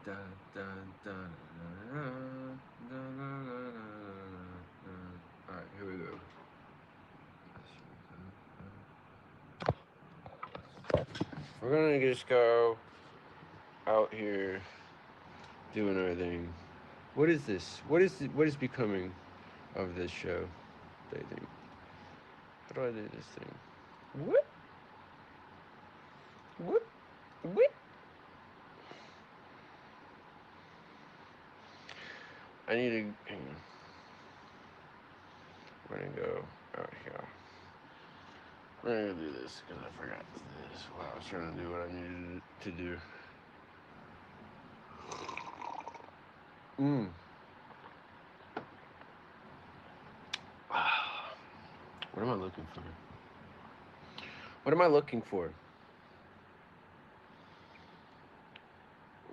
da, da, da, da, da, Alright, here we go. We're gonna just go out here doing our thing. What is this? What is becoming of this show? Do you think? How do I do this thing? What? What? What? I need to. Hang on. We're gonna go out here. We're gonna do this because I forgot to do this while I was trying to do what I needed to do. What am I looking for? What am I looking for?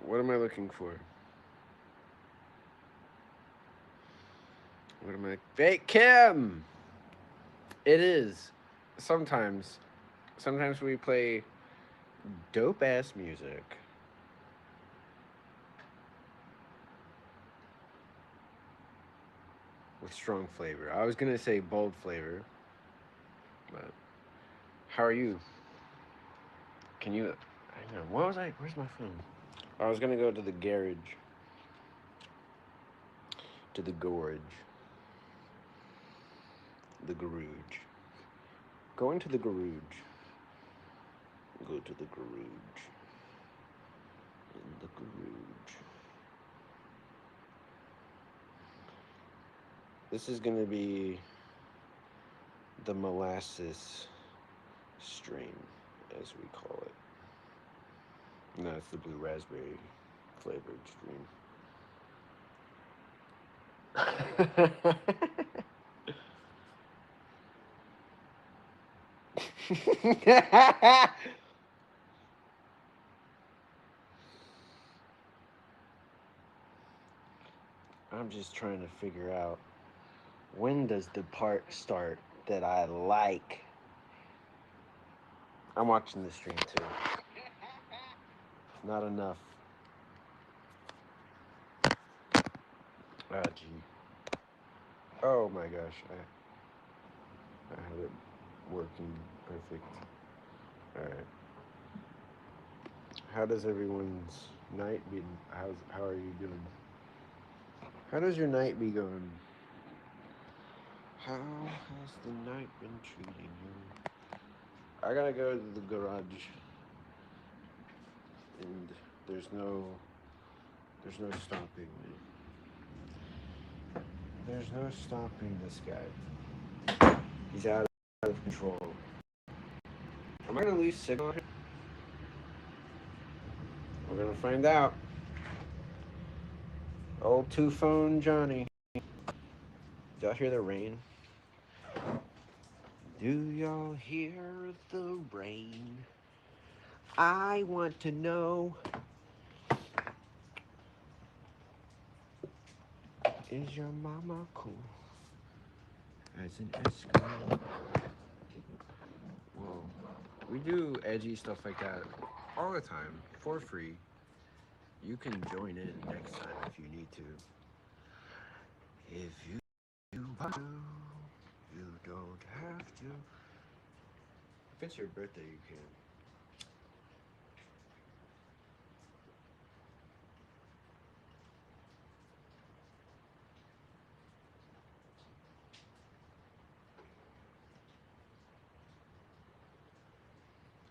What am I looking for? What am I? Hey, Kim! It is. Sometimes. Sometimes we play dope ass music. With strong flavor. I was gonna say bold flavor. But how are you? Can you? I know. What was I? Where's my phone? I was gonna go to the garage. To the gorge. The garage. Going to the garage. Go to the garage. In the garage. This is gonna be the molasses stream, as we call it. No, it's the blue raspberry flavored stream. I'm just trying to figure out, when does the part start that I like? I'm watching the stream too. Not enough. Ah, gee. Oh my gosh, I have it working perfect. All right. How does everyone's night be? How are you doing? How does your night be going? How has the night been treating you? I gotta go to the garage, and there's no stopping me. There's no stopping this guy. He's out of control. Am I gonna lose signal here? We're gonna find out. Old two-phone Johnny. Did y'all hear the rain? Do y'all hear the rain? I want to know. Is your mama cool as an Eskimo? Whoa. We do edgy stuff like that all the time for free. You can join in next time if you need to. If you want to, you don't have to. If it's your birthday, you can.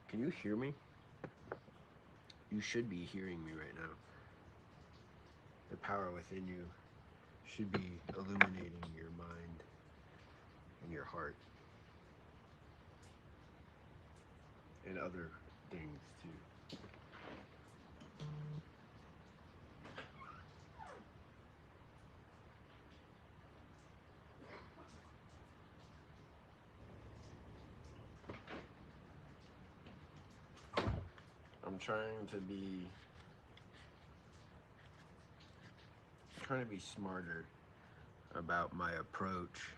Can you hear me? You should be hearing me right now. The power within you should be illuminating your mind and your heart and other things too. I'm trying to be smarter about my approach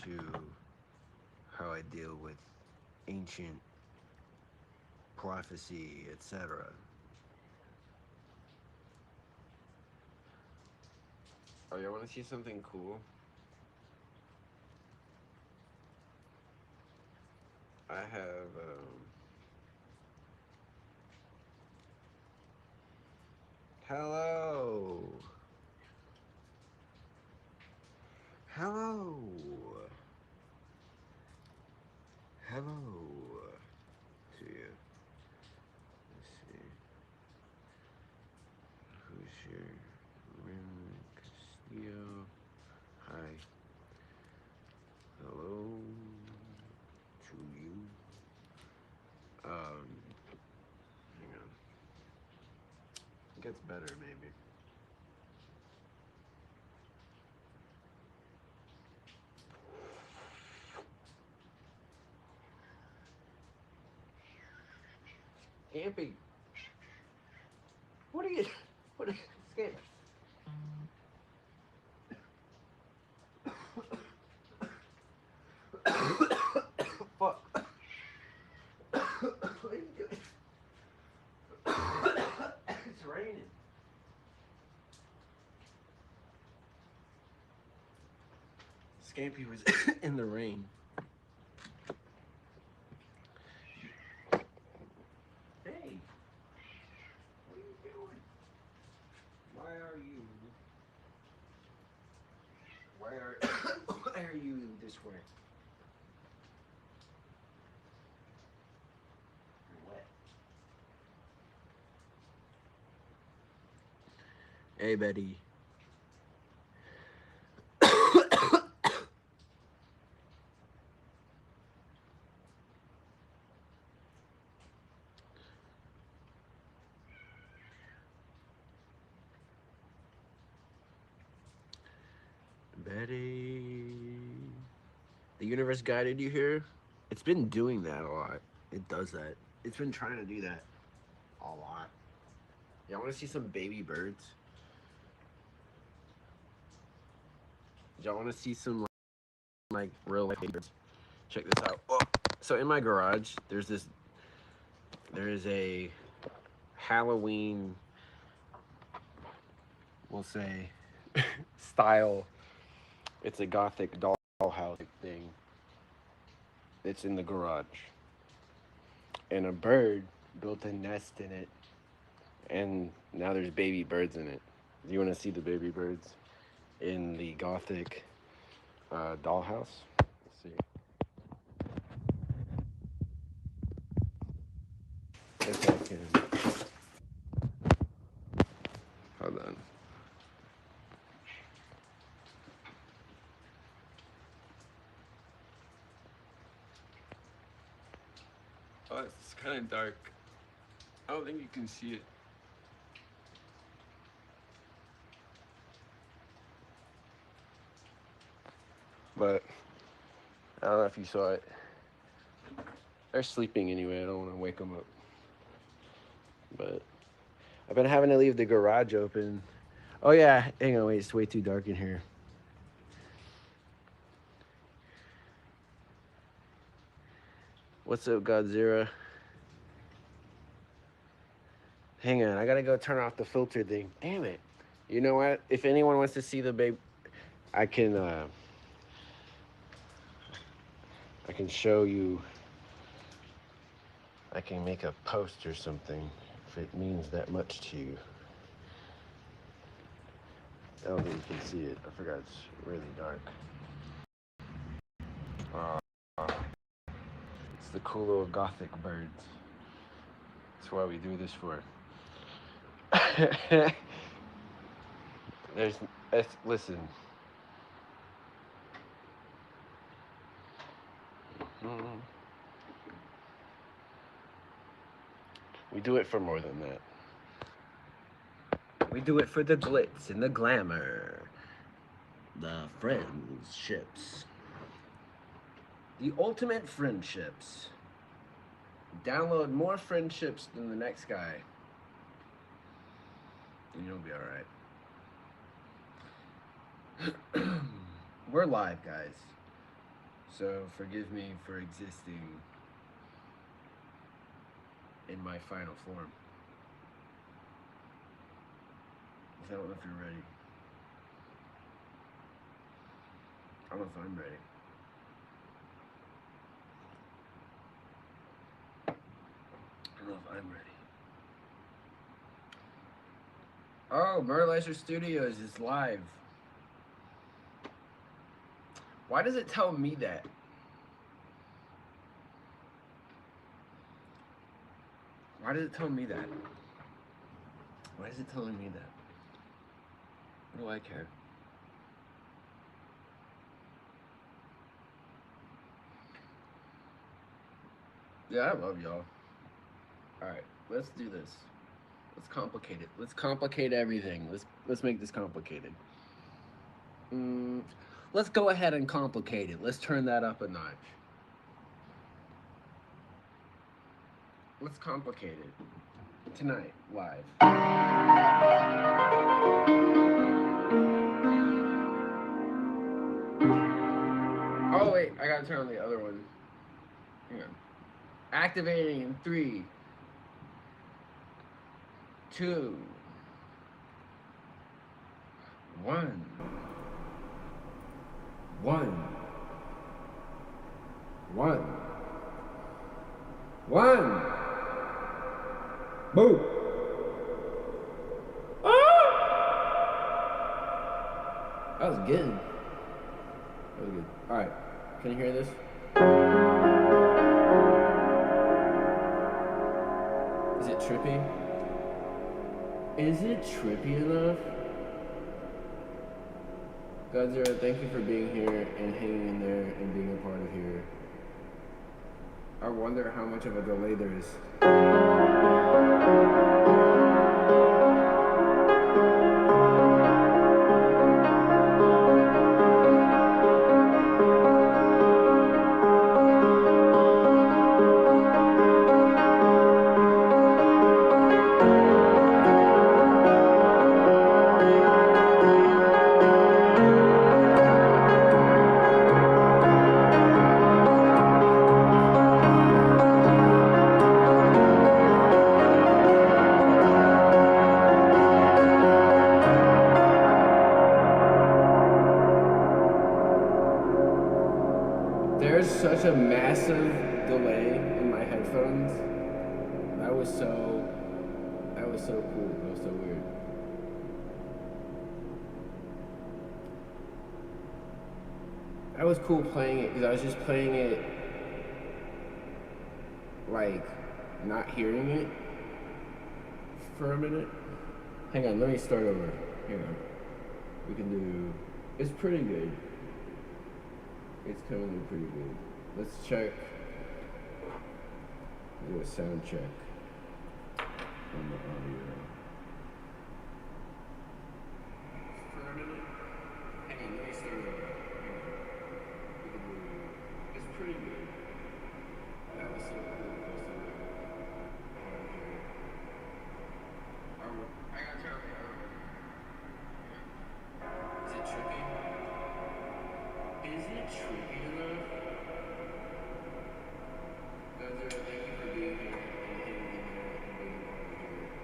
to how I deal with ancient prophecy, etc. Oh, you want to see something cool? I have, hello. Hello. Hello to you. Let's see. Who's here? Rin Castillo. Hi. Hello to you. Um, hang on. It gets better, maybe. Campy. What are you? What are you? Scamp. Fuck. What are you doing? It's raining. Scampy was in the rain. Hey, what are you doing? Why are you? Why are you this way? You're wet. Hey, Betty. Betty. The universe guided you here? It's been doing that a lot. It does that. It's been trying to do that a lot. Y'all want to see some baby birds? Y'all want to see some like real life baby birds? Check this out. Oh. So in my garage, there is a Halloween, we'll say, style. It's a gothic dollhouse thing. It's in the garage. And a bird built a nest in it. And now there's baby birds in it. You want to see the baby birds in the gothic dollhouse? Let's see. If I can. Hold on. Oh, it's kind of dark. I don't think you can see it. But I don't know if you saw it. They're sleeping anyway. I don't want to wake them up. But I've been having to leave the garage open. Oh yeah, hang on, wait, it's way too dark in here. What's up, Godzilla? Hang on, I gotta go turn off the filter thing. Damn it. You know what? If anyone wants to see the babe, I can show you. I can make a post or something if it means that much to you. I don't think you can see it. I forgot it's really dark. It's the cool little gothic birds. That's why we do this for. Listen. We do it for more than that. We do it for the glitz and the glamour. The friendships. The ultimate friendships. Download more friendships than the next guy. And you'll be alright. We're live, guys. So forgive me for existing in my final form. I don't know if you're ready. I don't know if I'm ready. I don't know if I'm ready. Oh, Murder Studios is live. Why does it tell me that? Why does it tell me that? Why is it telling me that? What do I care? Yeah, I love y'all. Alright, let's do this. Let's complicate it. Let's complicate everything. Let's make this complicated. Let's go ahead and complicate it. Let's turn that up a notch. Let's complicate it. Tonight, live. Oh wait, I gotta turn on the other one. Hang on. Activating in 3, 2, 1. 1. 1. 1. Boom. Ah! That was good. That was good. All right. Can you hear this? Is it trippy? Is it trippy enough? Godzilla, thank you for being here and hanging in there and being a part of here. I wonder how much of a delay there is. There's such a massive delay in my headphones. That was so cool. That was so weird. That was cool playing it because I was just playing it like not hearing it for a minute. Hang on, let me start over. Hang on. We can do. It's pretty good. It's coming in pretty good. Let's check. Do a sound check on the audio. For a minute. Hang on, let me start over. We can do. It's pretty good. That was so cool. That was so good. I gotta turn on the other one. Is it trippy? Is it trippy enough? Guys, thank you for being here and hanging in there and being a part of here.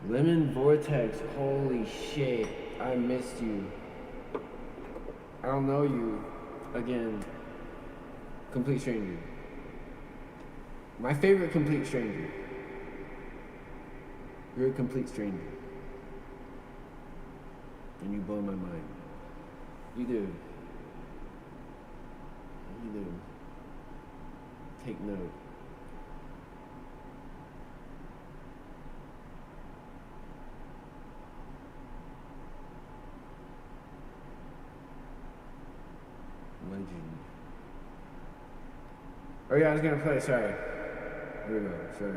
Lemon Vortex, holy shit. I missed you. I don't know you. Again, complete stranger. My favorite complete stranger. You're a complete stranger. And you blow my mind. You do. You do. Take note. Legend. Oh yeah, I was gonna play, sorry. Here we go, sorry.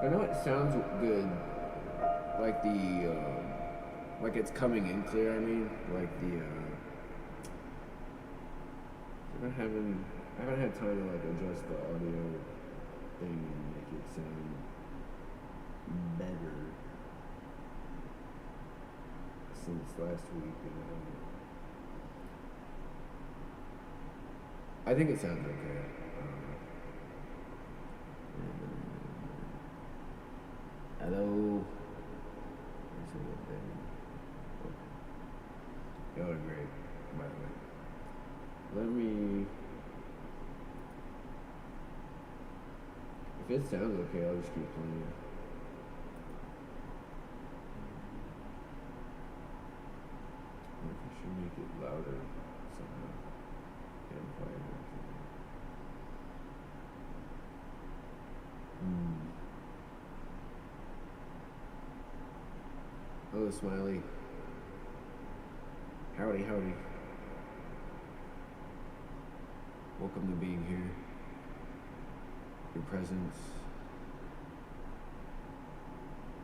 I know it sounds good, like like it's coming in clear, I mean, like I haven't had time to like adjust the audio thing and make it sound better since last week, I think it sounds okay. Hello. Y'all are great, by the way. Let me. If it sounds okay, I'll just keep playing. I should make it louder somehow. Amplify it. Hello, Smiley. Howdy, howdy. Welcome to being here. Your presence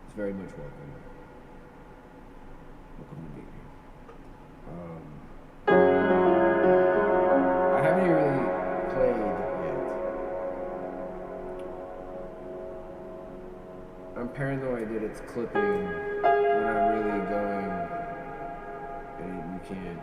is very much welcome. Welcome to being here. I haven't really played yet. I'm paranoid that it's clipping when I'm really going, and you can't.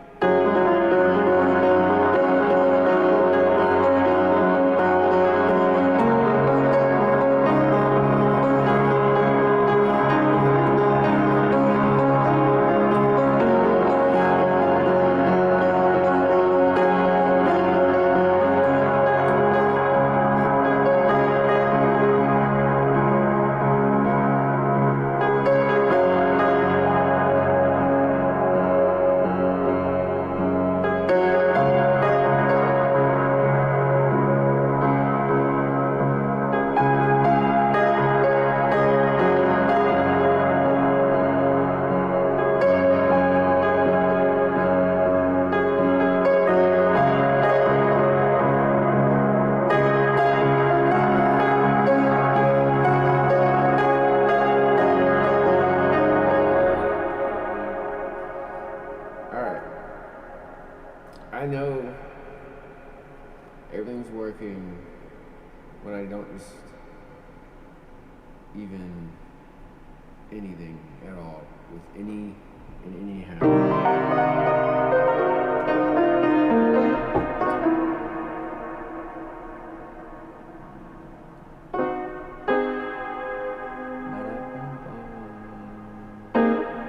I know everything's working when I don't just even anything at all with any and anyhow.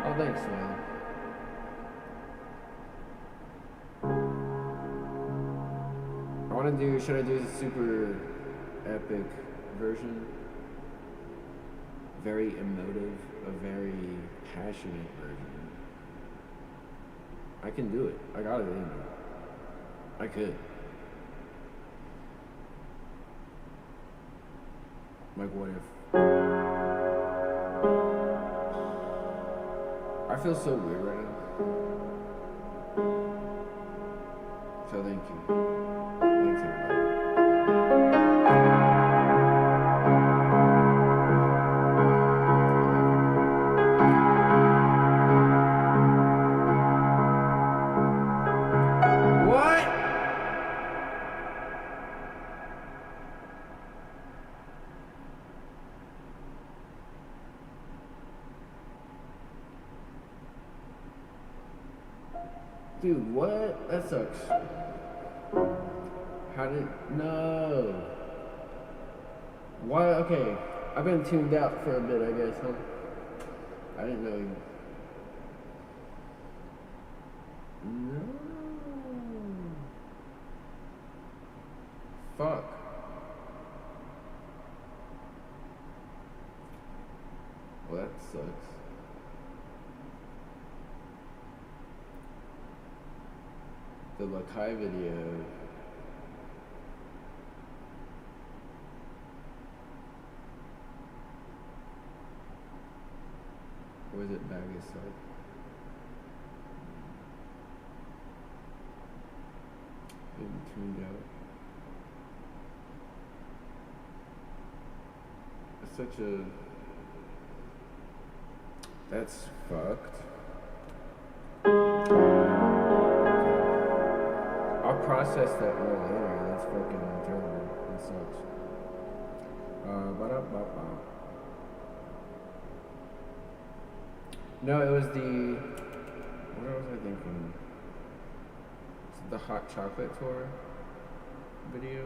Oh, thanks, man. Should I do the super epic version? Very emotive, a very passionate version. I can do it. I got it in me. I could. Like, what if? I feel so weird right now. So thank you. Thanks, everybody. What? Dude, what? That sucks. How did... No. Why? Okay. I've been tuned out for a bit, I guess, huh? I didn't know you... No. Fuck. Well, that sucks. The Lakai video. Or is it bag as suck? Been tuned out. It's such a... That's fucked. I'll process that more later. That's fucking terrible. That sucks. Ba-da-ba-ba. No, it was the... What was I thinking? It's the hot chocolate tour video.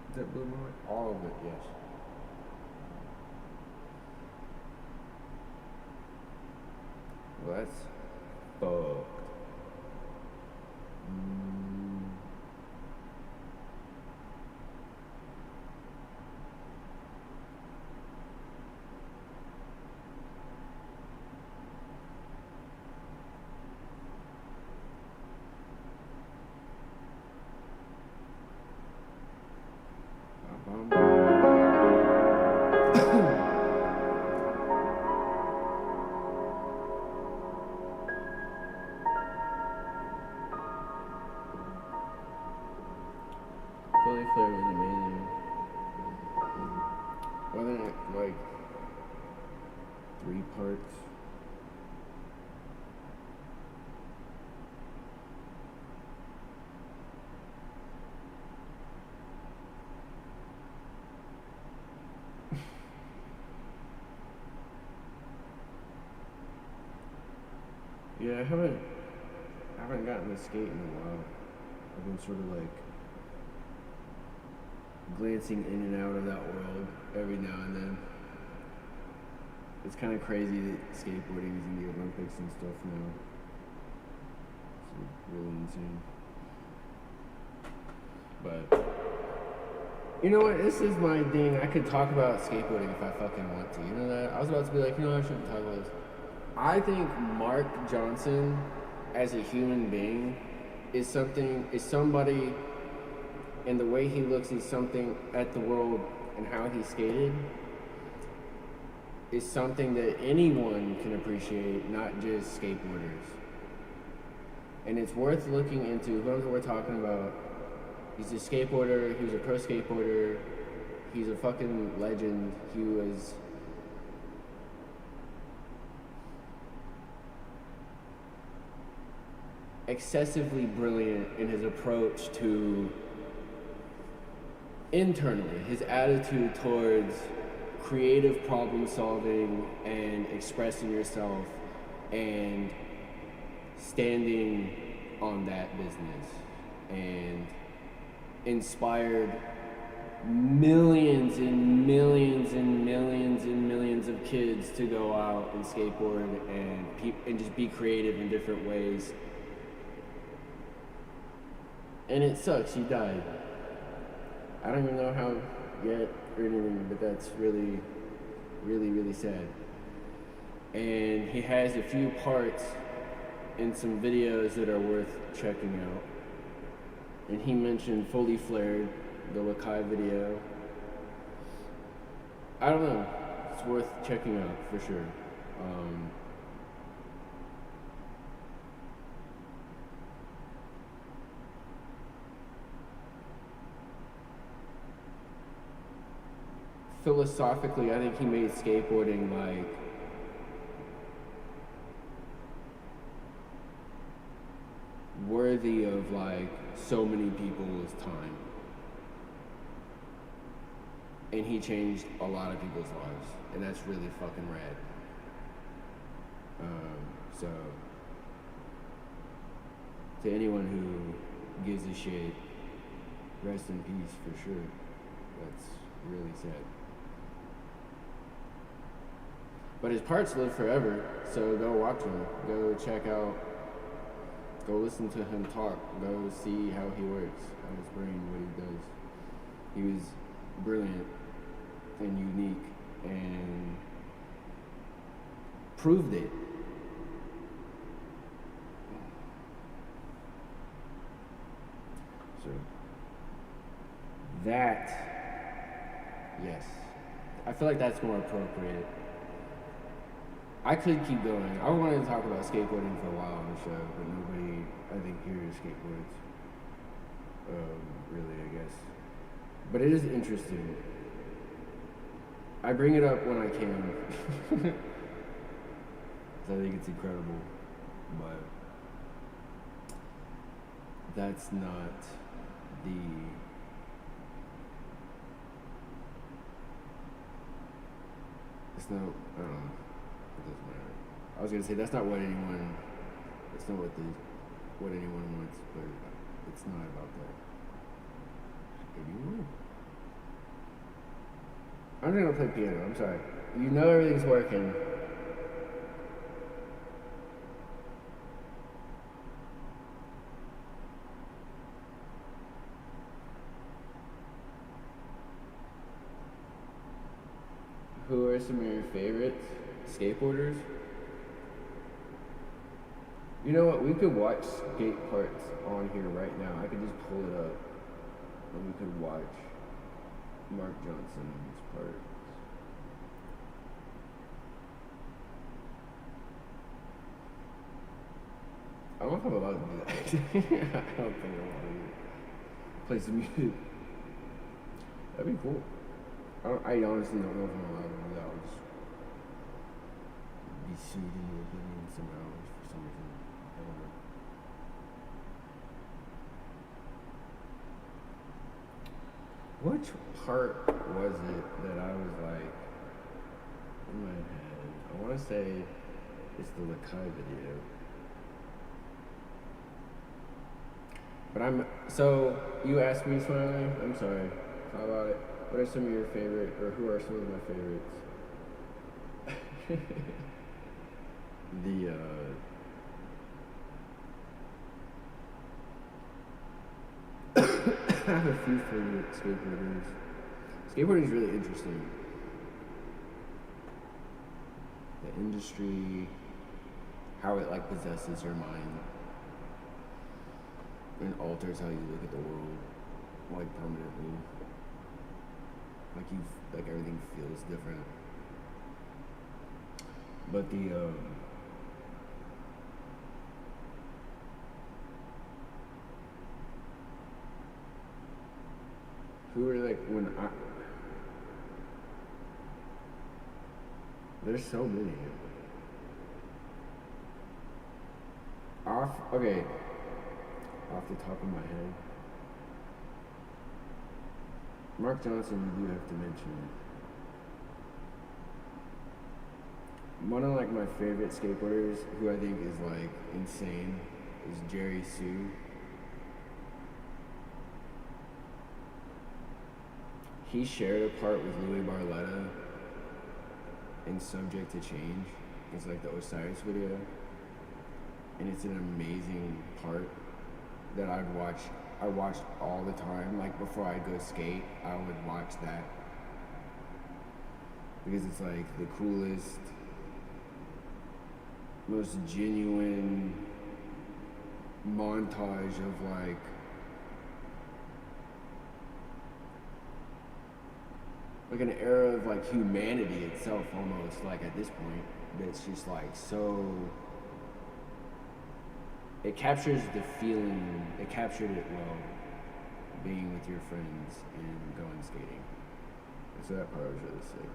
Is that Blue Moon? All of it, yes. Well, that's fucked. Fully Flared was amazing. Wasn't it like 3 parts? Yeah, I haven't gotten to skate in a while. I've been sort of like glancing in and out of that world every now and then. It's kind of crazy that skateboarding is in the Olympics and stuff now. It's really insane. But you know what? This is my thing. I could talk about skateboarding if I fucking want to. You know that? I was about to be like, you know, I shouldn't talk about this. I think Mark Johnson, as a human being, is somebody, and the way he looks is something at the world and how he skated is something that anyone can appreciate, not just skateboarders. And it's worth looking into. Whoever we're talking about, he's a skateboarder, he was a pro skateboarder, he's a fucking legend. He was excessively brilliant in his approach to internally, his attitude towards creative problem solving and expressing yourself and standing on that business, and inspired millions and millions and millions and millions of kids to go out and skateboard and just be creative in different ways. And it sucks, he died. I don't even know how yet or anything, but that's really, really, really sad. And he has a few parts in some videos that are worth checking out. And he mentioned Fully Flared, the Lakai video. I don't know. It's worth checking out for sure. Philosophically, I think he made skateboarding like worthy of like so many people's time. And he changed a lot of people's lives, and that's really fucking rad. So to anyone who gives a shit, rest in peace for sure. That's really sad. But his parts live forever, so go watch him. Go check out, go listen to him talk. Go see how he works, how his brain, what he does. He was brilliant and unique and proved it. So that, yes, I feel like that's more appropriate. I could keep going. I wanted to talk about skateboarding for a while on the show, but nobody, I think, here skateboards. Really, I guess. But it is interesting. I bring it up when I can. I think it's incredible. But that's not the... It's not, I don't know. It doesn't matter. I was gonna say that's not what anyone. It's not what anyone wants, but it's not about that. Anyone? I'm just gonna play piano. I'm sorry. You know everything's working. Who are some of your favorite skateboarders? You know what? We could watch skate parts on here right now. I could just pull it up and we could watch Mark Johnson's parts. I don't know if I'm allowed to do that. I don't think I'm allowed to play some music. That'd be cool. I honestly don't know if I'm allowed to do that. I'll just be sued into oblivion somehow for some reason. I don't know. Which part was it that I was like in my head? I want to say it's the Lakai video. But so you asked me, Smiley? I'm sorry. How about it? What are some of your favorite, or who are some of my favorites? I have a few favorite skateboarders. Skateboarding is really interesting. The industry, how it like possesses your mind and alters how you look at the world, like permanently. Like everything feels different. But who are like there's so many. Off the top of my head. Mark Johnson, you do have to mention. One of like my favorite skateboarders, who I think is like insane, is Jerry Sue. He shared a part with Louis Barletta in Subject to Change. It's like the Osiris video. And it's an amazing part that I watched all the time. Like before I'd go skate, I would watch that. Because it's like the coolest most genuine montage of like an era of like humanity itself, almost, like at this point, that's just like so, it captures the feeling, it captured it well, being with your friends and going skating. And so that part was really sick.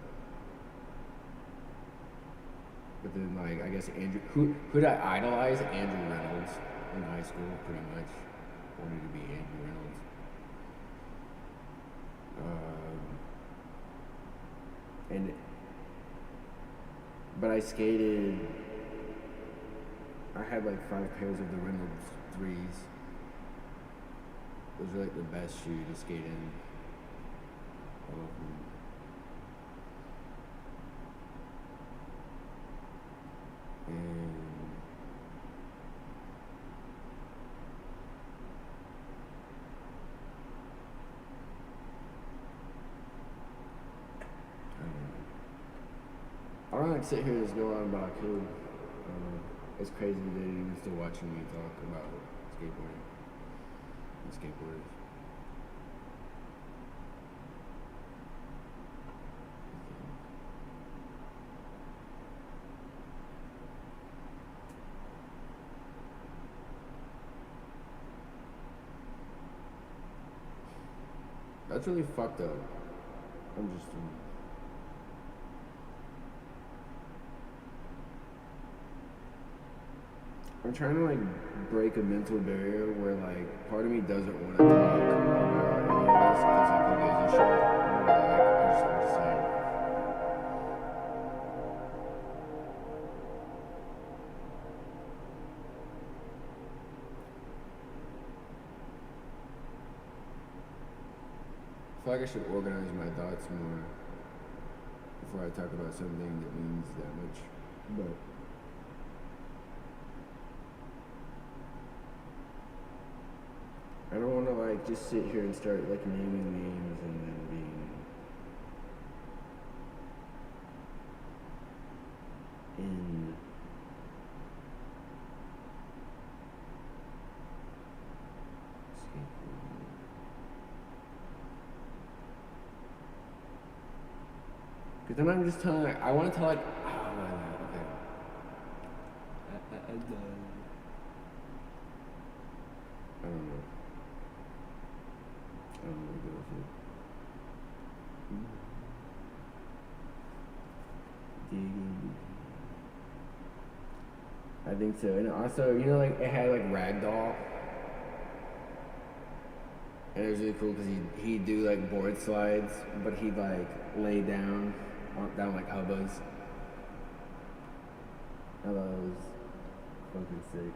But then, like, I guess Andrew, who did I idolize? Andrew Reynolds in high school, pretty much. Wanted to be Andrew Reynolds. But I skated. I had like 5 pairs of the Reynolds 3s. Those are like the best shoe to skate in. I love them. And I don't like sit here and just go on about who. It's crazy that you're still watching me talk about skateboarding and skateboarders. That's really fucked up. I'm trying to like break a mental barrier where like part of me doesn't want to talk about any of this because like who gives a shit. I'm just saying. I feel like I should organize my thoughts more before I talk about something that means that much. But I don't want to like just sit here and start like naming names and then being in skateboarding. Because then I'm just telling, like, I want to tell like, okay. I don't know. I don't really give a shit. I think so. And also, you know, like it had like ragdoll. And it was really cool because he'd do like board slides, but he'd like lay down like hubbas. I thought it was fucking sick.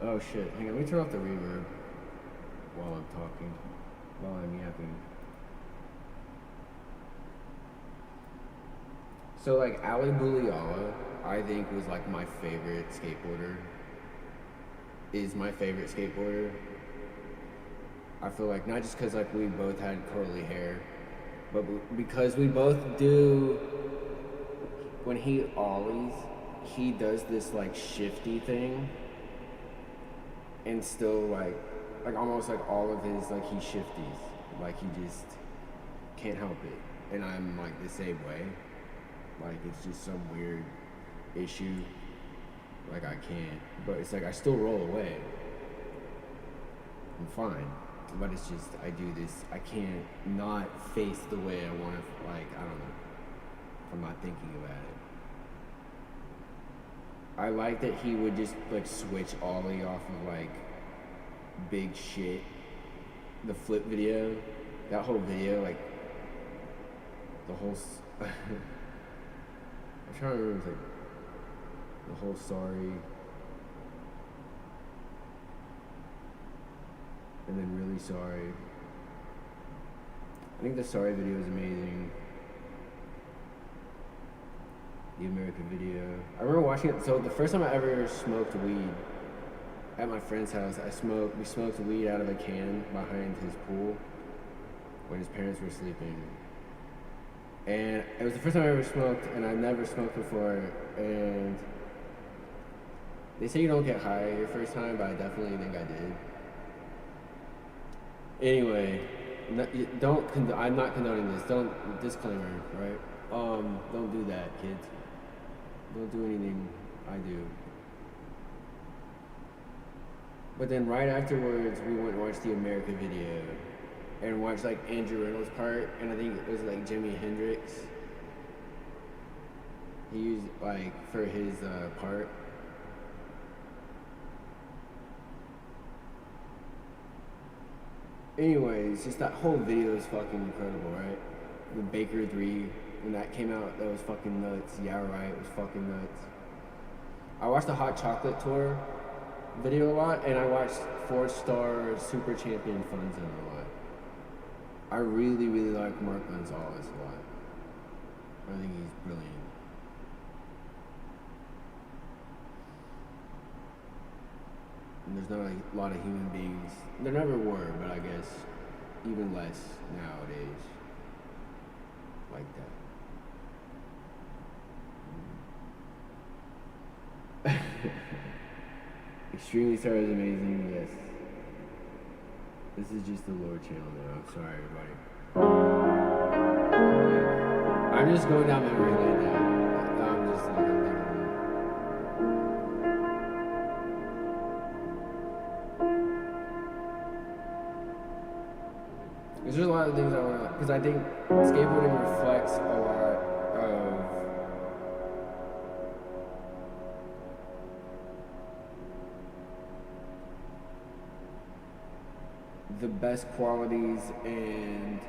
Oh shit, hang on, let me turn off the reverb while I'm talking, while I'm yapping. So like Ali Buliala, I think was like my favorite skateboarder. Is my favorite skateboarder. I feel like not just because like we both had curly hair, but because we both do, when he ollies, he does this like shifty thing. And still like almost like all of his like he shifties, like he just can't help it. And I'm like the same way, like it's just some weird issue, like I can't, but it's like I still roll away. I'm fine, but it's just I do this, I can't not face the way I want to, like I don't know, if I'm not thinking about it. I like that he would just like switch ollie off of like big shit. The flip video, that whole video, like the whole. I'm trying to remember, like the whole sorry, and then really sorry. I think the sorry video is amazing. The American video. I remember watching it. So the first time I ever smoked weed at my friend's house, we smoked weed out of a can behind his pool when his parents were sleeping. And it was the first time I ever smoked, and I never smoked before. And they say you don't get high your first time, but I definitely think I did. Anyway, I'm not condoning this. Don't disclaimer, right? Don't do that, kids. Don't do anything I do. But then right afterwards, we went and watched the America video, and watched like Andrew Reynolds' part, and I think it was like Jimi Hendrix. He used like for his part. Anyways, just that whole video is fucking incredible, right? The Baker 3, when that came out, that was fucking nuts. Yeah, right, it was fucking nuts. I watched the Hot Chocolate Tour video a lot, and I watched 4-Star Super Champion Fun Zone a lot. I really, really like Mark Gonzalez a lot. I think he's brilliant. And there's not like a lot of human beings. There never were, but I guess even less nowadays like that. Extremely Sorry is amazing, yes. This is just the Lord channel now. I'm sorry, everybody. I'm just going down memory lane now. I'm just like, I'm thinking. There's just a lot of things I want to, because I think skateboarding reflects a lot of the best qualities and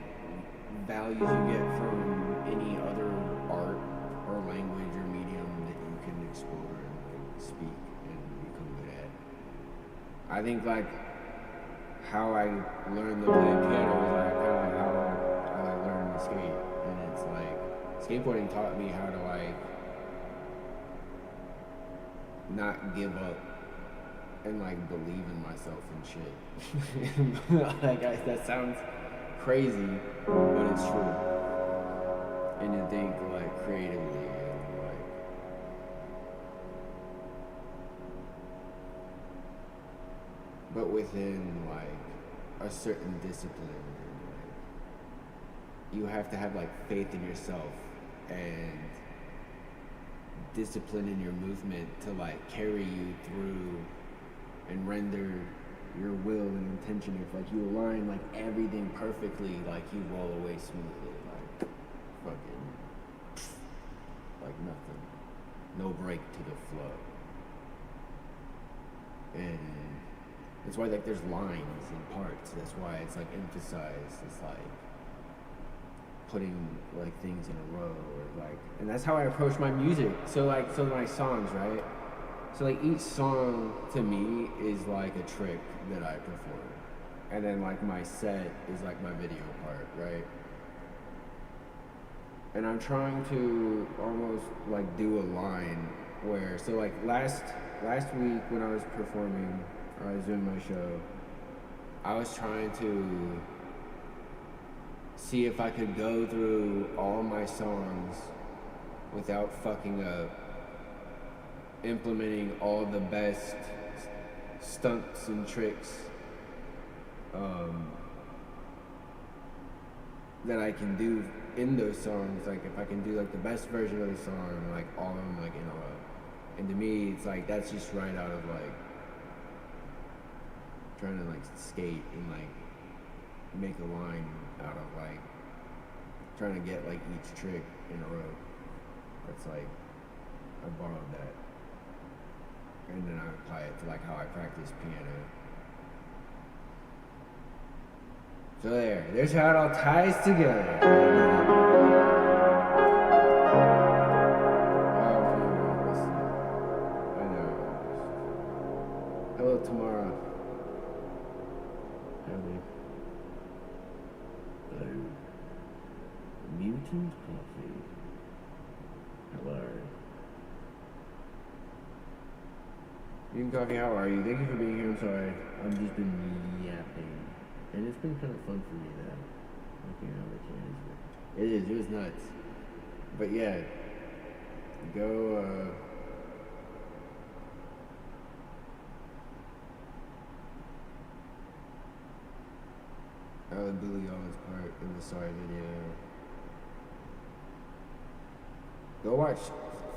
values you get from any other art or language or medium that you can explore and like, speak and become good at. I think like how I learned to play piano is like kind of how I learned to skate, and it's like skateboarding taught me how to like not give up and like believe in myself and shit. Like that sounds crazy, but it's true. And to think like creatively and like but within like a certain discipline. And, like, you have to have like faith in yourself and discipline in your movement to like carry you through and render your will and intention. If like you align like everything perfectly, like you roll away smoothly, like fucking like nothing, no break to the flow. And that's why like there's lines and parts. That's why it's like emphasized. It's like putting like things in a row, or like, and that's how I approach my music. So my songs, right? So like each song to me is like a trick that I perform, and then like my set is like my video part, right? And I'm trying to almost like do a line where, so like last week when I was performing, or I was doing my show, I was trying to see if I could go through all my songs without fucking up, implementing all the best stunts and tricks that I can do in those songs. Like if I can do like the best version of the song, like all of them like in a row. And to me, it's like that's just right out of like trying to like skate and like make a line out of like trying to get like each trick in a row. That's like I borrowed that, and then I apply it to like how I practice piano. So there's how it all ties together. I know. Hello, Tamara. Hello. Hello. Mutant Coffee. Hello. Mutant Coffee, how are you? Thank you for being here. I'm sorry. I've just been yapping. And it's been kind of fun for me though. Looking at the kids. It is. It was nuts. But yeah, go. I like Billy Allen's part in the Sorry video. Go watch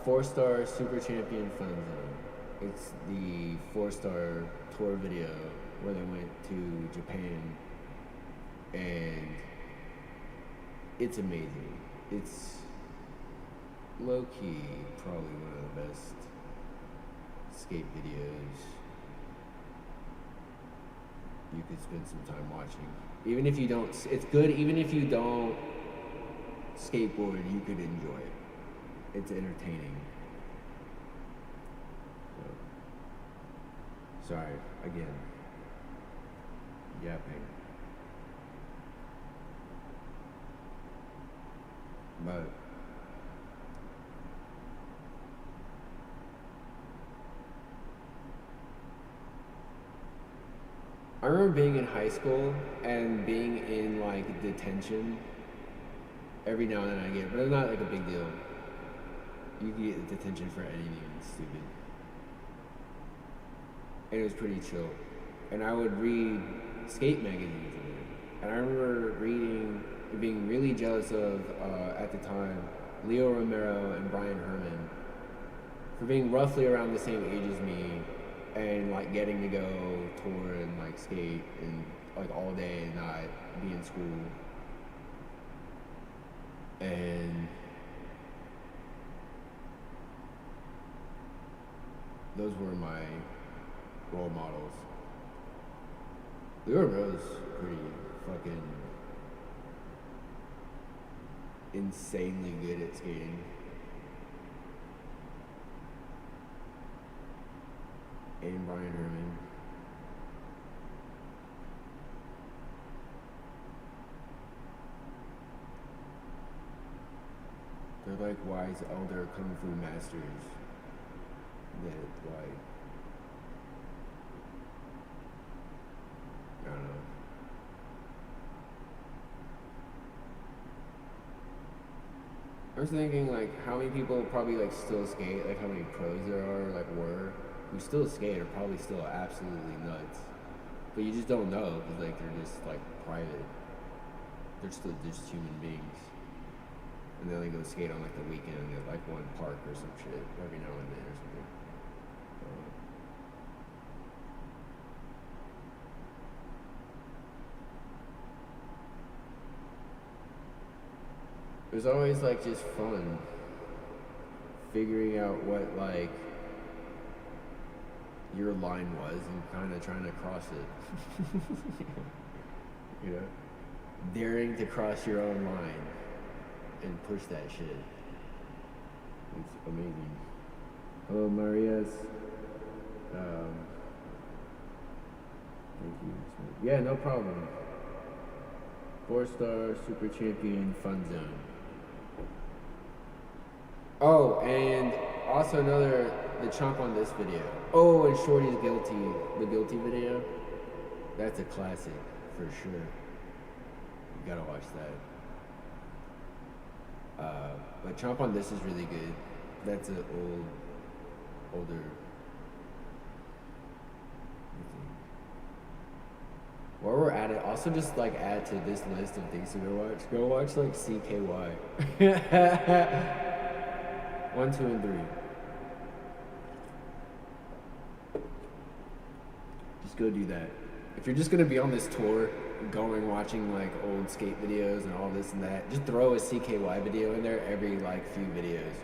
4-Star Super Champion Fun Zone. It's the 4-Star tour video where they went to Japan, and it's amazing. It's low-key probably one of the best skate videos you could spend some time watching. Even if you don't, it's good. Even if you don't skateboard, you could enjoy it. It's entertaining. So, sorry, again. Yapping. But I remember being in high school and being in like detention. Every now and then I get, but it's not like a big deal. You can get detention for anything stupid. And it was pretty chill. And I would read skate magazines in it. And I remember being really jealous of, at the time, Leo Romero and Brian Herman for being roughly around the same age as me and like getting to go tour and like skate and like all day and not be in school. And those were my role models. Leo Romero's pretty fucking insanely good at skating. And Brian Herman. They're like wise elder kung fu masters that like, I don't know. I was thinking like how many people probably like still skate, like how many pros there are, like were, who still skate are probably still absolutely nuts. But you just don't know because like they're just like private. They're still just human beings. And then they go skate on like the weekend at like one park or some shit every now and then or something. It was always like just fun figuring out what like your line was and kind of trying to cross it. You know, daring to cross your own line and push that shit. It's amazing. Hello, Marias. Thank you. Yeah, no problem. 4-Star Super Champion Fun Zone. Oh, and also the chunk on this video. Oh, and Shorty's the Guilty video. That's a classic for sure. You gotta watch that. But chomp on this is really good. That's an older. While we're at it, also just like add to this list of things to go watch. Go watch like CKY. 1, 2, and 3. Just go do that. If you're just gonna be on this tour, going watching like old skate videos and all this and that, just throw a CKY video in there every like few videos.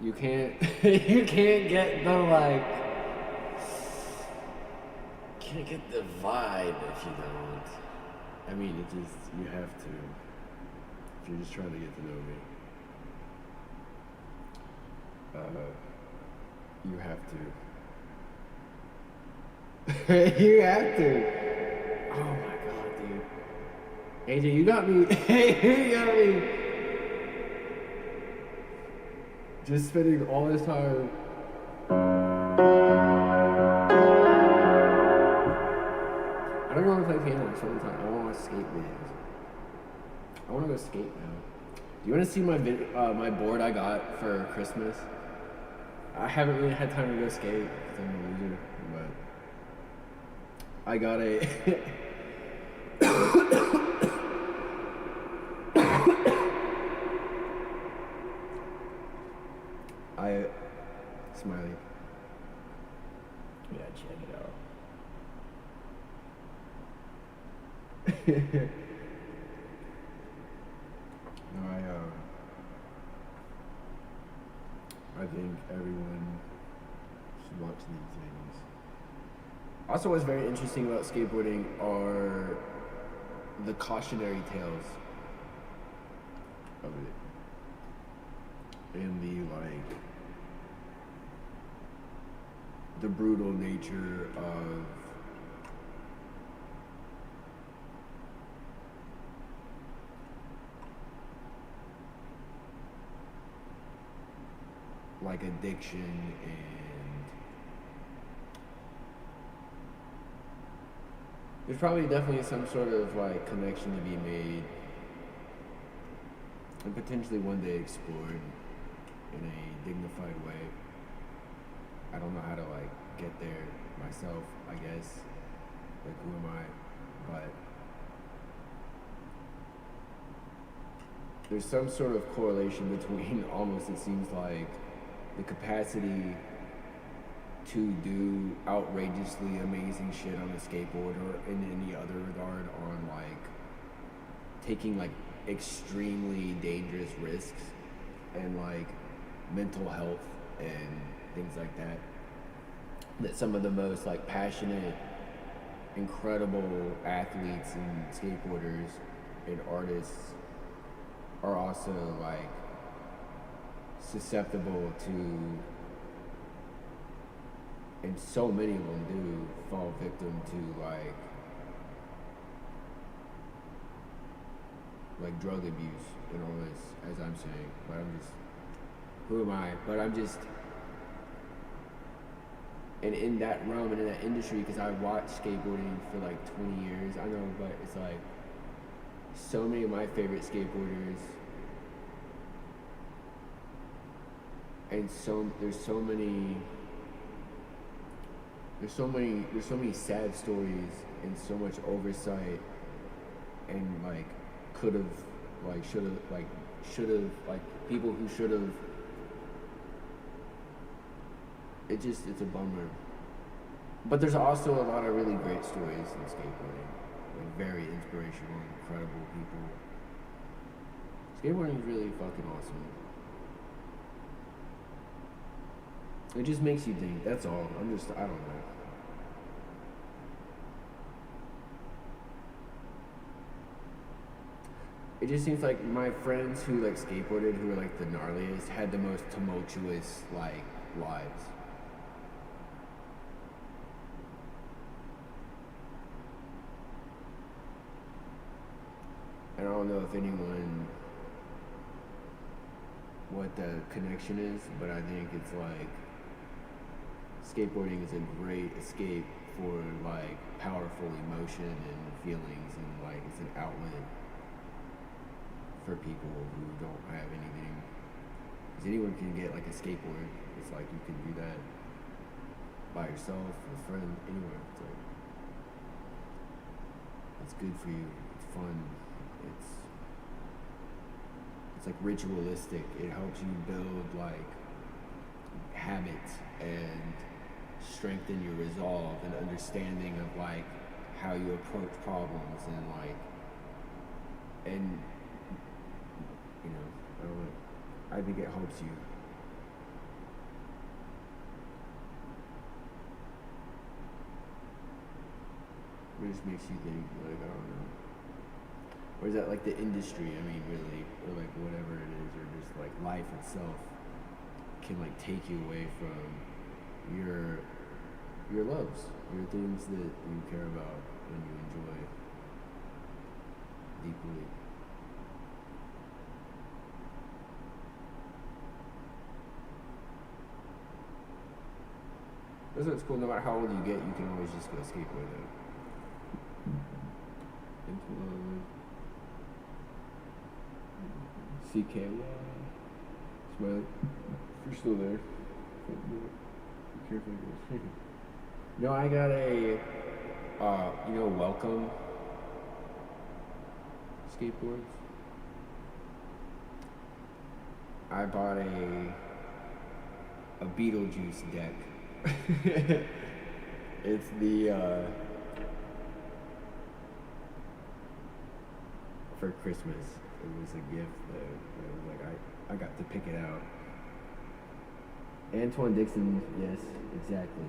You can't you can't get the like can't get the vibe if you don't. I mean, it just, you have to if you're just trying to get to know me. You have to. You have to. Oh my god, dude. AJ, you got me. You got me. Just spending all this time. I don't want to play piano for some time. I want to skate videos. I want to go skate now. Do you want to see my board I got for Christmas? I haven't really had time to go skate because I'm a loser, but I got a. Smiley. Yeah, check it out. No, I think everyone should watch these things. Also, what's very interesting about skateboarding are the cautionary tales of it, and the brutal nature of like addiction and there's probably definitely some sort of like connection to be made and potentially one day explored in a dignified way. I don't know how to like get there myself, I guess. Like who am I? But there's some sort of correlation between almost it seems like the capacity to do outrageously amazing shit on a skateboard or in any other regard on like taking like extremely dangerous risks and like mental health and things like that, that some of the most like passionate, incredible athletes and skateboarders and artists are also like susceptible to, and so many of them do fall victim to like drug abuse and all this, as I'm saying. But I'm just, who am I? But I'm just, and in that realm and in that industry, because I watched skateboarding for like 20 years, I know, but it's like so many of my favorite skateboarders, and there's so many sad stories and so much oversight and like should have people who should have. It's a bummer. But there's also a lot of really great stories in skateboarding. Like very inspirational, incredible people. Skateboarding is really fucking awesome. It just makes you think, that's all. I don't know. It just seems like my friends who like skateboarded, who were like the gnarliest, had the most tumultuous like lives. And I don't know if anyone, what the connection is, but I think it's like skateboarding is a great escape for like powerful emotion and feelings, and like it's an outlet for people who don't have anything. Because anyone can get like a skateboard. It's like you can do that by yourself, with a friend, anywhere. It's like, it's good for you. It's fun. It's like ritualistic. It helps you build like habits and strengthen your resolve and understanding of like how you approach problems and like, and you know, I think it helps you. It just makes you think, like, I don't know. Or is that like the industry, I mean, really, or like whatever it is, or just like life itself can like take you away from your loves, your things that you care about and you enjoy deeply. That's what's cool. No matter how old you get, you can always just go skateboard though. CKY. Smiley. If you're still there. Be careful, guys. No, I got a, Welcome skateboards. I bought a Beetlejuice deck. It's the for Christmas. It was a gift that was like I got to pick it out. Antoine Dixon, yes, exactly.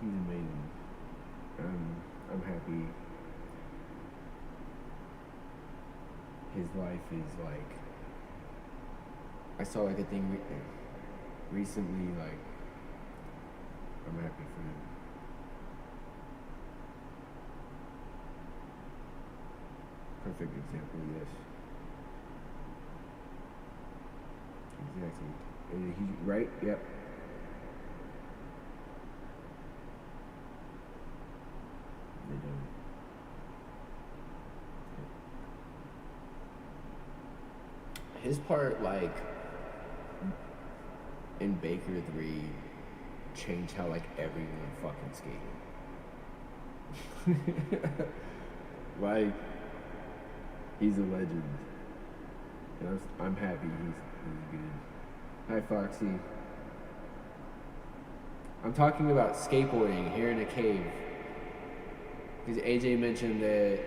He's amazing. I'm happy. His life is like. I saw like a thing recently. Like, I'm happy for him. Perfect example, yes. Exactly. And he right? Yep. They don't. His part, like, in Baker 3 changed how, like, everyone fucking skated. Like, he's a legend. And I'm happy he's good. Hi, Foxy. I'm talking about skateboarding here in a cave. Because AJ mentioned that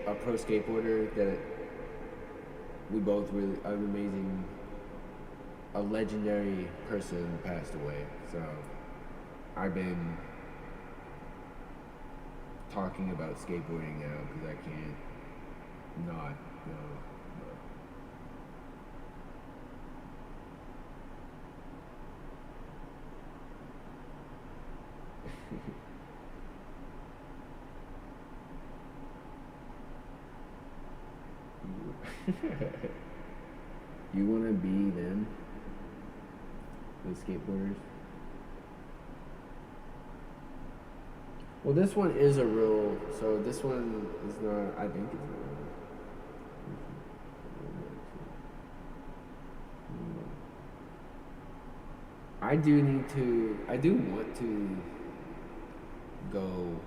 a pro skateboarder that we both really, a legendary person passed away. So I've been talking about skateboarding now because I can't not no. You want to be them, the skateboarders? Well, this one is a real, so this one is not, I think it's real. I do want to go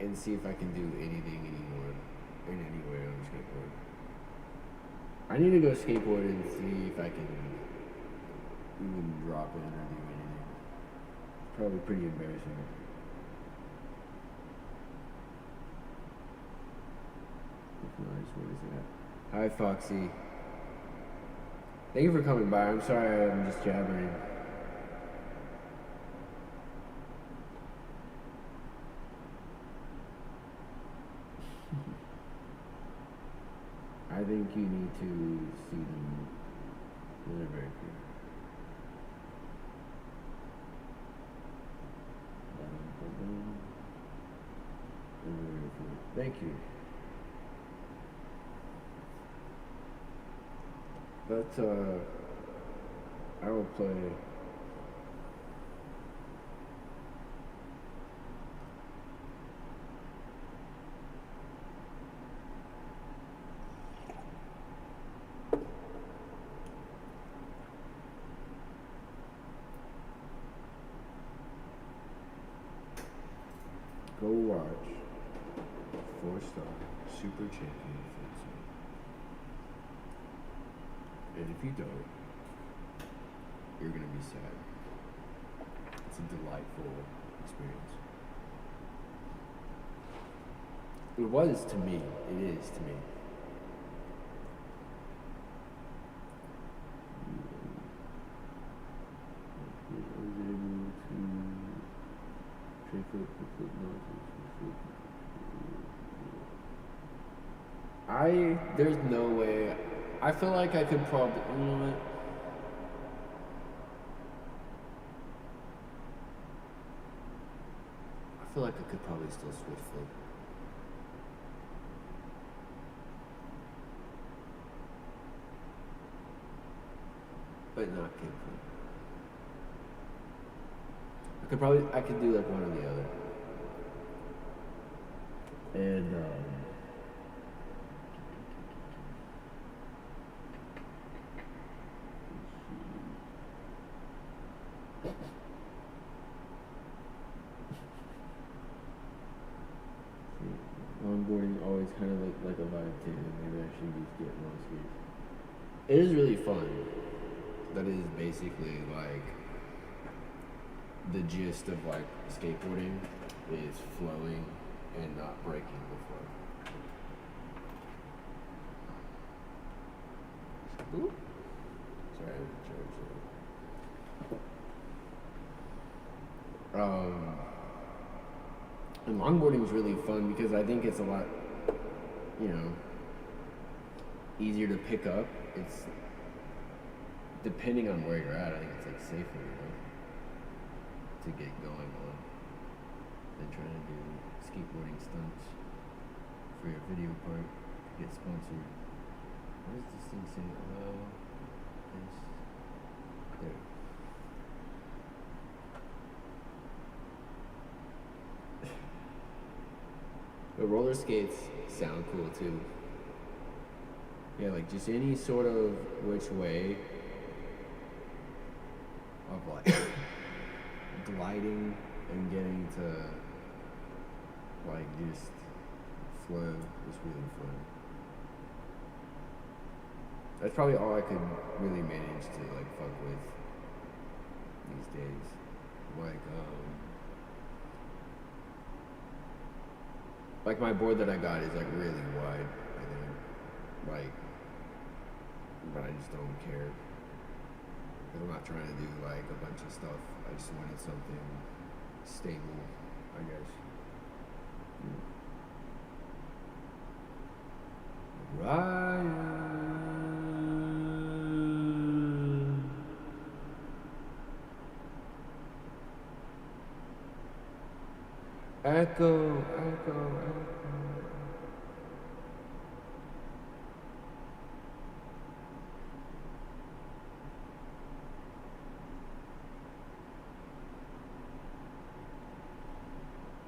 and see if I can do anything anymore, in anywhere on the skateboard. I need to go skateboard and see if I can even drop it or do anything. It's probably pretty embarrassing. Nice, what is that? Hi, Foxy. Thank you for coming by. I'm sorry I'm just jabbering. I think you need to see them. They're very cool. Thank you. That's I will play. Go watch 4-star Super Champion Fencing. And if you don't, you're gonna be sad. It's a delightful experience. It was to me. It is to me. There's no way. I feel like I could probably, you know what? I feel like I could probably still switch flip. but not kickflip. I could do like one or the other. And longboarding always kind of like a vibe too. Maybe I should just get more skates. It is really fun. That is basically like the gist of like skateboarding is flowing and not breaking the flow. Ooh. Sorry, I didn't charge that. And longboarding is really fun because I think it's a lot, easier to pick up. It's depending on where you're at. I think it's like safer, to get going on than trying to do skateboarding stunts for your video part. Get sponsored. What does this thing say? There. But roller skates sound cool too. Yeah, like just any sort of which way of like gliding and getting to like just flow is really fun. That's probably all I could really manage to like fuck with these days. Like my board that I got is like really wide, I think. But I just don't care. Because I'm not trying to do like a bunch of stuff. I just wanted something stable, I guess. Ryan. Echo.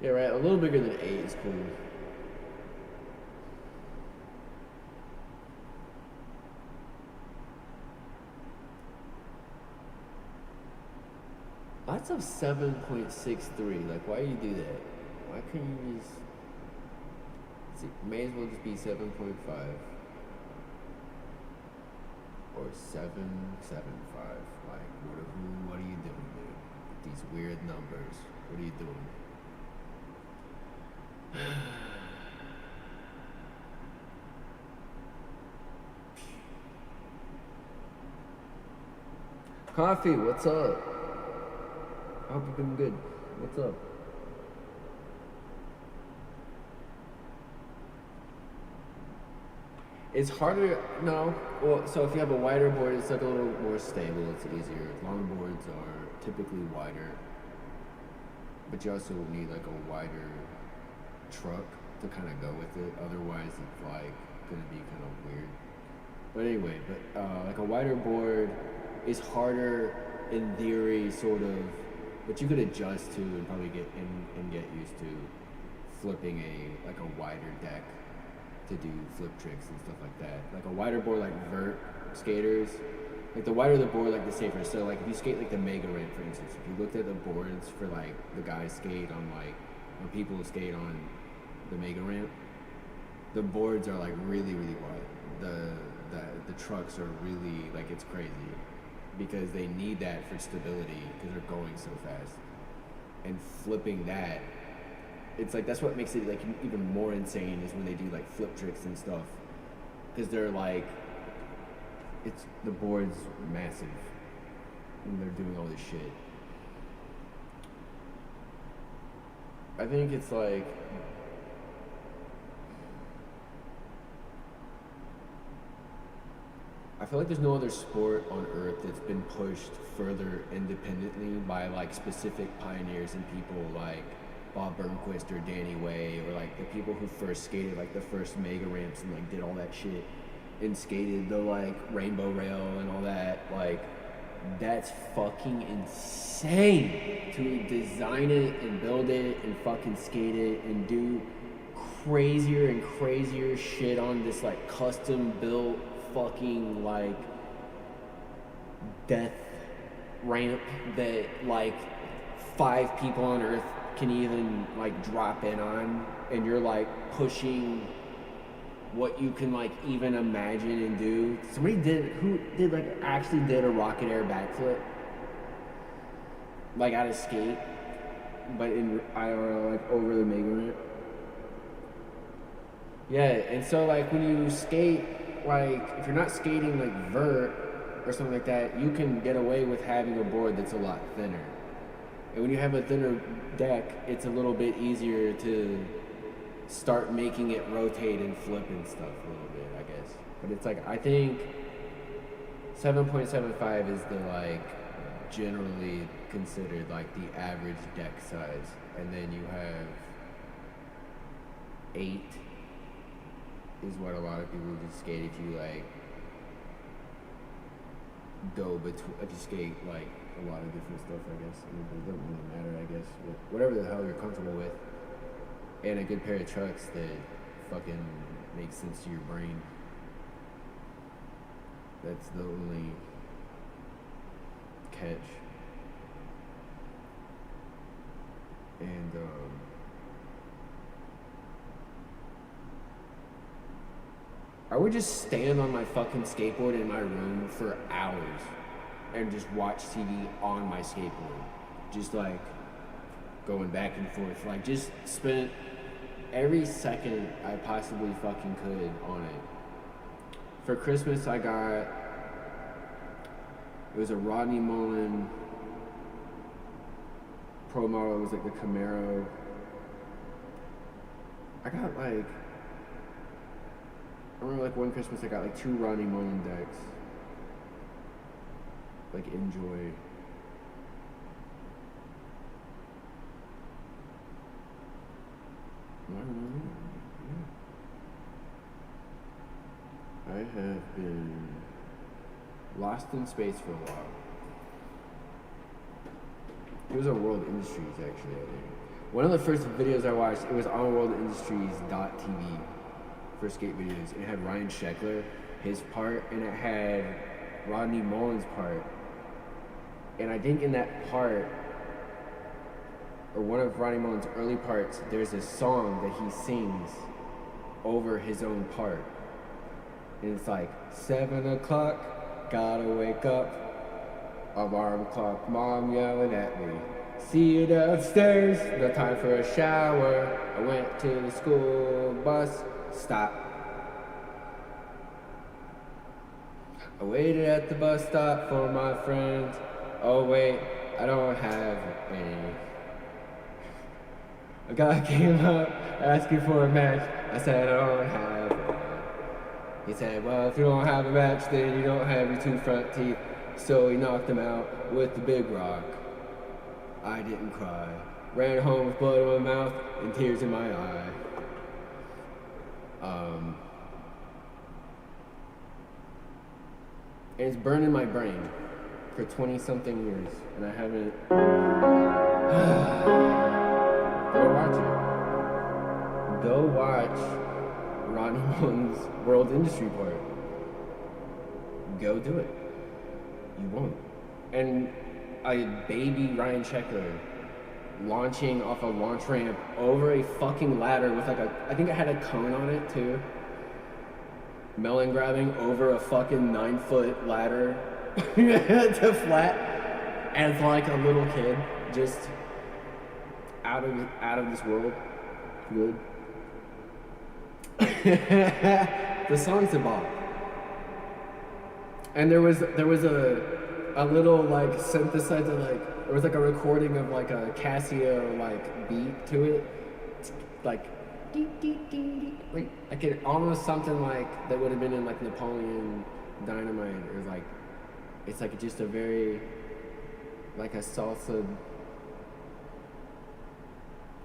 Yeah, right. A little bigger than 8 is cool. Lots of 7.63. Like, why do you do that? Why couldn't you just... May as well just be 7.5. Or 7.75. Like, what are you doing, dude? These weird numbers. What are you doing? Coffee, what's up? I hope you've been good. What's up? It's harder, no. Well, so if you have a wider board, it's like a little more stable, it's easier. Long boards are typically wider, but you also need like a wider truck to kind of go with it. Otherwise, it's like gonna be kind of weird. But anyway, like a wider board is harder in theory, sort of, but you could adjust to and probably get used to flipping a wider deck to do flip tricks and stuff like that. Like a wider board, like vert skaters, like the wider the board, like the safer. So like if you skate like the mega ramp, for instance, if you looked at the boards for like the guys skate on like, or people who skate on the mega ramp, the boards are like really, really wide. The trucks are really, like, it's crazy because they need that for stability because they're going so fast. And flipping that, it's like, that's what makes it like even more insane is when they do like flip tricks and stuff, because they're like, it's, the board's massive and they're doing all this shit. I think it's like, I feel like there's no other sport on earth that's been pushed further independently by like specific pioneers and people like Bob Burnquist or Danny Way, or like the people who first skated like the first mega ramps and like did all that shit and skated the like rainbow rail and all that. Like that's fucking insane to design it and build it and fucking skate it and do crazier and crazier shit on this like custom built fucking like death ramp that like 5 people on Earth can even like drop in on, and you're like pushing what you can like even imagine and do. Somebody actually did a rocket air backflip like out of skate, but in IRL, like over the mega ramp. Yeah, and so like when you skate, like if you're not skating like vert or something like that, you can get away with having a board that's a lot thinner. And when you have a thinner deck, it's a little bit easier to start making it rotate and flip and stuff a little bit, I guess. But it's like, I think 7.75 is the like generally considered like the average deck size, and then you have 8 is what a lot of people just skate if you like go between, if you skate like a lot of different stuff, I guess. I mean, it doesn't really matter, I guess. Whatever the hell you're comfortable with, and a good pair of trucks that fucking make sense to your brain. That's the only catch. And I would just stand on my fucking skateboard in my room for hours and just watch TV on my skateboard. Just like going back and forth. Like just spent every second I possibly fucking could on it. For Christmas I got, it was a Rodney Mullen Pro model. It was like the Camaro. I got like, I remember like one Christmas I got like 2 Rodney Mullen decks. Like Enjoy. I have been lost in space for a while. It was on World Industries actually, I think. One of the first videos I watched, it was on worldindustries.tv for skate videos. It had Ryan Sheckler, his part, and it had Rodney Mullen's part. And I think in that part, or one of Rodney Mullen's early parts, there's a song that he sings over his own part. And it's like, 7 o'clock, gotta wake up, alarm clock, mom yelling at me. See you downstairs, no time for a shower. I went to the school bus stop. I waited at the bus stop for my friends. Oh wait, I don't have any. A guy came up asking for a match. I said I don't have one. He said, well, if you don't have a match, then you don't have your 2 front teeth. So he knocked him out with the big rock. I didn't cry. Ran home with blood in my mouth and tears in my eye. And it's burned in my brain for 20-something years, and I haven't. Go watch it. Go watch Rodney Mullen's World Industry part. Go do it. You won't. And a baby Ryan Sheckler launching off a launch ramp over a fucking ladder with like I think it had a cone on it too. Melon grabbing over a fucking 9-foot ladder to flat as like a little kid, just out of this world. Good. The song's a bop. And there was a little like synthesizer, like there was like a recording of like a Casio like beat to it, like like it almost something like that would have been in like Napoleon Dynamite, or like it's like just a very like a salsa,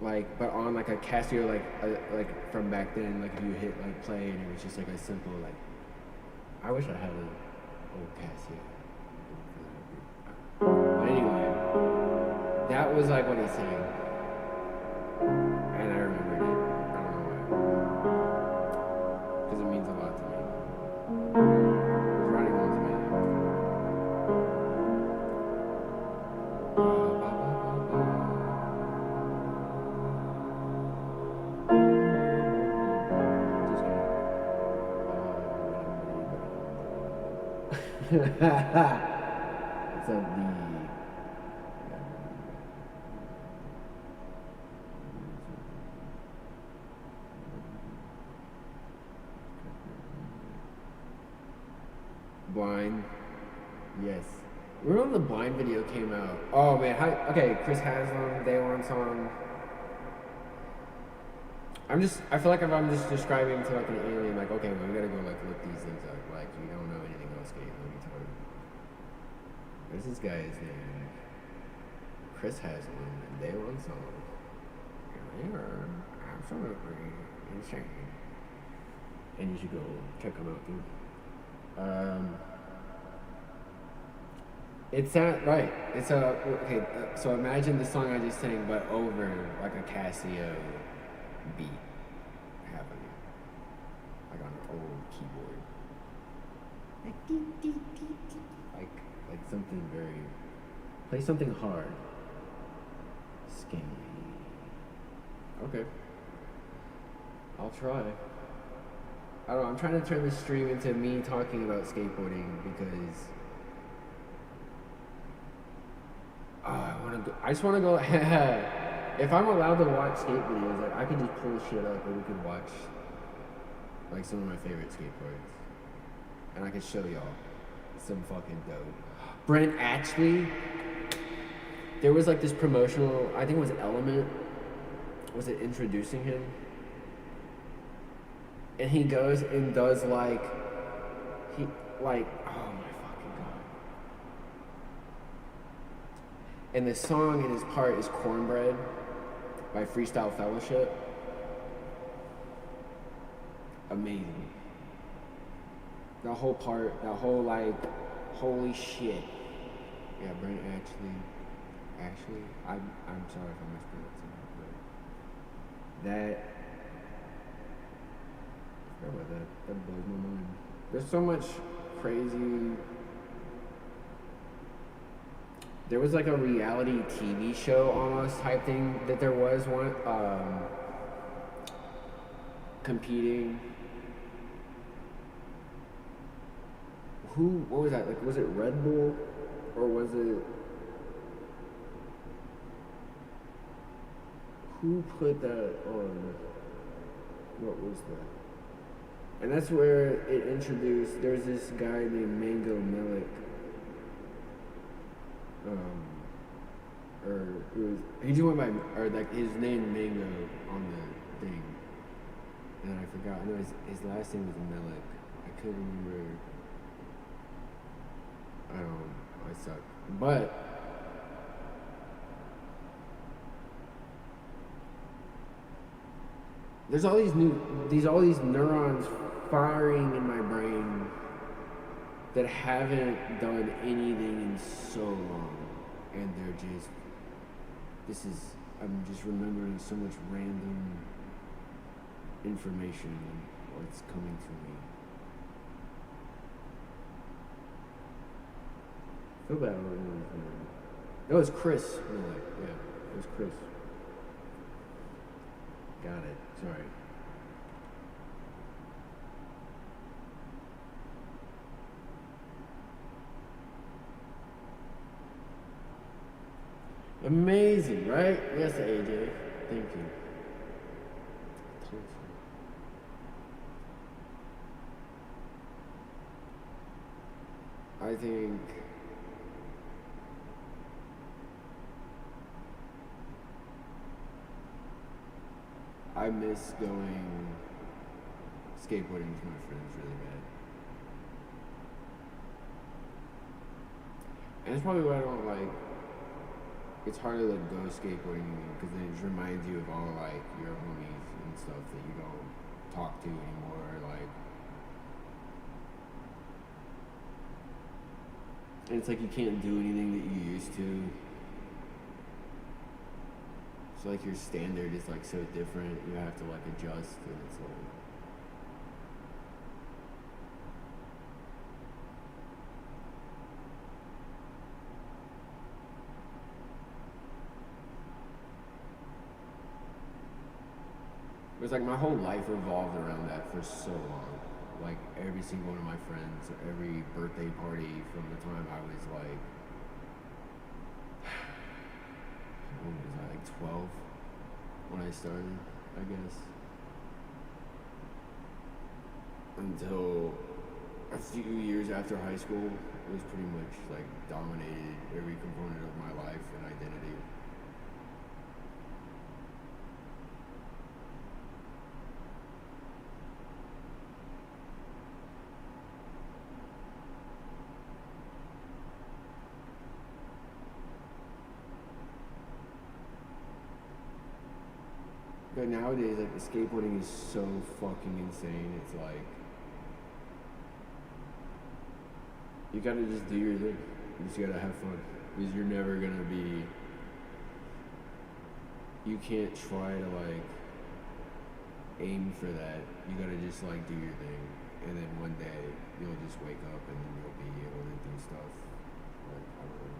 like but on like a Casio, like from back then, like if you hit like play and it was just like a simple like. I wish I had an old Casio. that was like what he sang. And I remembered it. I don't know why. Because it means a lot to me. His writing was amazing. Just gonna, it's a D. Blind. Yes. Remember when the Blind video came out? Oh man, okay, Chris Haslam, Day One song. I feel like if I'm just describing to like an alien, like, okay, well, we gotta go like look these things up. Like, you don't know anything about skate, let me tell you. There's this guy's name, Chris Haslam, and Day One song. And they are absolutely insane. And you should go check them out, dude. It's not right. It's a okay. So imagine the song I just sang, but over like a Casio beat happening, like on an old keyboard, like something very. Play something hard. Scary. Okay. I'll try. I don't know, I'm trying to turn this stream into me talking about skateboarding because I just want to go. If I'm allowed to watch skate videos, like, I could just pull shit up and we could watch like some of my favorite skateboards, and I could show y'all some fucking dope. Brent Ashley. There was like this promotional. I think it was Element. Was it introducing him? And he goes and does oh my fucking god. And the song in his part is Cornbread by Freestyle Fellowship. Amazing. That whole part, that whole like, holy shit. Yeah, Brent Ashley, I'm sorry if I'm mispronouncing it, but that about that blows my mind. There's so much crazy. There was like a reality TV show almost type thing that there was one competing. What was that? Like, was it Red Bull or was it? Who put that on? What was that? And that's where it introduced, there's this guy named Mango Milik. He just went by, or like his name Mango on the thing. And I forgot, I know his last name was Milik. I couldn't remember. I suck. But, there's all these neurons firing in my brain that haven't done anything in so long, and I'm just remembering so much random information and what's coming to me. I feel bad about it. No, it's Chris. Yeah, it was Chris. Got it. Sorry. Amazing, right? Yes, AJ. Thank you. I think I miss going skateboarding with my friends really bad. And that's probably why I don't like, it's hard to like go skateboarding because then it just reminds you of all like your homies and stuff that you don't talk to anymore. Like, and it's like you can't do anything that you used to. So like your standard is like so different, you have to like adjust, and it's like. It was like my whole life revolved around that for so long. Like every single one of my friends, every birthday party from the time I was like, what was I, like 12 when I started, I guess. Until a few years after high school, it was pretty much like dominated every component of my life and identity. But nowadays, like, skateboarding is so fucking insane. It's like, you gotta just do your thing. You just gotta have fun. Because you're never gonna be, you can't try to, like, aim for that. You gotta just, like, do your thing. And then one day, you'll just wake up and then you'll be able to do stuff. Like, I don't know.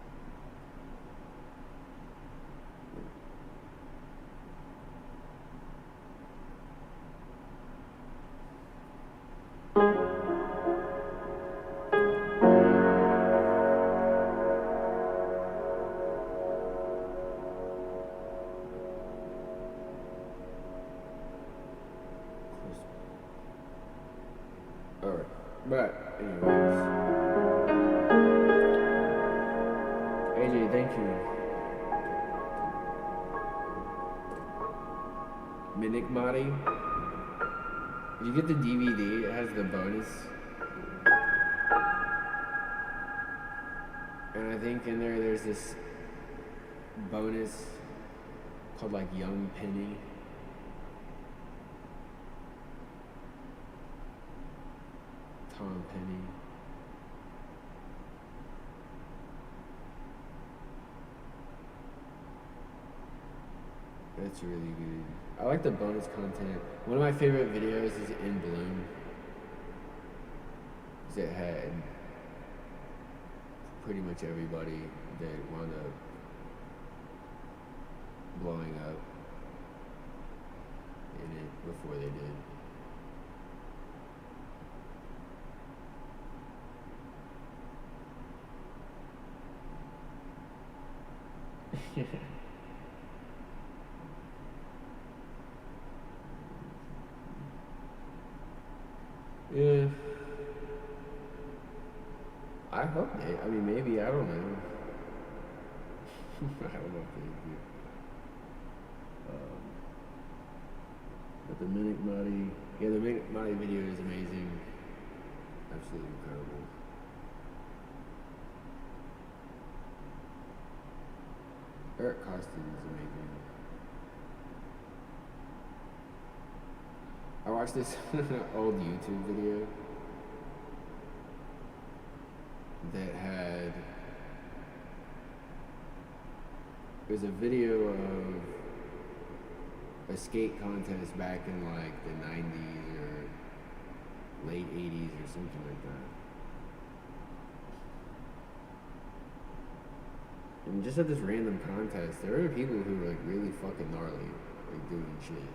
Alright, but anyways, AJ, thank you. Minikmati. If you get the DVD, it has the bonus. And I think in there there's this bonus called like Young Penny. Tom Penny. That's really good. I like the bonus content. One of my favorite videos is In Bloom. 'Cause it had pretty much everybody that wound up blowing up in it before they did. Yeah. I hope they, I mean, maybe, I don't know. I don't know if they do. But the Minikmati, yeah, the Minikmati video is amazing. Absolutely incredible. Eric Costin is amazing. I watched this old YouTube video that had, it was a video of a skate contest back in like the 90s or late 80s or something like that. And just at this random contest, there were people who were like really fucking gnarly, like doing shit.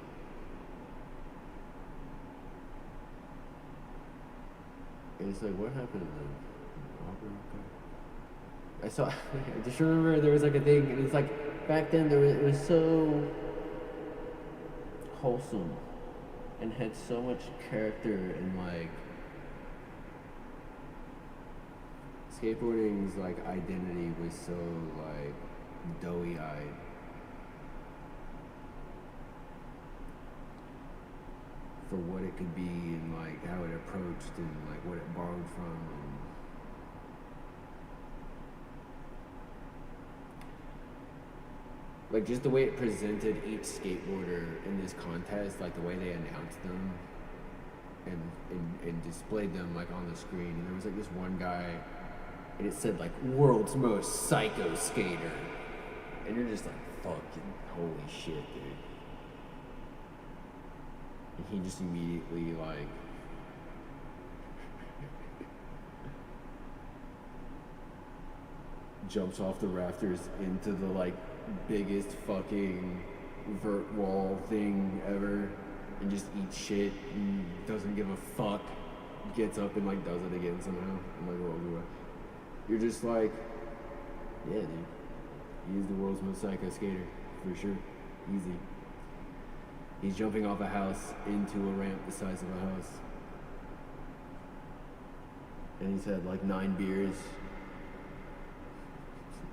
And it's like, what happened to them? I saw, I just remember there was like a thing, and it's like, back then it was so wholesome and had so much character, and like, skateboarding's like identity was so like doughy-eyed. For what it could be and like how it approached and like what it borrowed from. And like just the way it presented each skateboarder in this contest, like the way they announced them and displayed them like on the screen. And there was like this one guy, and it said like world's most psycho skater, and you're just like, fucking holy shit, dude. And he just immediately like jumps off the rafters into the like biggest fucking vert wall thing ever and just eats shit and doesn't give a fuck. Gets up and like does it again somehow and like rolls away. You're just like, yeah, dude. He's the world's most psycho skater, for sure. Easy. He's jumping off a house into a ramp the size of a house. And he's had like 9 beers.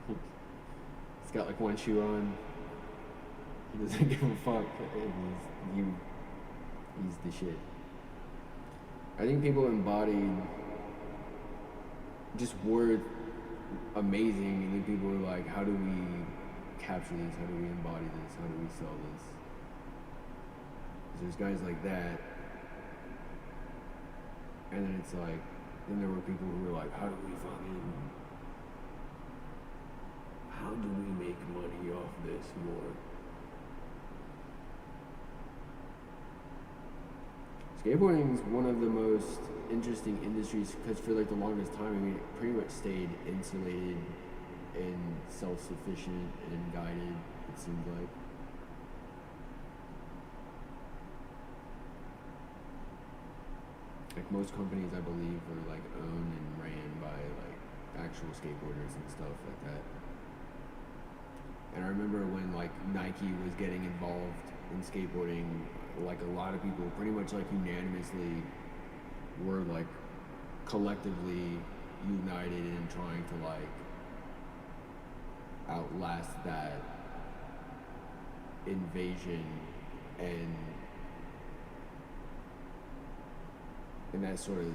He's got like one shoe on. He doesn't give a fuck. He's the shit. I think people embodied just were amazing, and then people were like, how do we capture this? How do we embody this? How do we sell this? 'Cause there's guys like that, and then it's like, then there were people who were like, how do we make money off this more? Skateboarding is one of the most interesting industries because for like the longest time, I mean, it pretty much stayed insulated and self-sufficient and guided, it seemed like. Like most companies, I believe, were like owned and ran by like actual skateboarders and stuff like that. And I remember when like Nike was getting involved in skateboarding, like a lot of people pretty much like unanimously were like collectively united in trying to like outlast that invasion and that sort of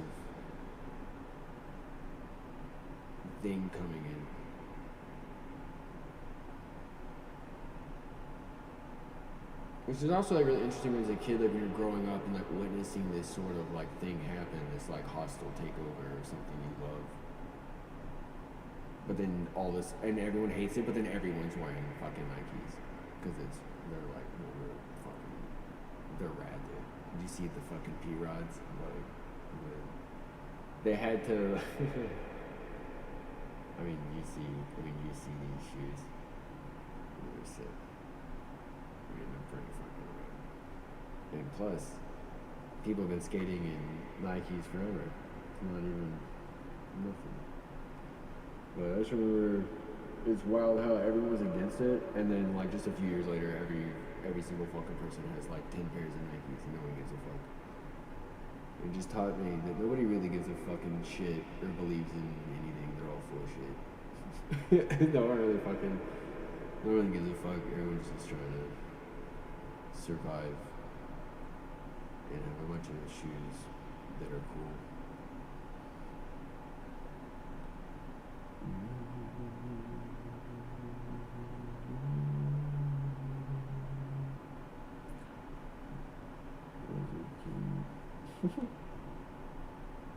thing coming in. Which is also like really interesting as a kid, like when you're growing up and like witnessing this sort of like thing happen, this like hostile takeover or something you love. But then all this, and everyone hates it, but then everyone's wearing fucking Nikes. Because they're like, they're rad, dude. Did you see the fucking P-Rods? Like, they had to, I mean, you see these shoes. They're sick. I mean, they're pretty fucking rad. And plus, people have been skating in Nikes forever. It's not even nothing. But I just remember it's wild how everyone was against it, and then like just a few years later, every single fucking person has like 10 pairs of Nikes, and no one gives a fuck. It just taught me that nobody really gives a fucking shit or believes in anything. They're all full of shit. No one really gives a fuck. Everyone's just trying to survive and have a bunch of shoes that are cool.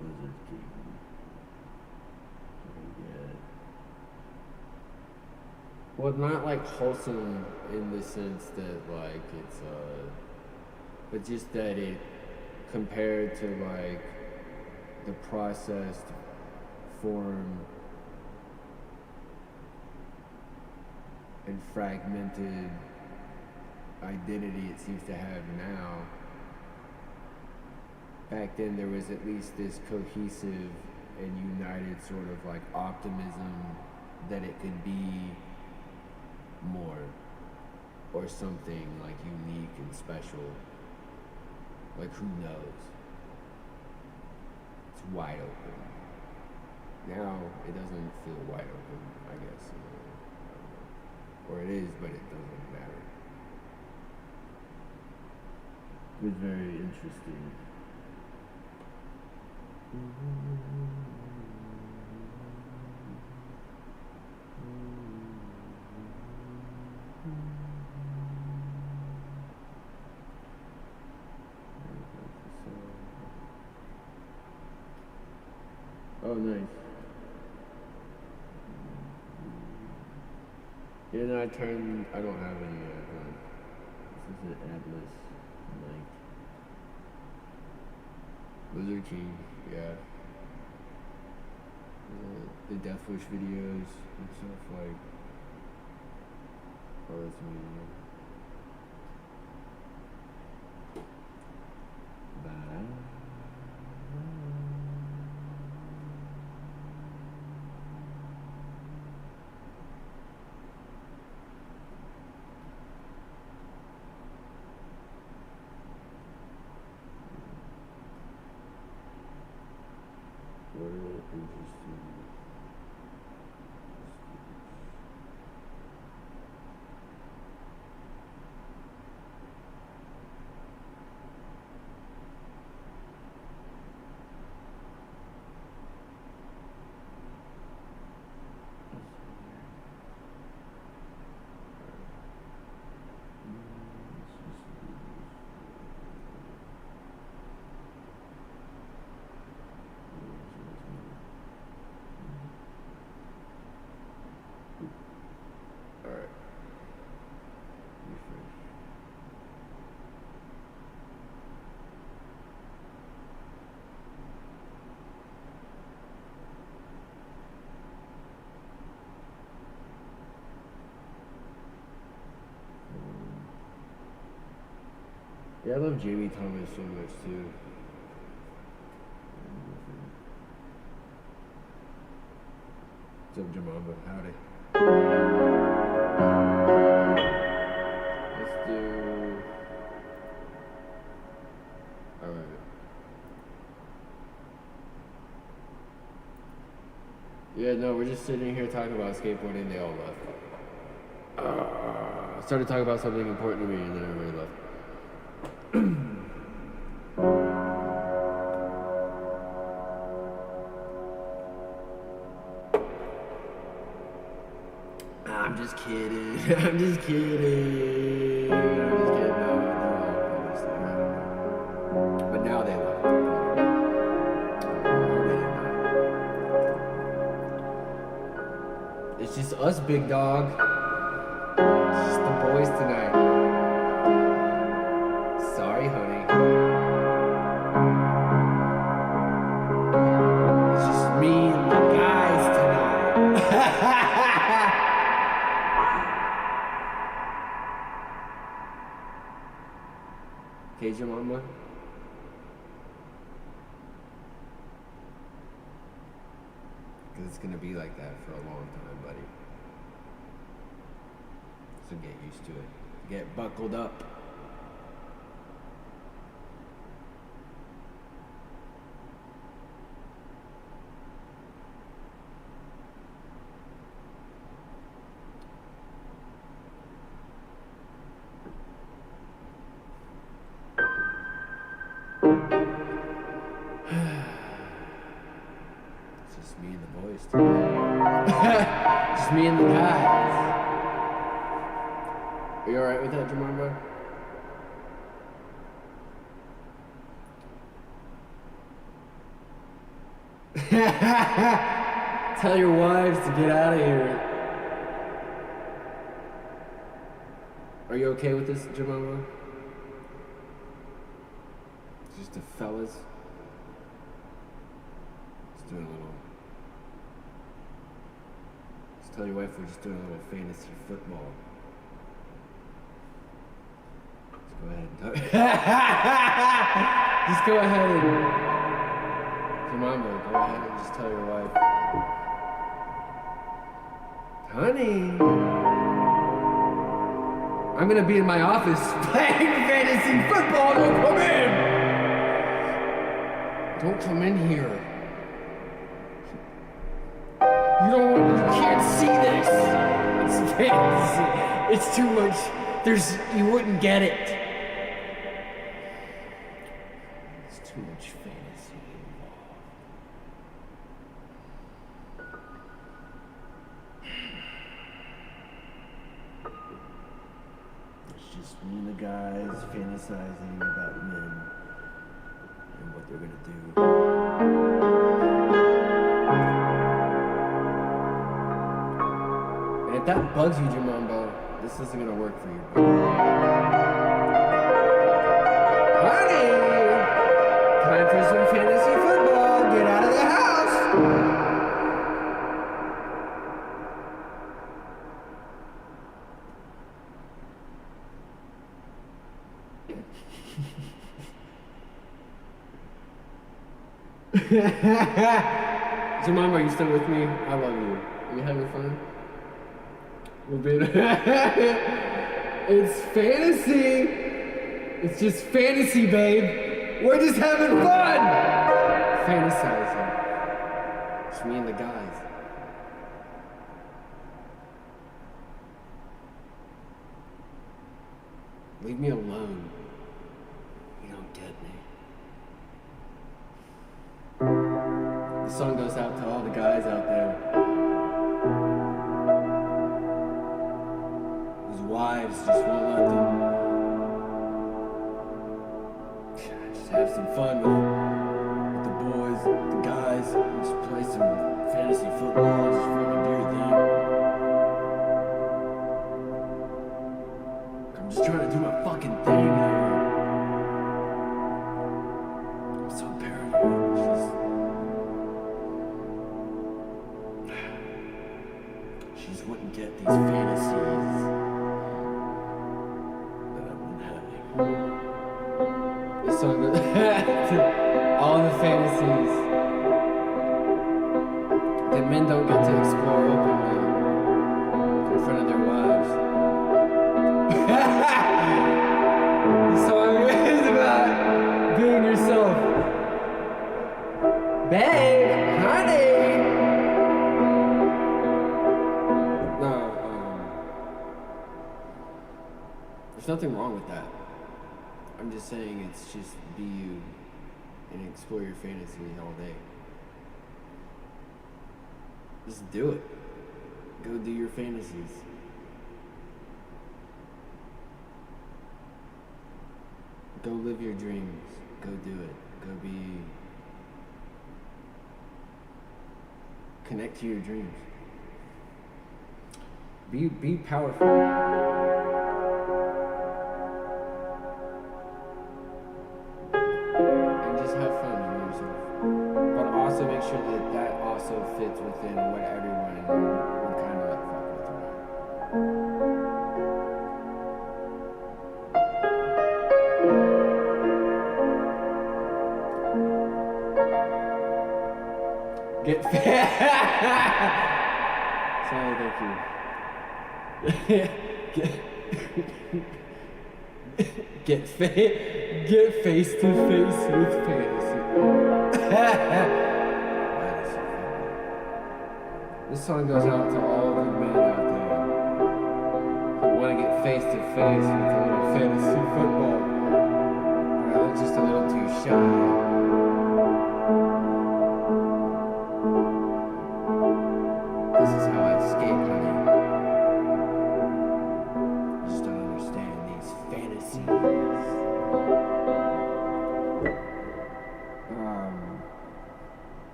Lizard King. Yeah. Well, not like wholesome in the sense that like it's but just that it compared to like the processed form and fragmented identity it seems to have now. Back then there was at least this cohesive and united sort of like optimism that it could be more or something like unique and special. Like who knows? It's wide open. Now it doesn't feel wide open, I guess. Or it is, but it doesn't matter. It's very interesting. Oh, nice. Yeah, no, I don't have any yet. This is an Atlas mic. Lizard King, yeah. The Death Wish videos and stuff like. Oh, that's me. Bye. What are interesting? Alright. Refresh. Yeah, I love Jamie Thomas so much too. What's up, Jamamba? Howdy. Let's do. Alright. Yeah, no, we're just sitting here talking about skateboarding. They all left. Started talking about something important to me, and then everybody left. I'm just kidding. I'm just kidding. I'm just kidding. No, obviously, I don't know. But now they left. It's just us, big dog. It's just the boys tonight. Sorry, honey. It's just me and the guys tonight. Okay, Jamamba? Because it's going to be like that for a long time, buddy. So get used to it. Get buckled up. It's just me and the boys tonight. Just me and the guys. Are you alright with that, Jamamba? Tell your wives to get out of here. Are you okay with this, Jamamba? Just the fellas. Just doing a little. Just tell your wife we're just doing a little fantasy football. Just go ahead and just go ahead and. Jamamba, go ahead and just tell your wife. Honey, I'm gonna be in my office playing fantasy football. Don't come in. Don't come in here. You can't see this. It's fantasy. It's too much. You wouldn't get it. It's too much fantasy involved. It's just me and the guys fantasizing about men and what they're gonna do. And if that bugs you, Jamamba, This isn't gonna work for you, honey. Time for some fantasy football. Get out of the house. So, Mom, are you still with me? I love you. Are you having fun? We've been. It's fantasy. It's just fantasy, babe. We're just having fun. Fantasizing. It's me and the guys. Leave me alone. You don't get me. This song goes out to all the guys out there whose wives just won't let them just have some fun with the boys, the guys, just play some fantasy football, just fucking do your thing. I'm just trying to do my fucking thing here. I'm so paranoid. She just wouldn't get these fantasies that I've been having. This song goes to all the fantasies that men don't get to explore openly in front of their wives. This song is about being yourself. Babe, honey. There's nothing wrong with that. I'm just saying it's just be you and explore your fantasies all day. Just do it. Go do your fantasies. Go live your dreams. Go do it. Go be... Connect to your dreams. Be powerful. Also make sure that that also fits within what everyone would kind of like fuck with, right? Get fat. Sorry, thank you. Get face to face with fantasy. This song goes out to all the men out there who want to get face to face with a little fantasy football. But they're just a little too shy. This is how I escape, honey. You just don't understand these fantasies.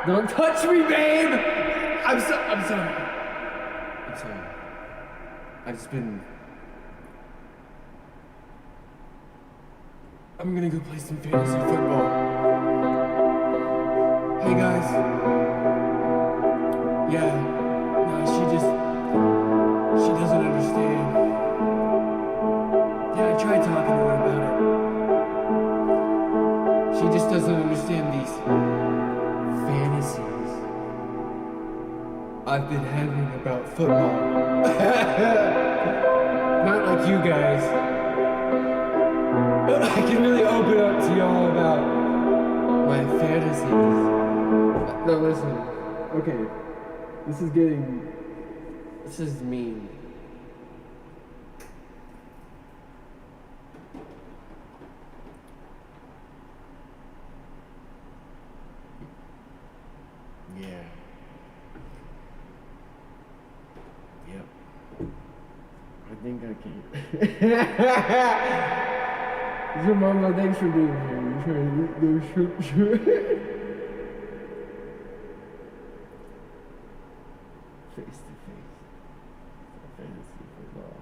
Don't touch me, babe! I'm sorry. I've just been... I'm gonna go play some fantasy football. Hey, guys. Yeah. No, she doesn't understand. Yeah, I tried talking to her about it. She just doesn't understand these fantasies I've been having about football. Not like you guys. But I can really open up to y'all about my fantasies. No, listen. Okay. This is mean. Yeah. Yep. I think think I can. So, Mama, thanks for being here. You're trying to do face to face. Fantasy football.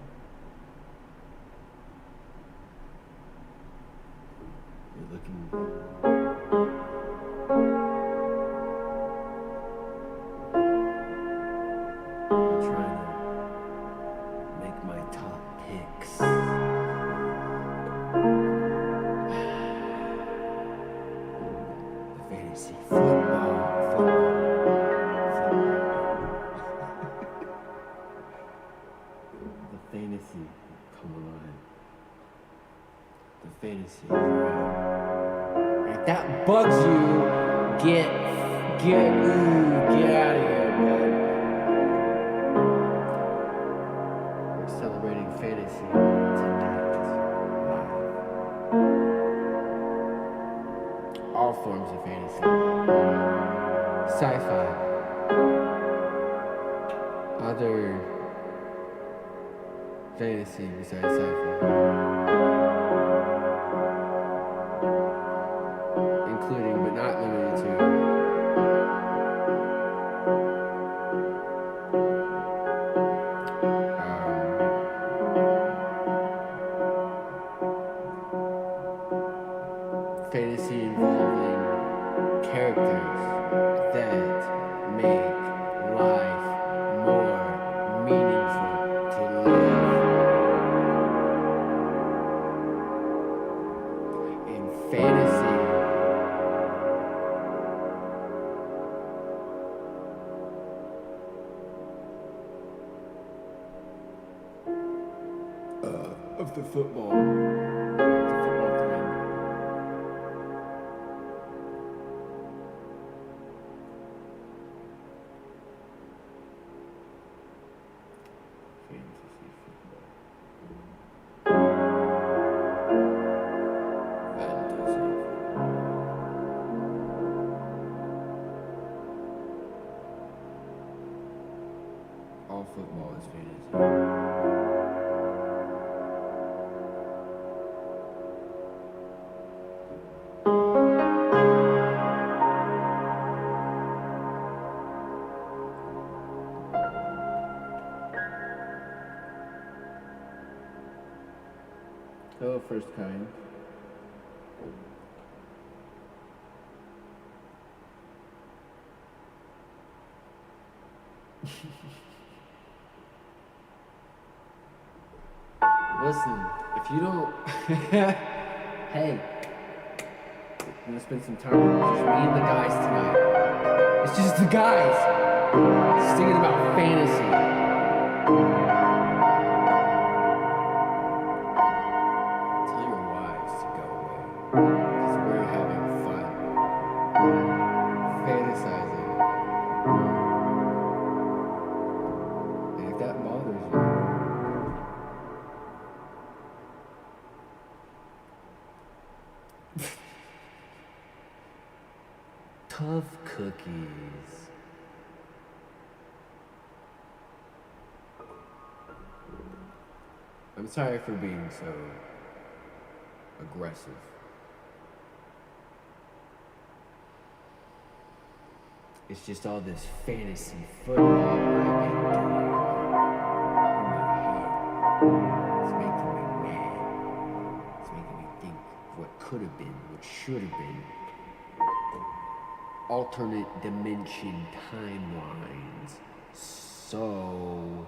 You're looking good. I'm trying to make my top picks. The fantasy football. The fantasy, come on. The fantasy is real. If that bugs you, get out of here, bud. We're celebrating fantasy tonight, live. All forms of fantasy. Sci-fi. Other fantasy besides sci-fi. Including but not limited to fantasy involving characters that make life more meaningful to live. In fantasy, of the football thing. Fantasy football. Fantasy. All football is fantasy. Hello, first kind. Listen, if you don't, hey, I'm gonna spend some time with just me and the guys tonight. It's just the guys. Just thinking about fantasy. Tell your wives to go away, because we're having fun, fantasizing. And if that bothers you, tough cookies. I'm sorry for being so aggressive. It's just all this fantasy football I've been doing in my head. It's making me mad. It's making me think of what could have been, what should have been. Alternate dimension timelines. So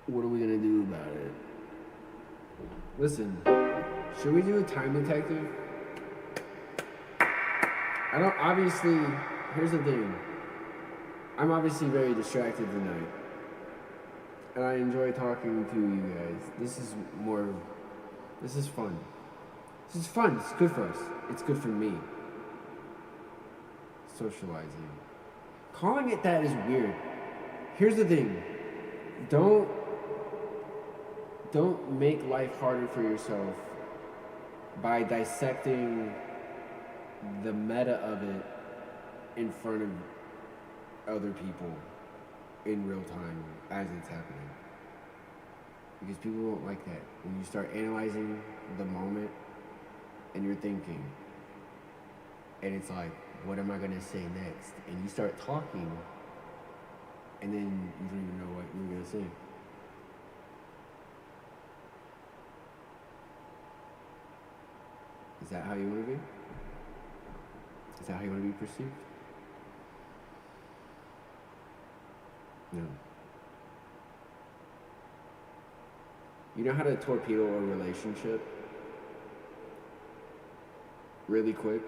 what are we gonna do about it? Listen, should we do a time detective? I don't, obviously, here's the thing. I'm obviously very distracted tonight. And I enjoy talking to you guys. This is fun. This is fun. It's good for us. It's good for me. Socializing. Calling it that is weird. Here's the thing. Don't make life harder for yourself by dissecting the meta of it in front of other people. in real time as it's happening. Because people won't like that. When you start analyzing the moment and you're thinking, and it's like, what am I gonna say next? And you start talking, and then you don't even know what you're gonna say. Is that how you wanna be? Is that how you wanna be perceived? No. You know how to torpedo a relationship really quick?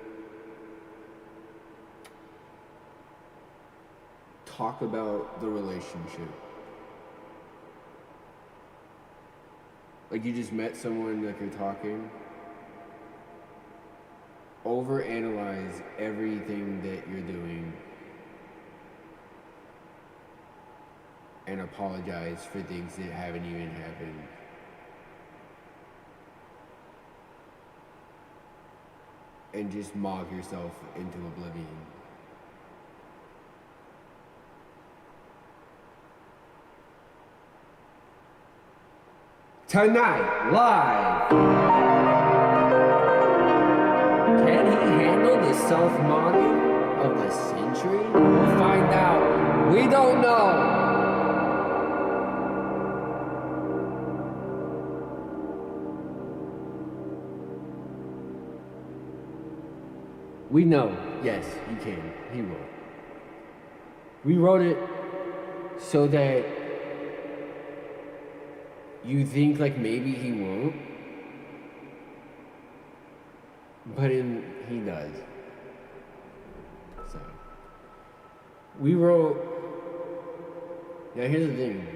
Talk about the relationship. Like you just met someone, like you're talking. Overanalyze everything that you're doing and apologize for things that haven't even happened. And just mog yourself into oblivion. Tonight, live! Can he handle the self-mogging of the century? We'll find out. We don't know. We know, yes, he can. He will. We wrote it so that you think like maybe he won't, but he does. So we wrote. Now here's the thing,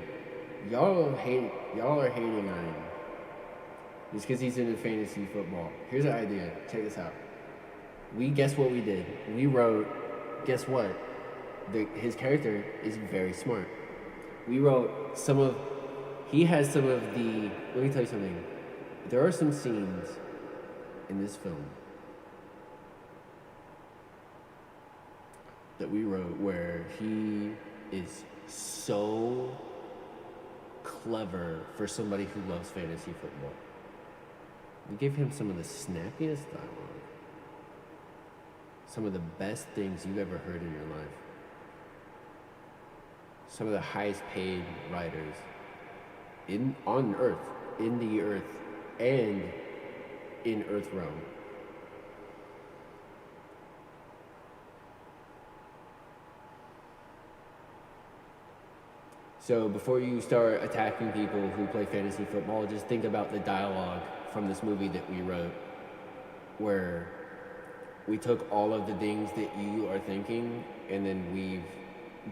y'all are hating on him just because he's into fantasy football. Here's the idea. Check this out. Guess what we did? We wrote. Guess what? His character is very smart. We wrote some of. He has some of the. Let me tell you something. There are some scenes in this film that we wrote where he is so clever for somebody who loves fantasy football. We gave him some of the snappiest dialogue. Some of the best things you've ever heard in your life. Some of the highest paid writers on Earth, in the Earth, and in Earth realm. So before you start attacking people who play fantasy football, just think about the dialogue from this movie that we wrote, where we took all of the things that you are thinking, and then we've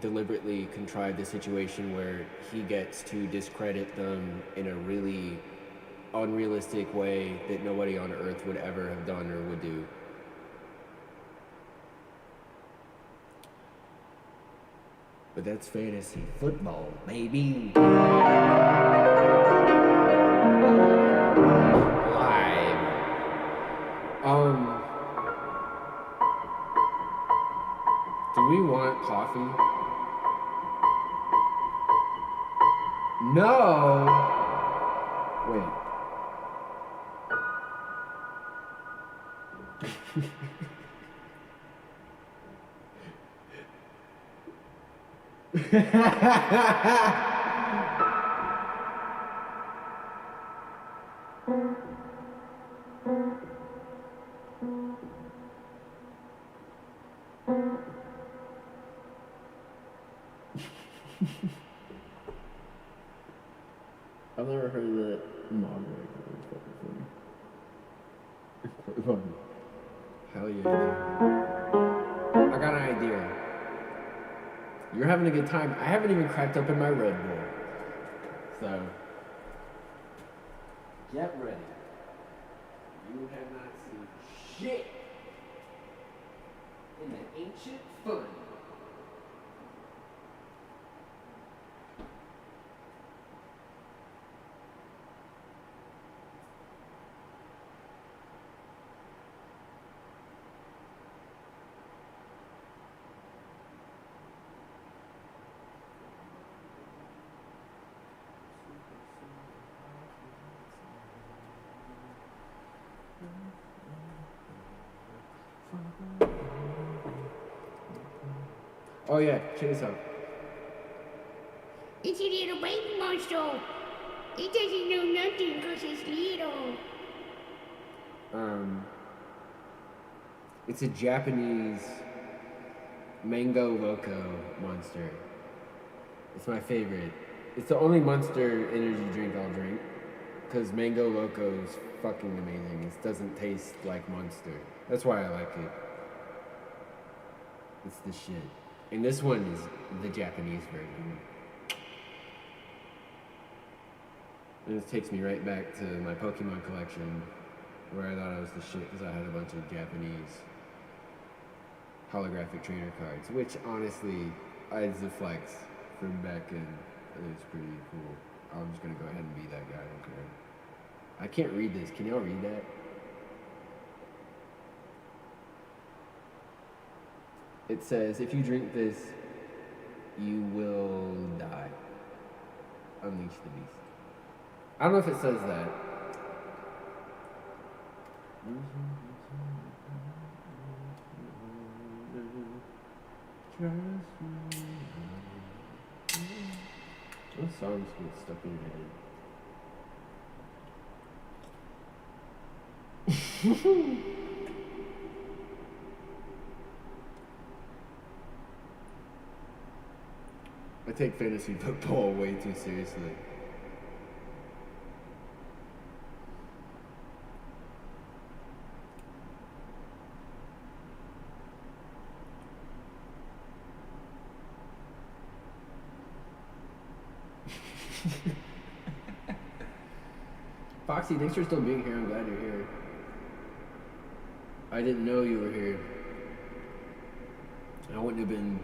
deliberately contrived a situation where he gets to discredit them in a really unrealistic way that nobody on Earth would ever have done or would do. But that's fantasy football, baby. Live. Do we want coffee? No. Wait. I've never heard of that mom right. It's fucking funny. Hell yeah. I got an idea. You're having a good time. I haven't even cracked open my Red Bull. So, get ready. You have not seen shit in the ancient fun. Oh yeah, check this out. It's a little baby monster. It doesn't know nothing because it's little. It's a Japanese mango loco monster. It's my favorite. It's the only Monster energy drink I'll drink. Because Mango Loco is fucking amazing. It doesn't taste like Monster. That's why I like it. It's the shit. And this one is the Japanese version. And this takes me right back to my Pokemon collection, where I thought I was the shit because I had a bunch of Japanese holographic trainer cards, which honestly, is a flex from back in. It's pretty cool. I'm just gonna go ahead and be that guy. I don't care. I can't read this. Can y'all read that? It says, if you drink this, you will die. Unleash the beast. I don't know if it says that. What songs get stuck in your head? I take fantasy football way too seriously. Foxy, thanks for still being here. I'm glad you're here. I didn't know you were here. I wouldn't have been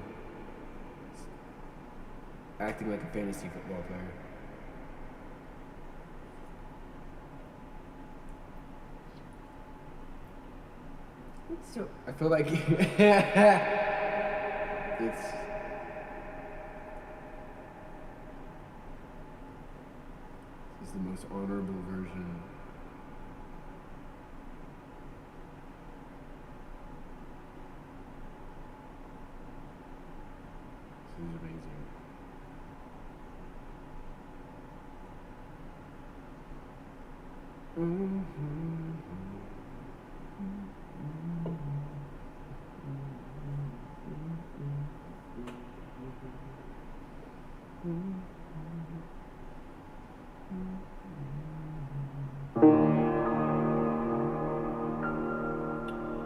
acting like a fantasy football player. So I feel like it's the most honorable version. This is amazing.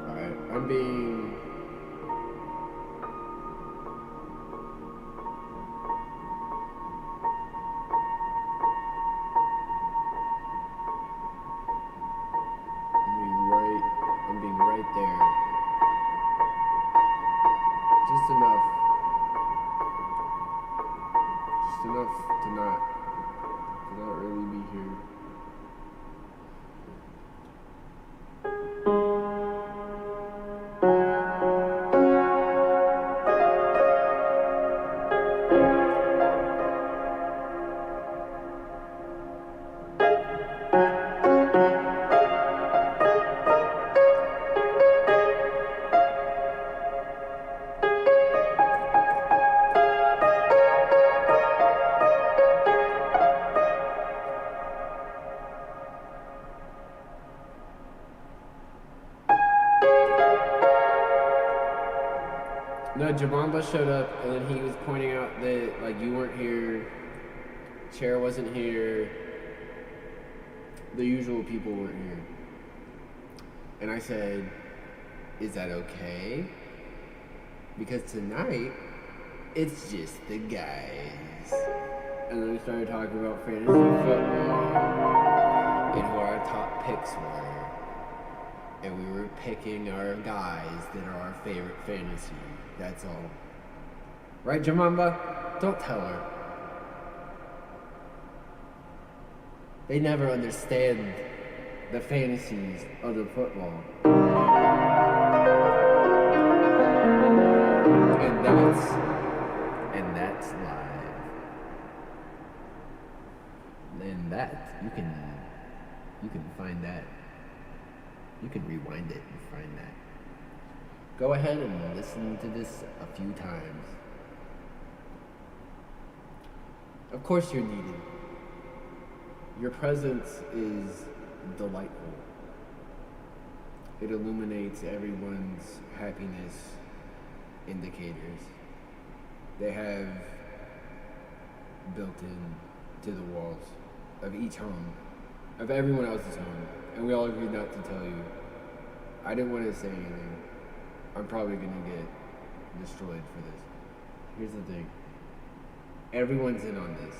Alright, I'm being right there. Just enough to not really be here. No, Jabamba showed up, and then he was pointing out that, like, you weren't here, Cher wasn't here, the usual people weren't here. And I said, is that okay? Because tonight, it's just the guys. And then we started talking about fantasy football, and who our top picks were. And we were picking our guys that are our favorite fantasy. That's all. Right, Jemamba? Don't tell her. They never understand the fantasies of the football. And that's live. And that, you can find that. You can rewind it and find that. Go ahead and listen to this a few times. Of course, you're needed. Your presence is delightful. It illuminates everyone's happiness indicators. They have built in to the walls of each home, of everyone else's home, and we all agreed not to tell you. I didn't want to say anything. I'm probably gonna get destroyed for this. Here's the thing. Everyone's in on this.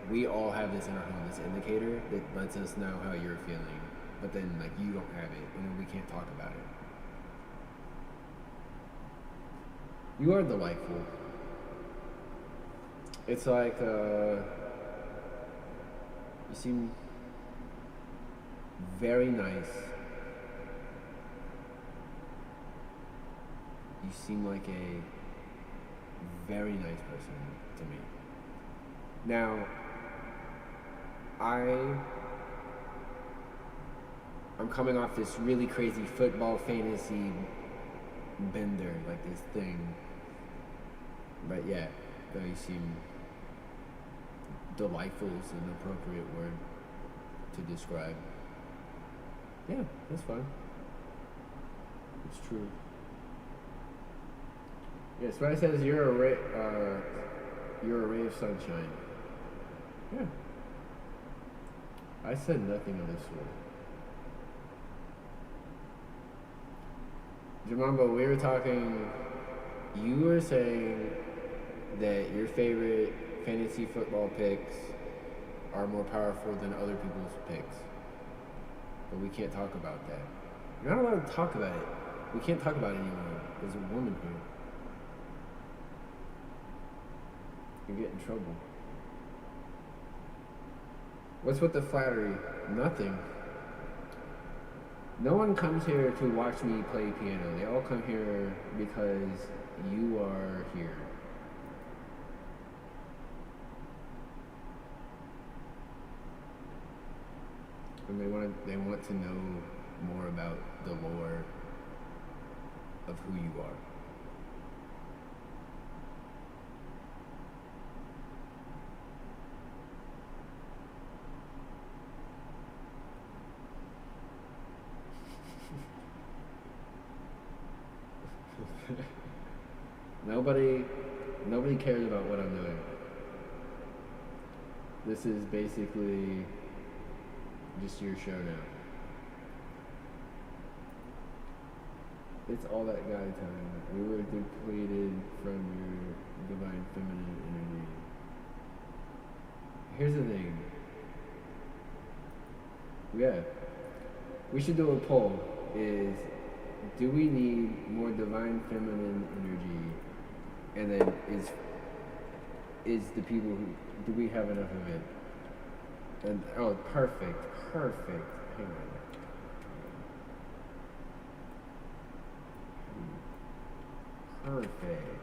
We all have this in our home, this indicator that lets us know how you're feeling, but then like you don't have it, and then we can't talk about it. You are delightful. It's like you seem very nice. You seem like a very nice person to me. Now, I'm coming off this really crazy football fantasy bender, like this thing. But yeah, though you seem delightful is an appropriate word to describe. Yeah, that's fine. It's true. Yeah, Spider says you're a ray of sunshine. Yeah. I said nothing of this sort. Jamamba, we were talking. You were saying that your favorite fantasy football picks are more powerful than other people's picks. But we can't talk about that. You're not allowed to talk about it. We can't talk about it anymore. There's a woman here. You get in trouble. What's with the flattery? Nothing. No one comes here to watch me play piano. They all come here because you are here. And they want to know more about the lore of who you are. Nobody cares about what I'm doing. This is basically just your show now. It's all that guy time. We were depleted from your divine feminine energy. Here's the thing. Yeah. We should do a poll. Do we need more divine feminine energy? And then is the people who, do we have enough of it? And oh, perfect. Hang on. Perfect.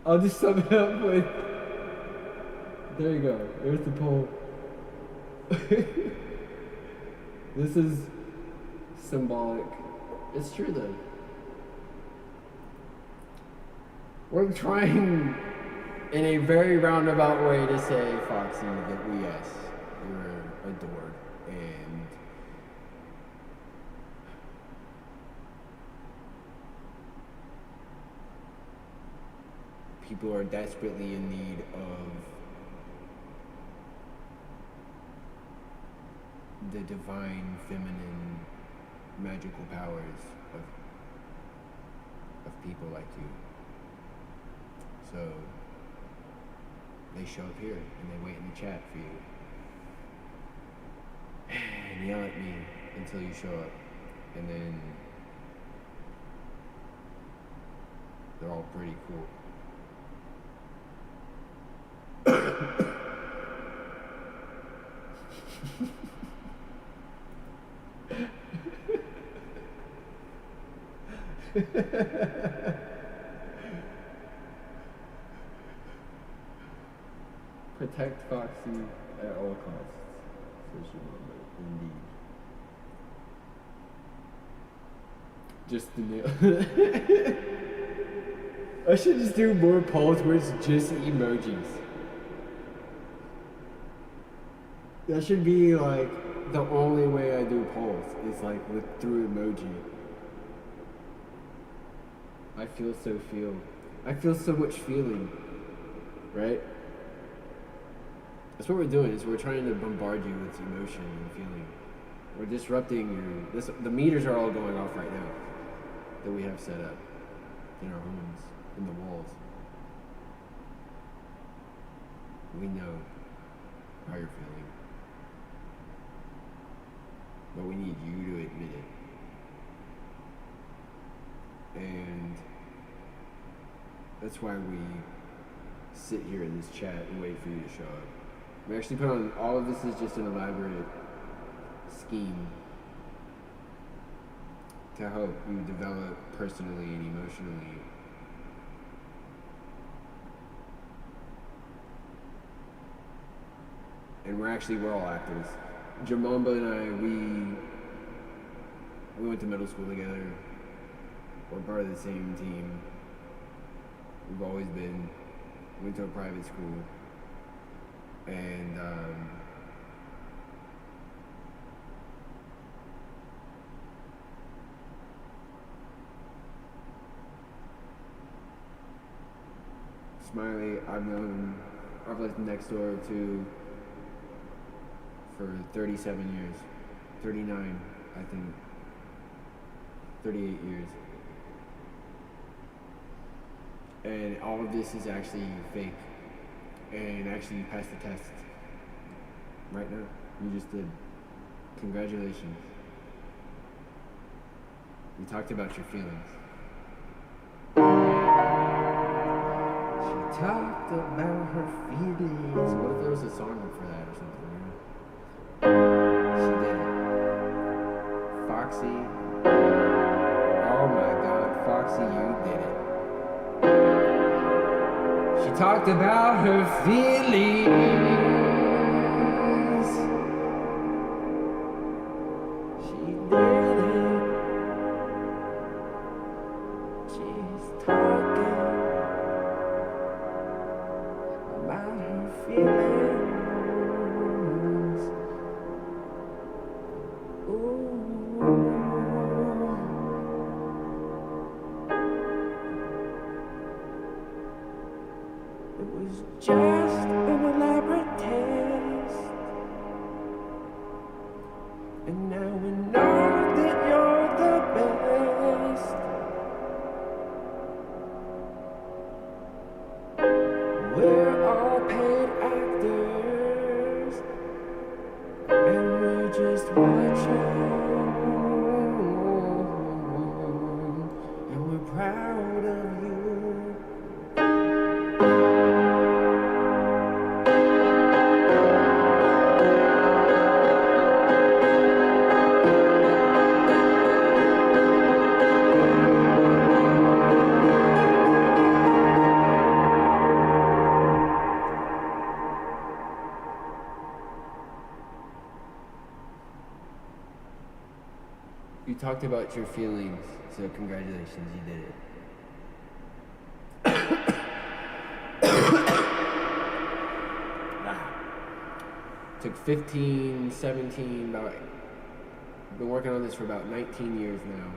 I'll just sum it up with, there you go, there's the poll. This is symbolic. It's true though. We're trying in a very roundabout way to say, Foxy, that yes, you're adored and people are desperately in need of the divine feminine magical powers of people like you. So they show up here and they wait in the chat for you and yell at me until you show up, and then they're all pretty cool. Protect Foxy at all costs, says Jemima. Indeed. Just the nail. I should just do more polls where it's just emojis. That should be like the only way I do polls is like with through emoji. I feel so much feeling, right? That's what we're doing. Is we're trying to bombard you with emotion and feeling. We're disrupting your. The meters are all going off right now that we have set up in our homes, in the walls. We know how you're feeling, but we need you to admit it. And that's why we sit here in this chat and wait for you to show up. We actually put on, all of this is just an elaborate scheme to help you develop personally and emotionally. And we're all actors. Jamamba and I, we went to middle school together. We're part of the same team. We've always been. Went to a private school. And Smiley, I've lived next door to for 37 years, 39, I think, 38 years. And all of this is actually fake. And actually you passed the test right now. You just did. Congratulations. You talked about your feelings. She talked about her feelings. What if there was a song for that or something? She did it. Foxy. Oh my God, Foxy, you did it. She talked about her feelings. She did it. She's talking about her feelings. Ooh. It was just an elaborate test, and now we know that you're the best. We're all paid actors, and we're just watching, and we're proud of you. You talked about your feelings, so congratulations, you did it. Took 15, 17, been working on this for about 19 years now.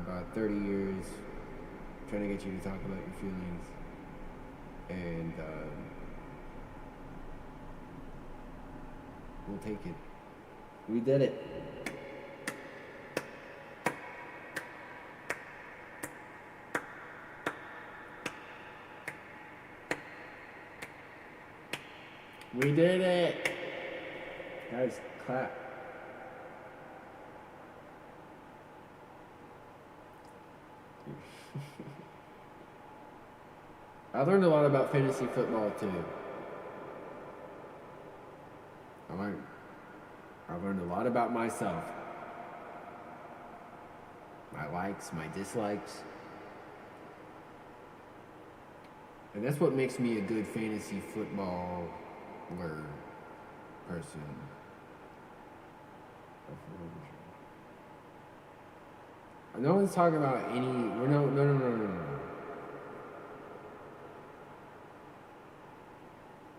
About 30 years, trying to get you to talk about your feelings. And we'll take it. We did it. We did it! Guys, clap. I learned a lot about fantasy football too. I learned a lot about myself. my likes, my dislikes. And that's what makes me a good fantasy footballer person. No one's talking about any. No.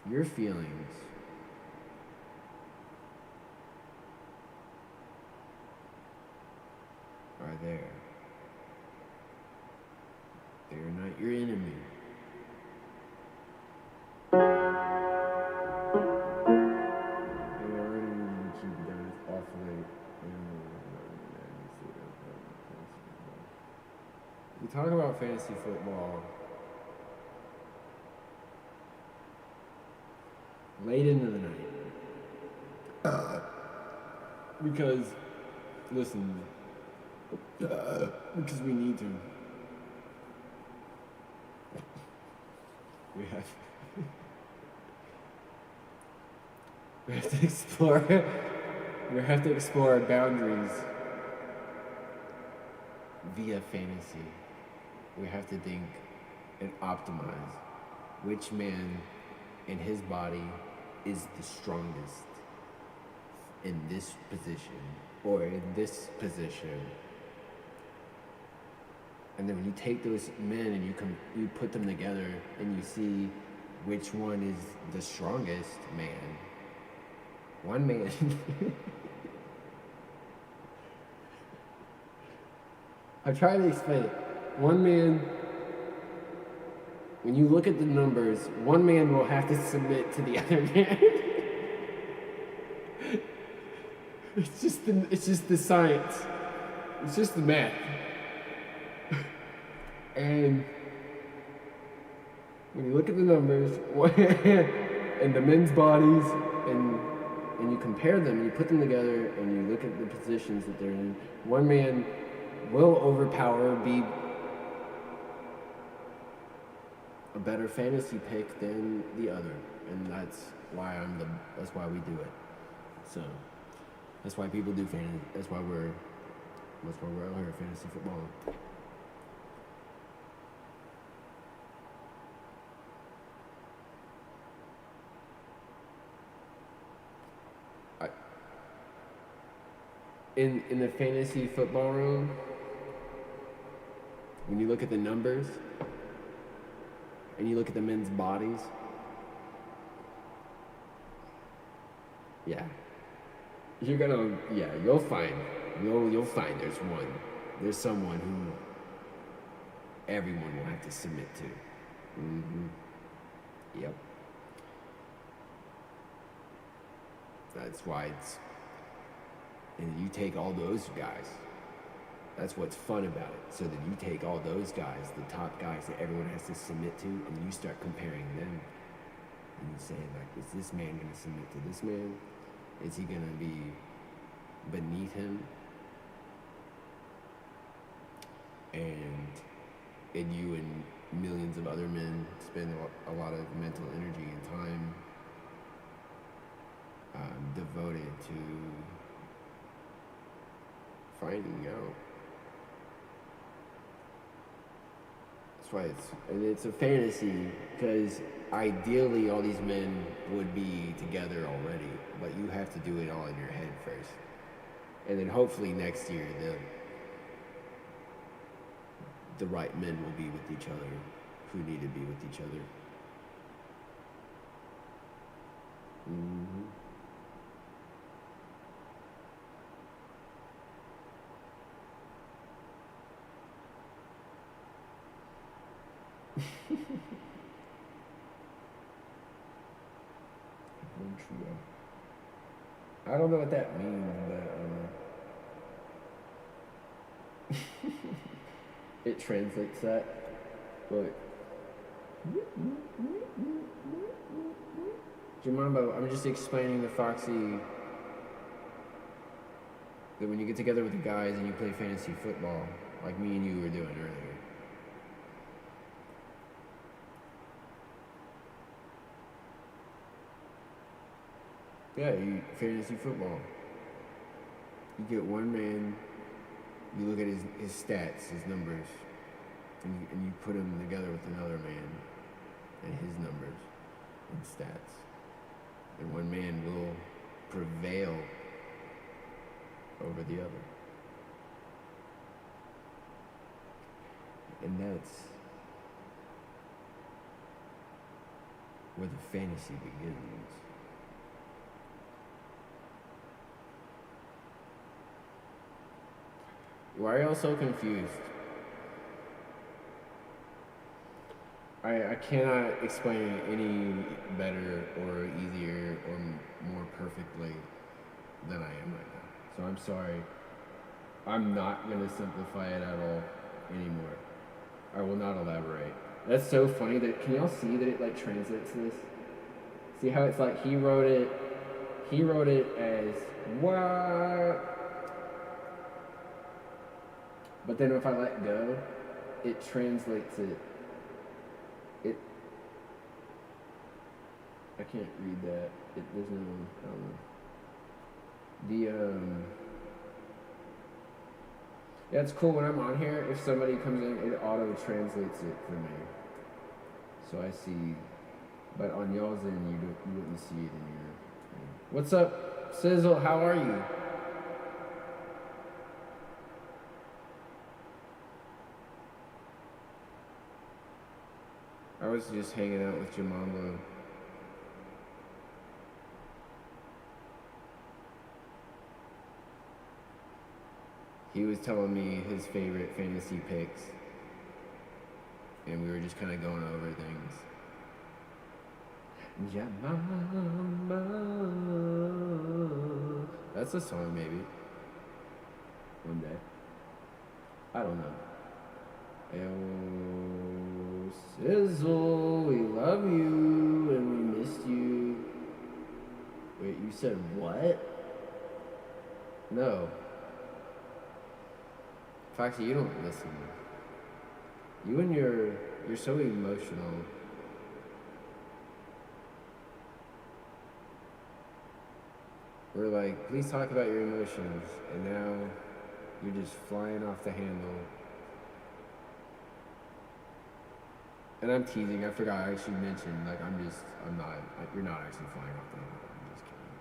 Your feelings are there. They're not your enemy. We talk about fantasy football late into the night. Because, listen, because we need to. We have to explore. We have to explore boundaries via fantasy. We have to think and optimize which man in his body is the strongest in this position or in this position. And then when you take those men and you put them together and you see which one is the strongest man. One man. I try to explain it. One man, when you look at the numbers, one man will have to submit to the other man. It's just the science. It's just the math. And when you look at the numbers and the men's bodies and you compare them, you put them together and you look at the positions that they're in, one man will overpower, be a better fantasy pick than the other, and that's why we do it. So that's why people do fantasy. That's why we're out here fantasy football. In the fantasy football room, when you look at the numbers and you look at the men's bodies, you'll find there's someone who everyone will have to submit to. Yep. That's why and you take all those guys. That's what's fun about it. So that you take all those guys, the top guys that everyone has to submit to, and you start comparing them. And you say, like, is this man going to submit to this man? Is he going to be beneath him? And you and millions of other men spend a lot of mental energy and time devoted to finding out. That's why it's a fantasy, because ideally all these men would be together already, but you have to do it all in your head first. And then hopefully next year the right men will be with each other who need to be with each other. I don't know what that means, but it translates that. But Jemima, I'm just explaining to Foxy that when you get together with the guys and you play fantasy football, like me and you were doing earlier, fantasy football. You get one man You look at his stats, his numbers, and you put him together with another man and his numbers and stats. And one man will prevail over the other. And that's where the fantasy begins. Why are y'all so confused? I cannot explain it any better or easier or more perfectly than I am right now. So I'm sorry. I'm not going to simplify it at all anymore. I will not elaborate. That's so funny that, can y'all see that it like translates this? See how it's like he wrote it as what? But then if I let go, it translates it. I can't read that. There's no, I don't know. Yeah, it's cool when I'm on here. If somebody comes in, it auto translates it for me. So I see, but on y'all's end, you wouldn't see it in your. What's up, Sizzle? How are you? I was just hanging out with Jamambo. He was telling me his favorite fantasy picks, and we were just kind of going over things. Jamambo. That's a song, maybe. One day. I don't know. Yo, Sizzle, we love you and we missed you. Wait, you said what? No. Foxy, you don't listen. You and you're so emotional. We're like, please talk about your emotions, and now you're just flying off the handle. And I'm teasing, I forgot I actually mentioned, like, I'm not, you're not actually flying off the handle, I'm just kidding.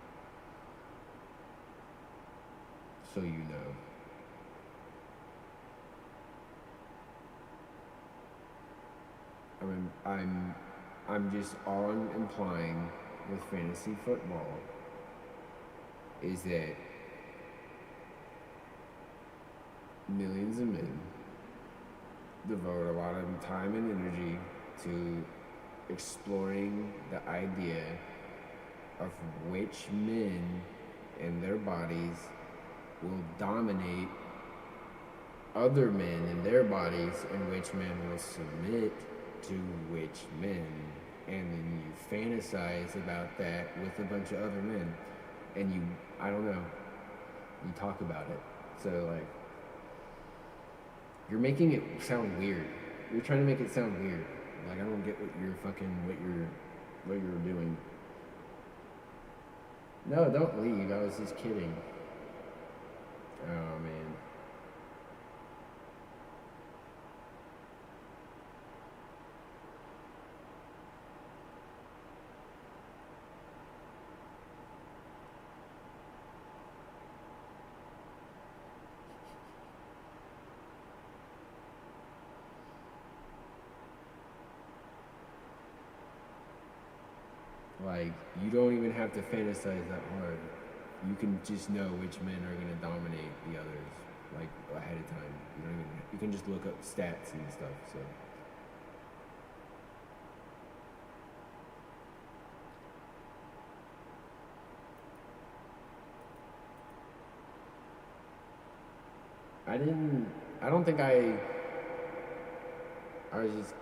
So you know. I'm just, all I'm implying with fantasy football is that millions of men devote a lot of time and energy to exploring the idea of which men and their bodies will dominate other men and their bodies, and which men will submit to which men, and then you fantasize about that with a bunch of other men, and you, I don't know, you talk about it. So like, you're making it sound weird. You're trying to make it sound weird. Like, I don't get what you're doing. No, don't leave. I was just kidding. Oh man. Like, you don't even have to fantasize that hard. You can just know which men are going to dominate the others, like, ahead of time. You can just look up stats and stuff, so. I don't think I was just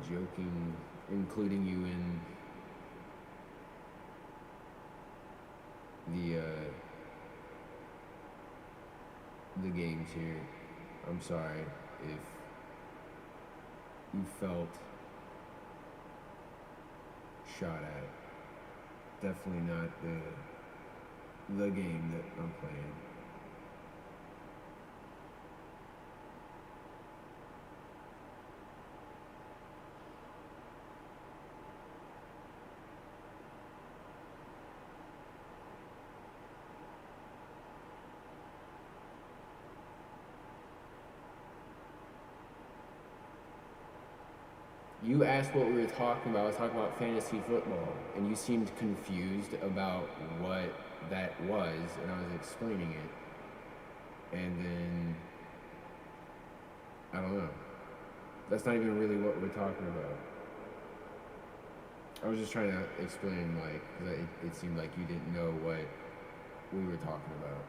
joking, including you in the games here. I'm sorry if you felt shot at. Definitely not the game that I'm playing. You asked what we were talking about. I was talking about fantasy football, and you seemed confused about what that was, and I was explaining it. And then, I don't know. That's not even really what we're talking about. I was just trying to explain, like, because it seemed like you didn't know what we were talking about.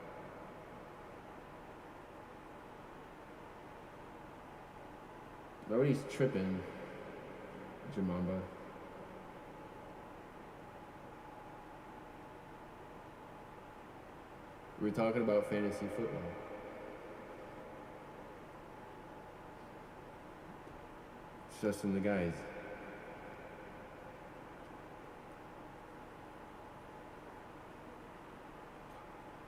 Nobody's tripping, Jamamba. We're talking about fantasy football. It's Justin the guys.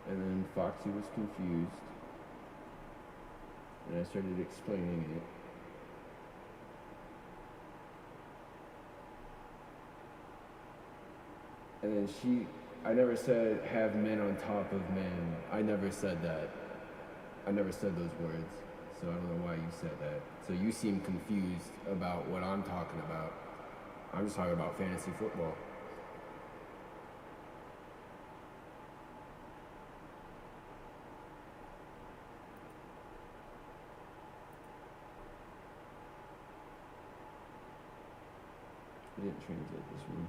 And then Foxy was confused. And I started explaining it. And then I never said have men on top of men. I never said that. I never said those words. So I don't know why you said that. So you seem confused about what I'm talking about. I'm just talking about fantasy football. I didn't translate this one.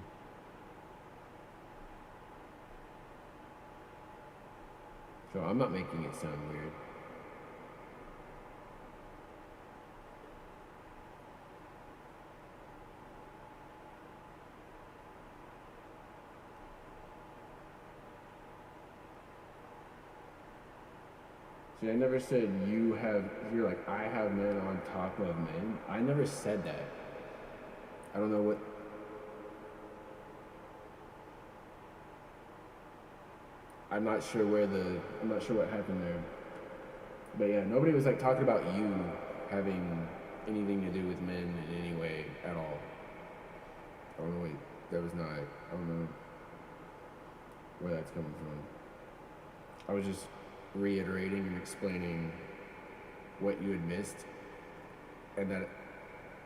So I'm not making it sound weird. See, I never said you're like, I have men on top of men. I never said that. I don't know what. I'm not sure what happened there. But yeah, nobody was like talking about you having anything to do with men in any way at all. Oh no, wait, that was not. I don't know where that's coming from. I was just reiterating and explaining what you had missed, and that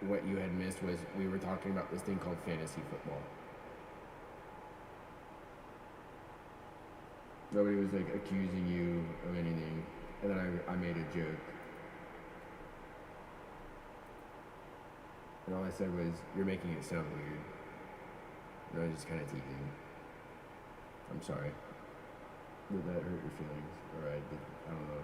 what you had missed was we were talking about this thing called fantasy football. Nobody was like accusing you of anything, and then I made a joke. And all I said was, you're making it sound weird. And I was just kind of teasing. I'm sorry. Did that hurt your feelings? Or I don't know.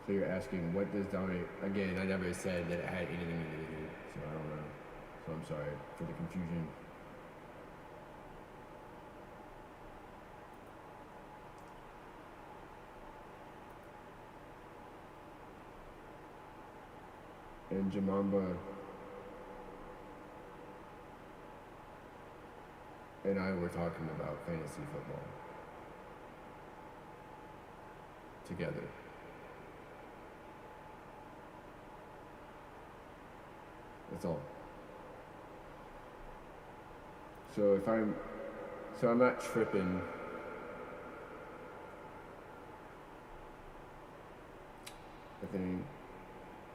So you're asking, what does dominate? Again, I never said that it had anything to do with it, so I don't know. So I'm sorry for the confusion. And Jamamba and I were talking about fantasy football together. That's all. So I'm not tripping.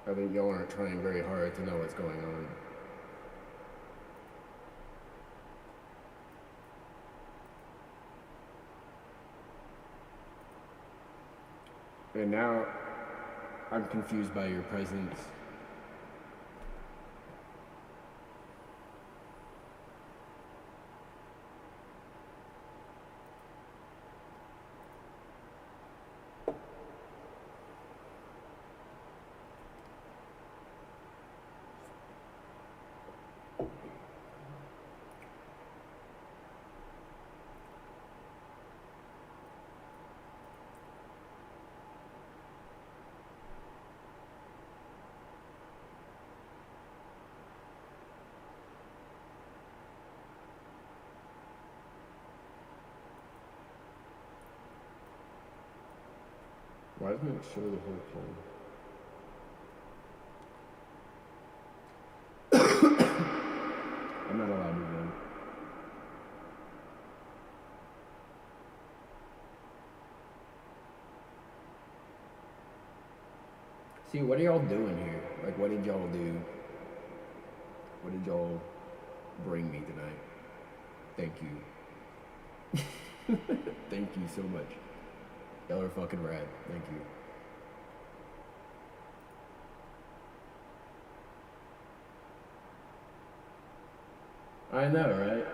I think y'all aren't trying very hard to know what's going on. And now I'm confused by your presence. Why doesn't it show the whole poll? I'm not allowed to vote. See, what are y'all doing here? Like, what did y'all do? What did y'all bring me tonight? Thank you. Thank you so much. Y'all are fucking rad. Thank you. I know, right?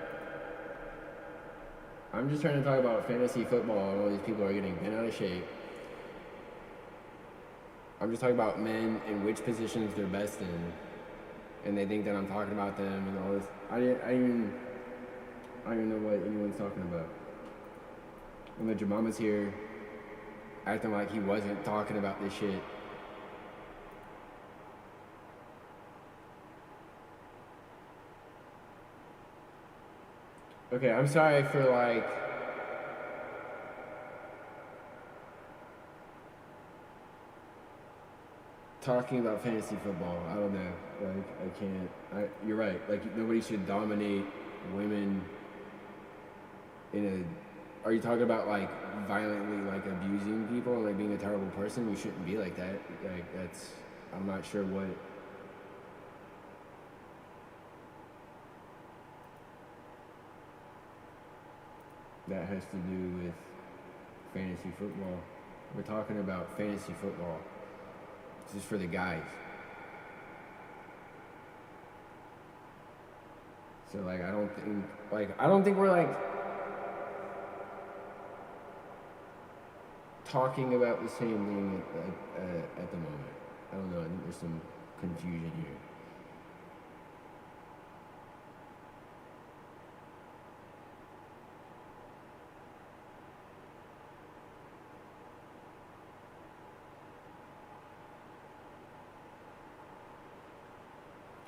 I'm just trying to talk about fantasy football and all these people are getting bent out of shape. I'm just talking about men and which positions they're best in. And they think that I'm talking about them and all this. I don't even know what anyone's talking about. When the Jamama's here, acting like he wasn't talking about this shit. Okay, I'm sorry for like talking about fantasy football. I don't know. Like I can't. You're right. Like nobody should dominate women in a. Are you talking about like violently like abusing people and like being a terrible person? You shouldn't be like that. Like that's. I'm not sure what. That has to do with fantasy football. We're talking about fantasy football. This is for the guys. So like I don't think we're like talking about the same thing at the moment. I don't know. I think there's some confusion here.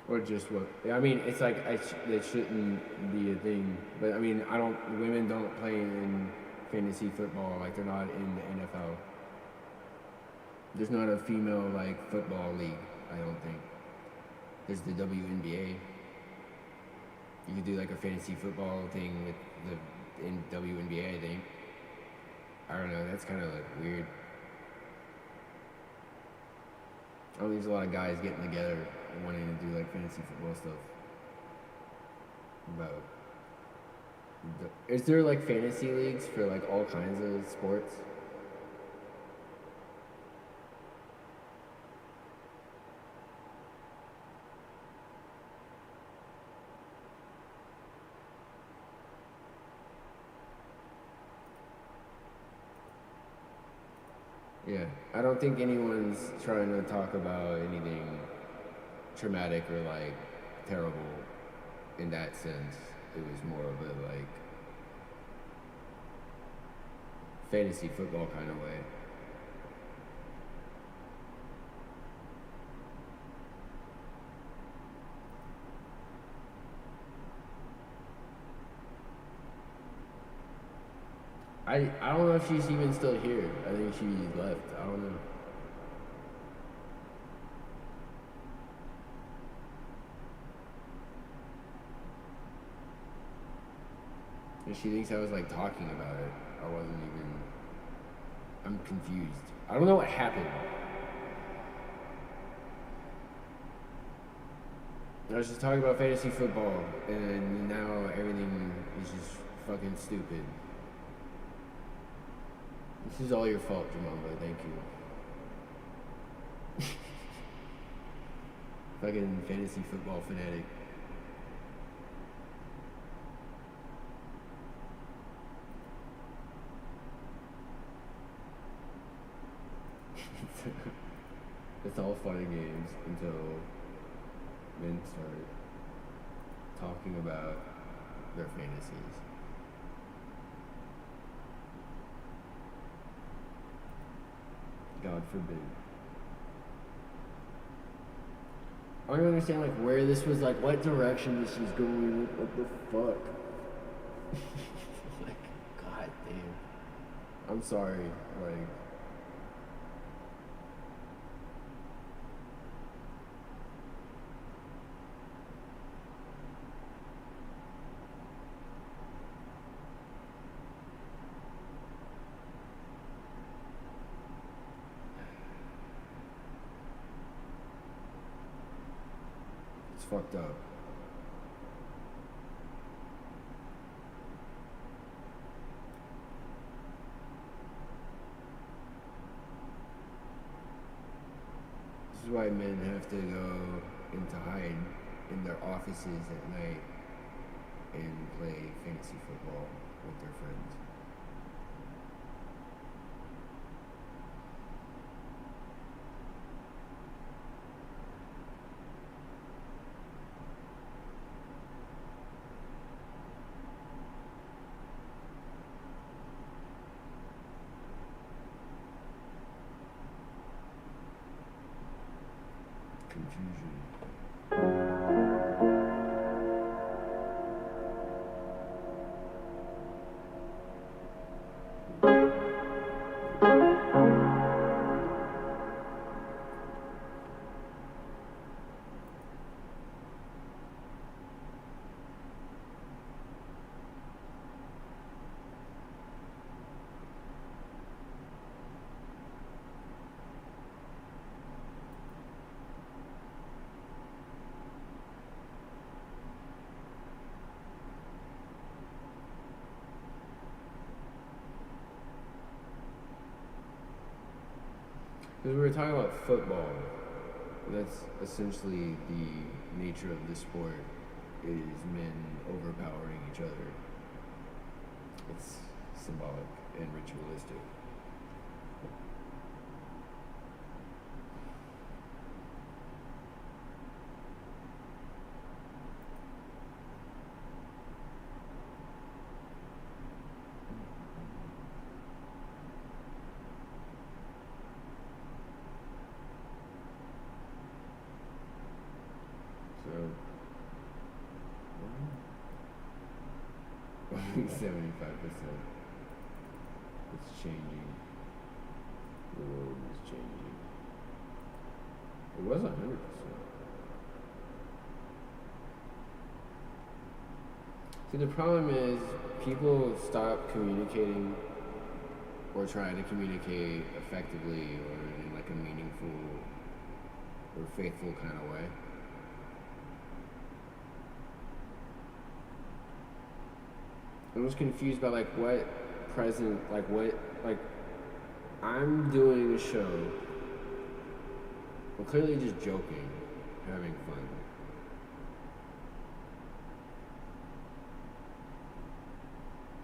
Or just what? I mean, it's like it shouldn't be a thing. But I mean, women don't play in fantasy football. Like they're not in the NFL. There's not a female like football league. I don't think. There's the WNBA. You could do like a fantasy football thing with the WNBA. I think. I don't know. That's kind of like weird. I think there's a lot of guys getting together and wanting to do like fantasy football stuff. Is there like fantasy leagues for like all kinds of sports? Yeah, I don't think anyone's trying to talk about anything traumatic or like terrible in that sense. It was more of a like fantasy football kind of way. I don't know if she's even still here. I think she left. I don't know. And she thinks I was like talking about it. I wasn't even. I'm confused. I don't know what happened. I was just talking about fantasy football, and now everything is just fucking stupid. This is all your fault, Jamamba. Thank you. Fucking fantasy football fanatic. It's all fun and games until men start talking about their fantasies. God forbid. I don't even understand like where this was like what direction this was going. What the fuck? Like, god damn. I'm sorry, like fucked up. This is why men have to go into hide in their offices at night and play fantasy football with their friends. Confusion. Because we were talking about football. That's essentially the nature of the sport, is men overpowering each other. It's symbolic and ritualistic. So, 75%. It's changing. The world is changing. It was 100%. See, the problem is people stop communicating or try to communicate effectively or in like a meaningful or faithful kind of way. I'm just confused by like what present, like what, like I'm doing a show. I'm clearly just joking, having fun.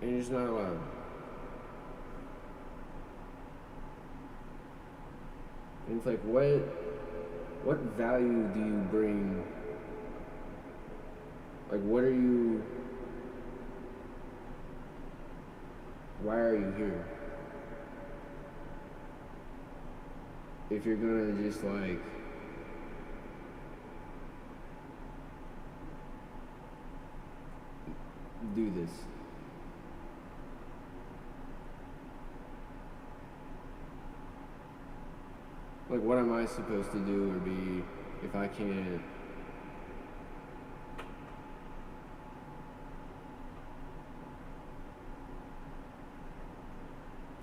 And you're just not allowed. And it's like, what value do you bring? Like, what are you? Why are you here? If you're gonna just like do this. Like, what am I supposed to do or be if I can't?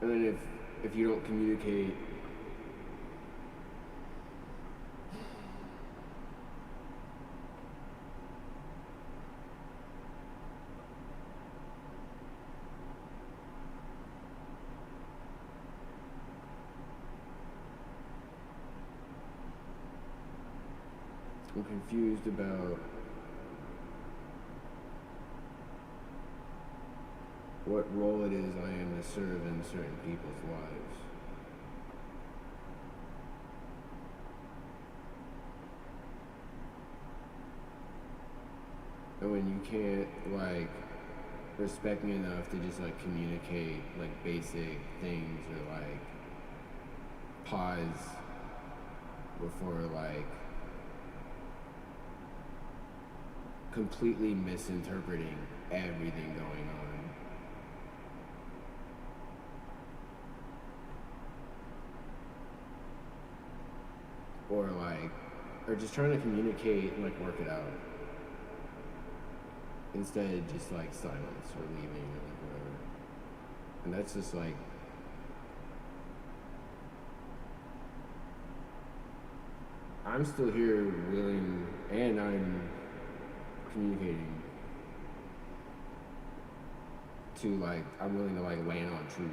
And then if you don't communicate, I'm confused about what role it is I am to serve in certain people's lives. And when you can't like respect me enough to just like communicate like basic things or like pause before like completely misinterpreting everything going on. Or just trying to communicate and like work it out. Instead of just like silence or leaving or like whatever. And that's just like I'm still here willing, and I'm communicating to, like, I'm willing to, like, land on truth.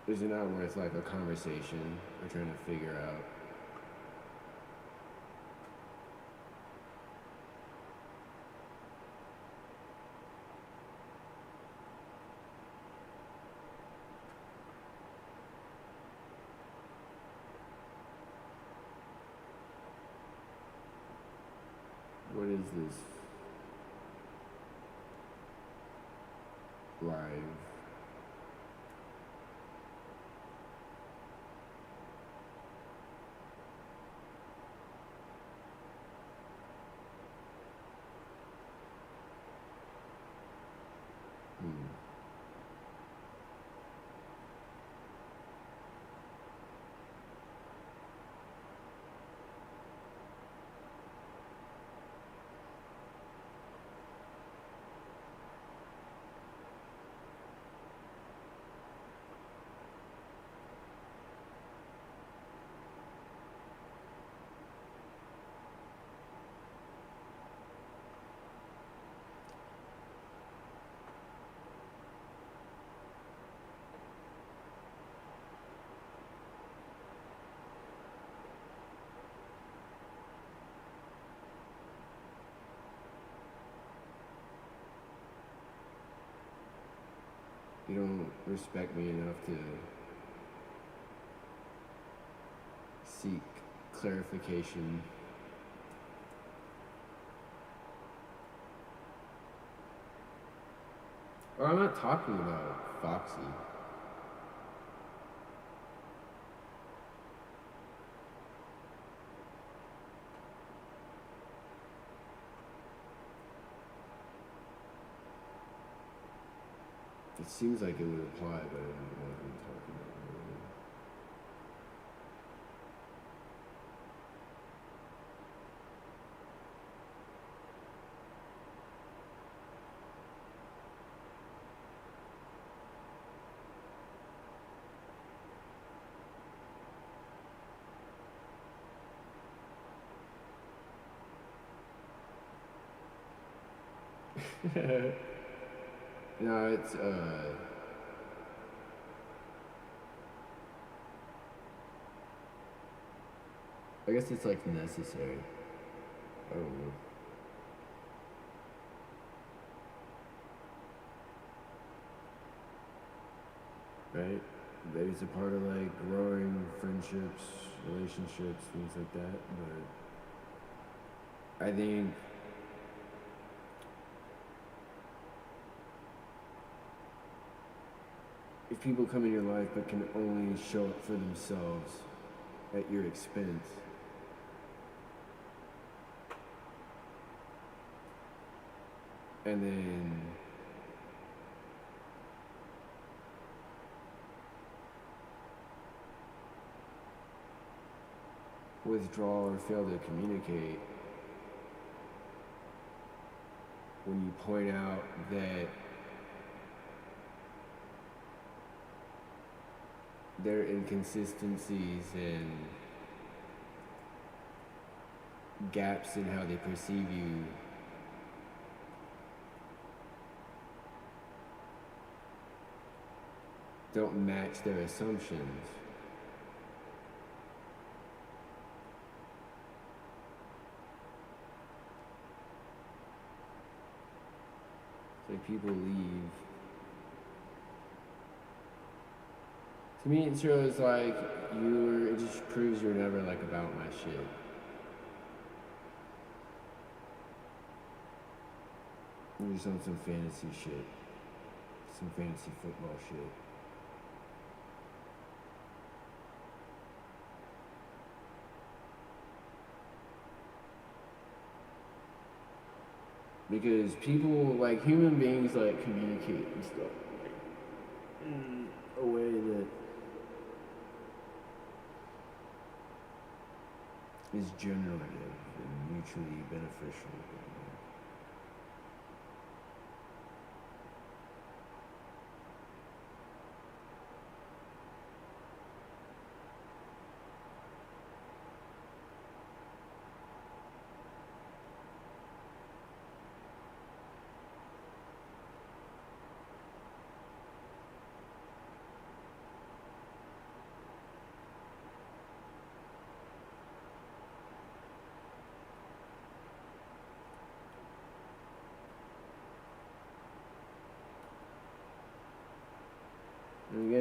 Is it not worth, like, a conversation or trying to figure out? What is this? Live. You don't respect me enough to seek clarification. Or I'm not talking about Foxy. It seems like it would apply, but I don't know what I'm talking about. No, it's I guess it's like necessary. I don't know. Right? That it's a part of like growing friendships, relationships, things like that. But I think if people come in your life but can only show up for themselves at your expense, and then withdraw or fail to communicate when you point out that there are inconsistencies and gaps in how they perceive you, don't match their assumptions. It's like people leave. To me, it shows like it just proves you're never like about my shit. You're just on some fantasy shit. Some fantasy football shit. Because people, like human beings, like communicate and stuff in a way that is generative and mutually beneficial.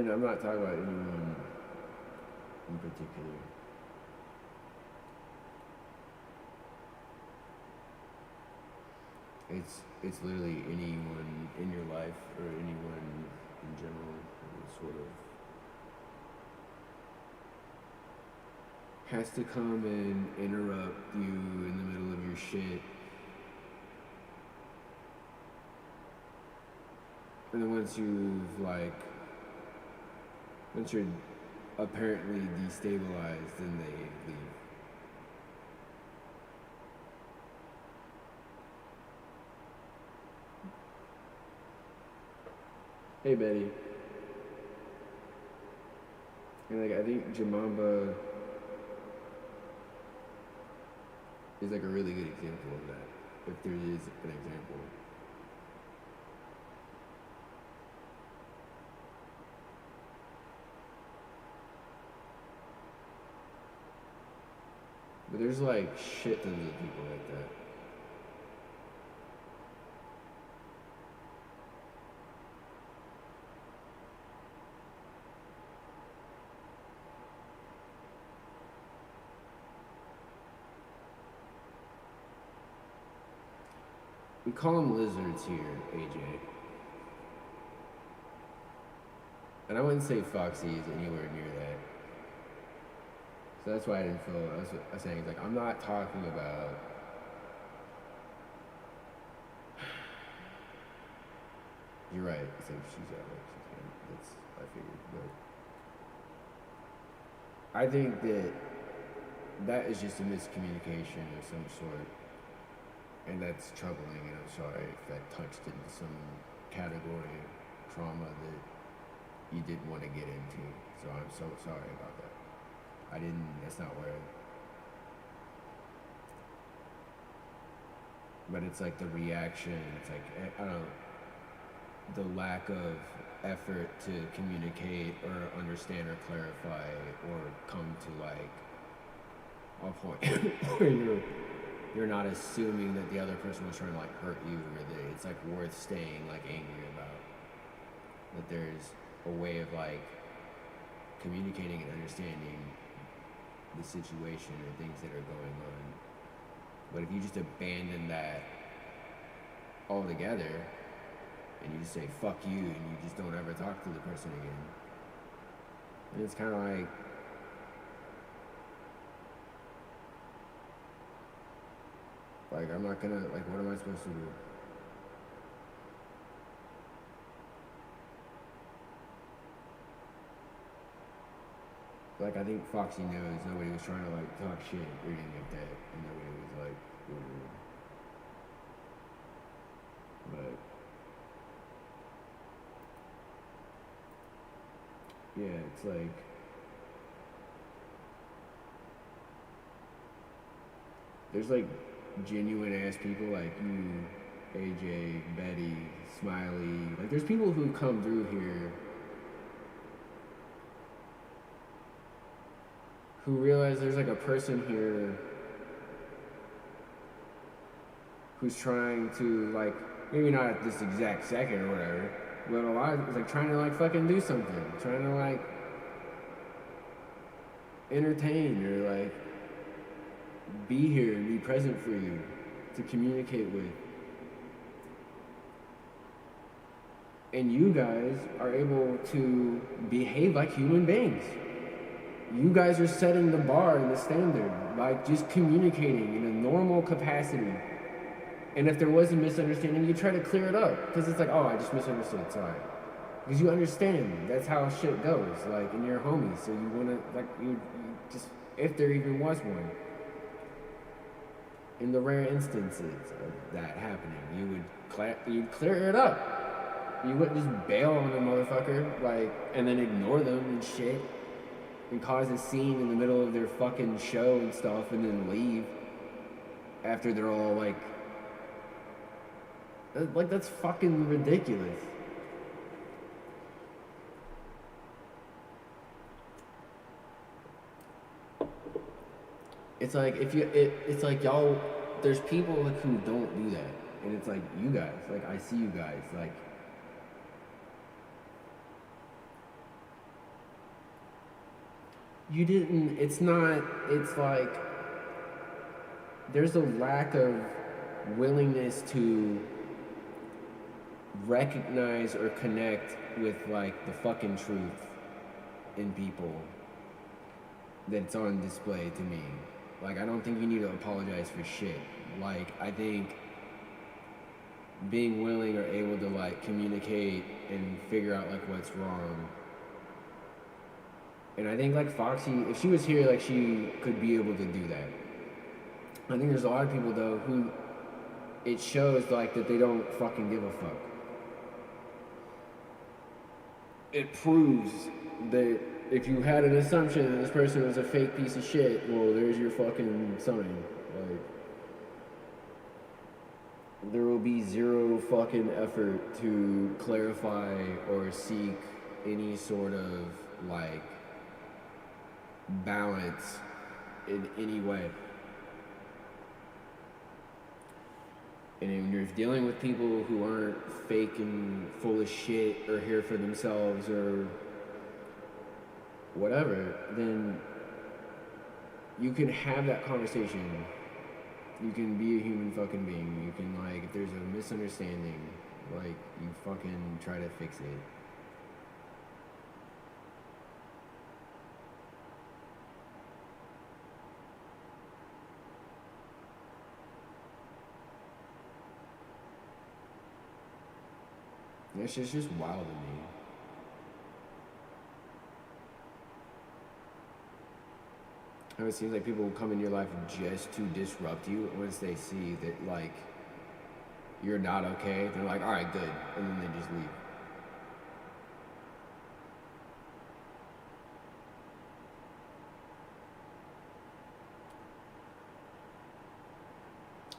And I'm not talking about anyone in particular. It's literally anyone in your life or anyone in general who sort of has to come and interrupt you in the middle of your shit. And then once you're apparently destabilized, then they leave. Hey Betty. And like I think Jamamba is like a really good example of that, if there is an example. But there's like shit tons of people like that. We call them lizards here, AJ. And I wouldn't say Foxy is anywhere near that. So that's why I didn't feel, that's what I'm saying. Like, I'm not talking about you're right. It's like she's at work. That's, I figured. But I think that is just a miscommunication of some sort. And that's troubling, and I'm sorry if that touched into some category of trauma that you didn't want to get into. So I'm so sorry about that. That's not where. But it's like the reaction, it's like, I don't know, the lack of effort to communicate or understand or clarify or come to like a point where you're not assuming that the other person was trying to like hurt you, or that it's like worth staying like angry about. That there's a way of like communicating and understanding the situation or things that are going on. But if you just abandon that altogether and you just say fuck you and you just don't ever talk to the person again, and it's kind of like I'm not gonna, like, what am I supposed to do? Like, I think Foxy knows nobody was trying to, like, talk shit or anything like that. And nobody was, like, but, yeah, it's like, there's, like, genuine ass people like you, AJ, Betty, Smiley. Like, there's people who come through here who realize there's like a person here who's trying to, like, maybe not at this exact second or whatever, but a lot of it's like trying to like fucking do something, trying to like entertain or like be here and be present for you, to communicate with. And you guys are able to behave like human beings. You guys are setting the bar and the standard by just communicating in a normal capacity. And if there was a misunderstanding, you try to clear it up. Because it's like, oh, I just misunderstood, sorry. Because you understand that's how shit goes, like, and you're homies, so you want to, like, you just, if there even was one. In the rare instances of that happening, you'd clear it up. You wouldn't just bail on the motherfucker, like, and then ignore them and shit, and cause a scene in the middle of their fucking show and stuff, and then leave after they're all like, that's fucking ridiculous. It's like it's like y'all. There's people like who don't do that, and it's like you guys. Like, I see you guys. Like, You didn't. It's not. It's like there's a lack of willingness to recognize or connect with like the fucking truth in people that's on display to me. Like, I don't think you need to apologize for shit. Like, I think being willing or able to like communicate and figure out like what's wrong. And I think like Foxy, if she was here, like she could be able to do that. I think there's a lot of people though who it shows like that they don't fucking give a fuck. It proves that if you had an assumption that this person was a fake piece of shit, well, there's your fucking sign. Like, there will be zero fucking effort to clarify or seek any sort of like balance in any way. And when you're dealing with people who aren't fake and full of shit or here for themselves or whatever, then you can have that conversation. You can be a human fucking being. You can, like, if there's a misunderstanding, like, you fucking try to fix it. That shit's just wild to me. How it seems like people will come in your life just to disrupt you. Once they see that, like, you're not okay, they're like, all right, good. And then they just leave.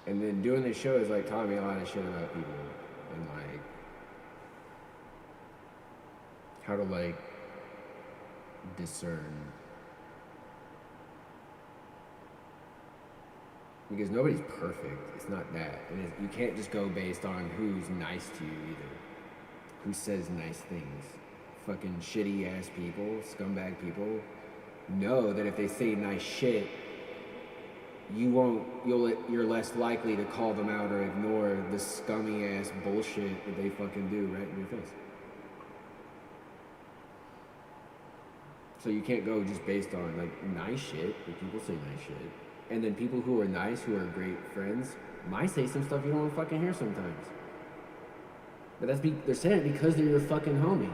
And then doing this show is like taught me a lot of shit about people. And like, how to like discern. Because nobody's perfect. It's not that. And you can't just go based on who's nice to you either. Who says nice things. Fucking shitty ass people, scumbag people, know that if they say nice shit, you're less likely to call them out or ignore the scummy ass bullshit that they fucking do right in your face. So you can't go just based on like nice shit, but people say nice shit. And then people who are nice, who are great friends, might say some stuff you don't want to fucking hear sometimes. But they're saying it because they're your fucking homie.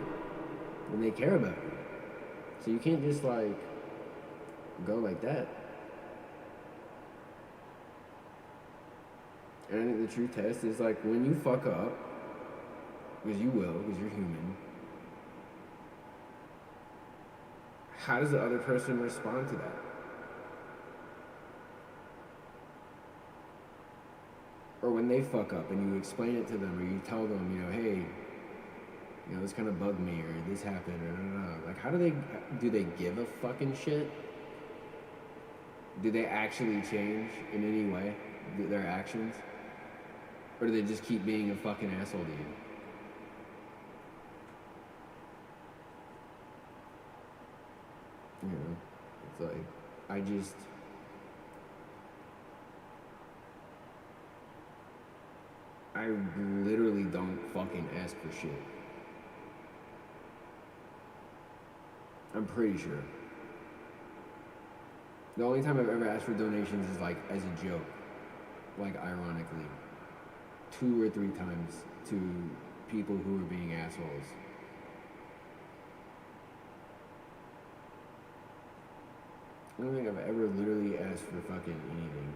And they care about you. So you can't just like go like that. And I think the true test is like when you fuck up, because you will, because you're human, how does the other person respond to that? Or when they fuck up and you explain it to them or you tell them, you know, hey, you know, this kind of bugged me or this happened or no. Like, how do they give a fucking shit? Do they actually change in any way, their actions? Or do they just keep being a fucking asshole to you? You know, it's like, I literally don't fucking ask for shit. I'm pretty sure. The only time I've ever asked for donations is like as a joke. Like ironically. 2 or 3 times to people who are being assholes. I don't think I've ever literally asked for fucking anything.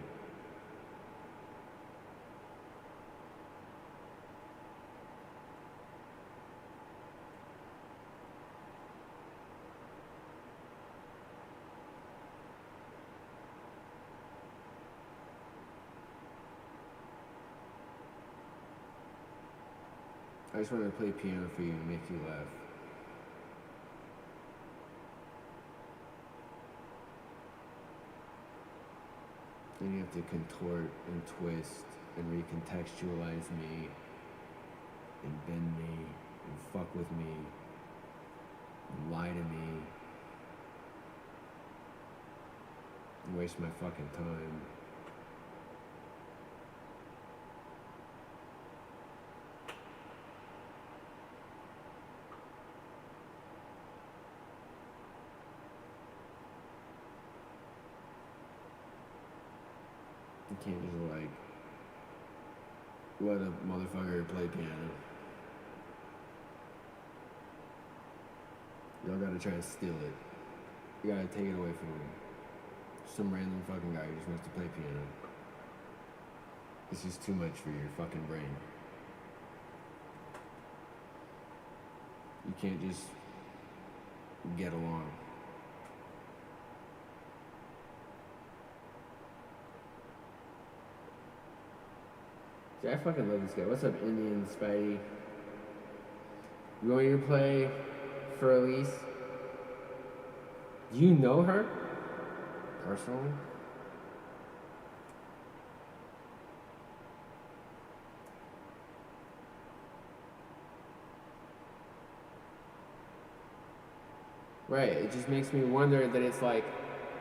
I just wanted to play piano for you and make you laugh. Then you have to contort and twist and recontextualize me and bend me and fuck with me and lie to me Waste my fucking time. You can't just like let a motherfucker play piano. Y'all gotta try and steal it. You gotta take it away from him. Some random fucking guy who just wants to play piano. It's just too much for your fucking brain. You can't just get along. See, I fucking love this guy. What's up, Indian Spidey? You want to play for Elise? Do you know her? Personally? Right, it just makes me wonder that it's like,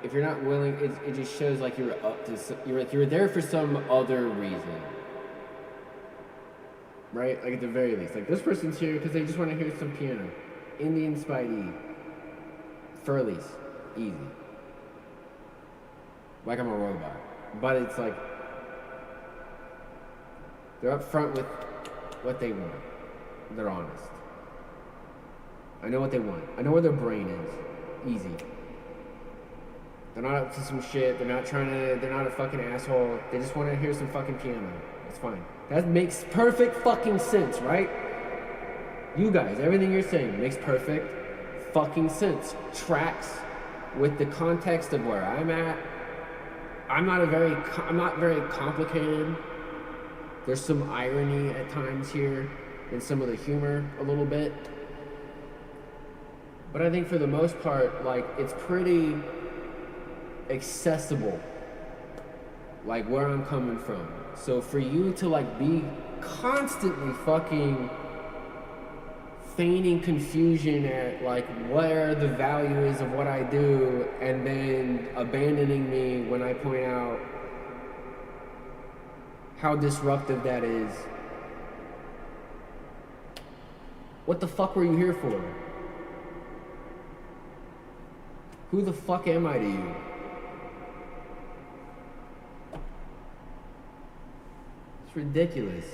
if you're not willing, it just shows like you're up to, you're there for some other reason. Right? Like at the very least. Like this person's here because they just want to hear some piano. Indian Spidey. Furlies. Easy. Like I'm a robot. But it's like, they're up front with what they want. They're honest. I know what they want. I know where their brain is. Easy. They're not up to some shit. They're not a fucking asshole. They just want to hear some fucking piano. It's fine. That makes perfect fucking sense, right? You guys, everything you're saying makes perfect fucking sense. Tracks with the context of where I'm at. I'm not very complicated. There's some irony at times here in some of the humor a little bit. But I think for the most part, like, it's pretty accessible, like where I'm coming from. So for you to like be constantly fucking feigning confusion at like where the value is of what I do and then abandoning me when I point out how disruptive that is. What the fuck were you here for? Who the fuck am I to you? It's ridiculous.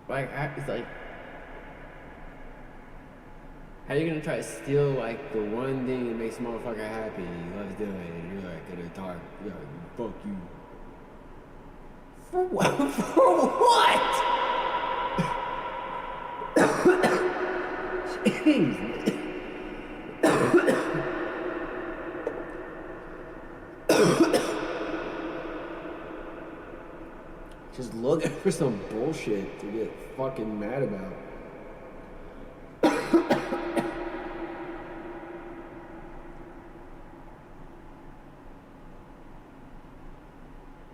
Like, it's like, how are you gonna try to steal like the one thing that makes a motherfucker happy? He loves doing it, and you're like gonna talk, you're like, fuck you. For what? For what? Jeez. Just looking for some bullshit to get fucking mad about.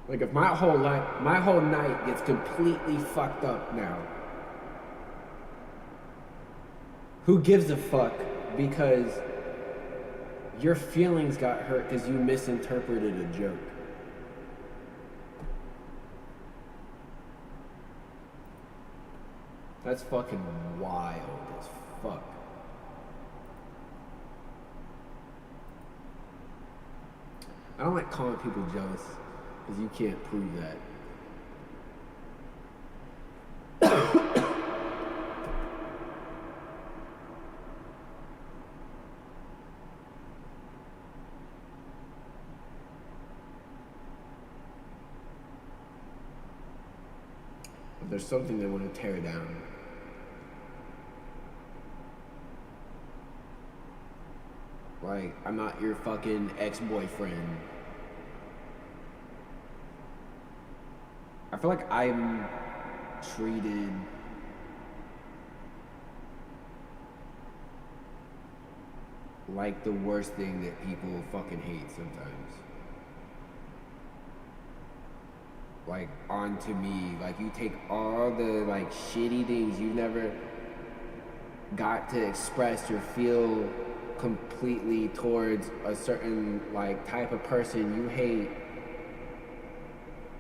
Like if my whole night gets completely fucked up now, who gives a fuck? Because your feelings got hurt because you misinterpreted a joke. That's fucking wild as fuck. I don't like calling people jealous because you can't prove that. If there's something they want to tear down, like, I'm not your fucking ex-boyfriend. I feel like I'm treated like the worst thing that people fucking hate sometimes. like onto me. Like you take all the like shitty things you never got to express or feel completely towards a certain like type of person you hate,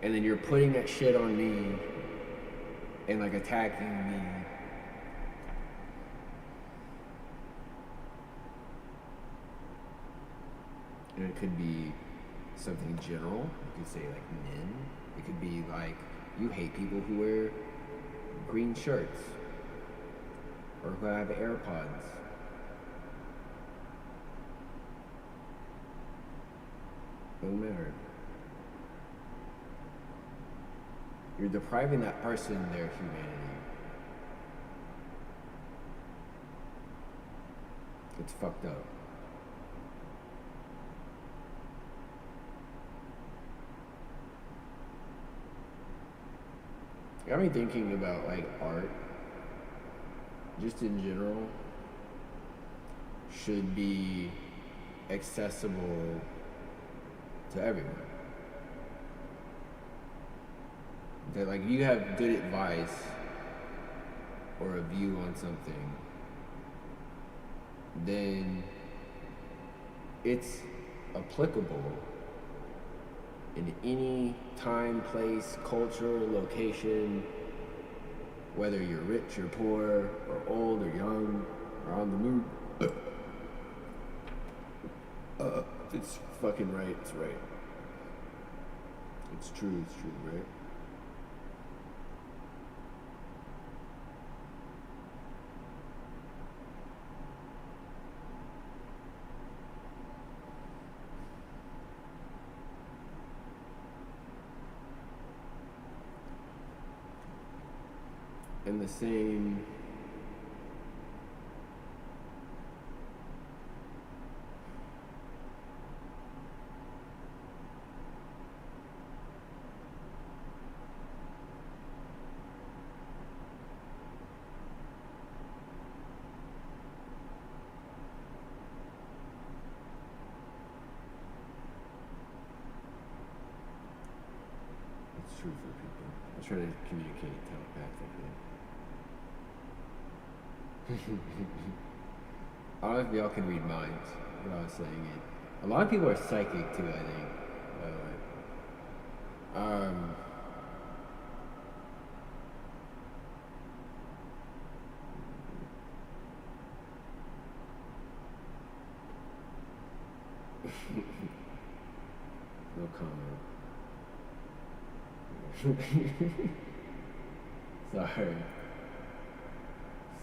and then you're putting that shit on me and like attacking me. And it could be something general. You could say like men. It could be like you hate people who wear green shirts or who have AirPods. Doesn't matter. You're depriving that person their humanity. It's fucked up. Got me thinking about like art, just in general, should be accessible to everyone. That like you have good advice or a view on something, then it's applicable in any time, place, culture, location, whether you're rich or poor, or old or young, or on the move. It's fucking right, it's right. It's true, right? And the same it's true for people. I try to communicate telepathically. I don't know if y'all can read minds when I was saying it. A lot of people are psychic too, I think, by the way. No comment. Sorry.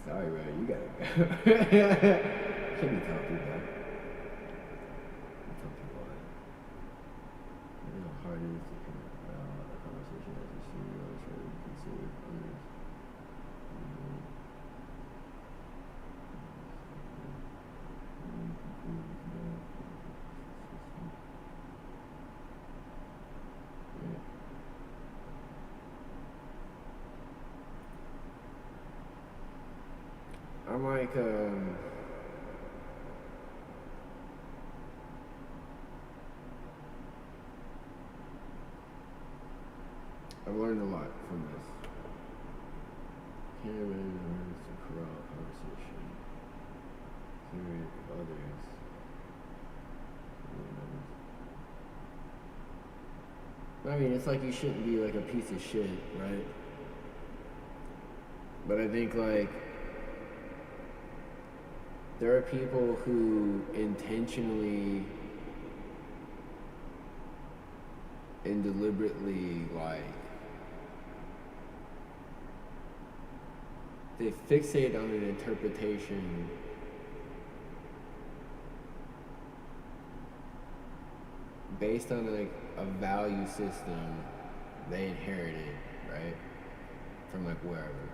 Sorry, man, you gotta go. Can you tell people that? Tell people that. You know how hard it is to control a conversation as you see, or try to consider others. I'm like, I've learned a lot from this. Can't really learn to corral conversation. Hearing others. I mean, it's like you shouldn't be like a piece of shit, right? But I think like there are people who intentionally and deliberately like they fixate on an interpretation based on like a value system they inherited, right? From like wherever.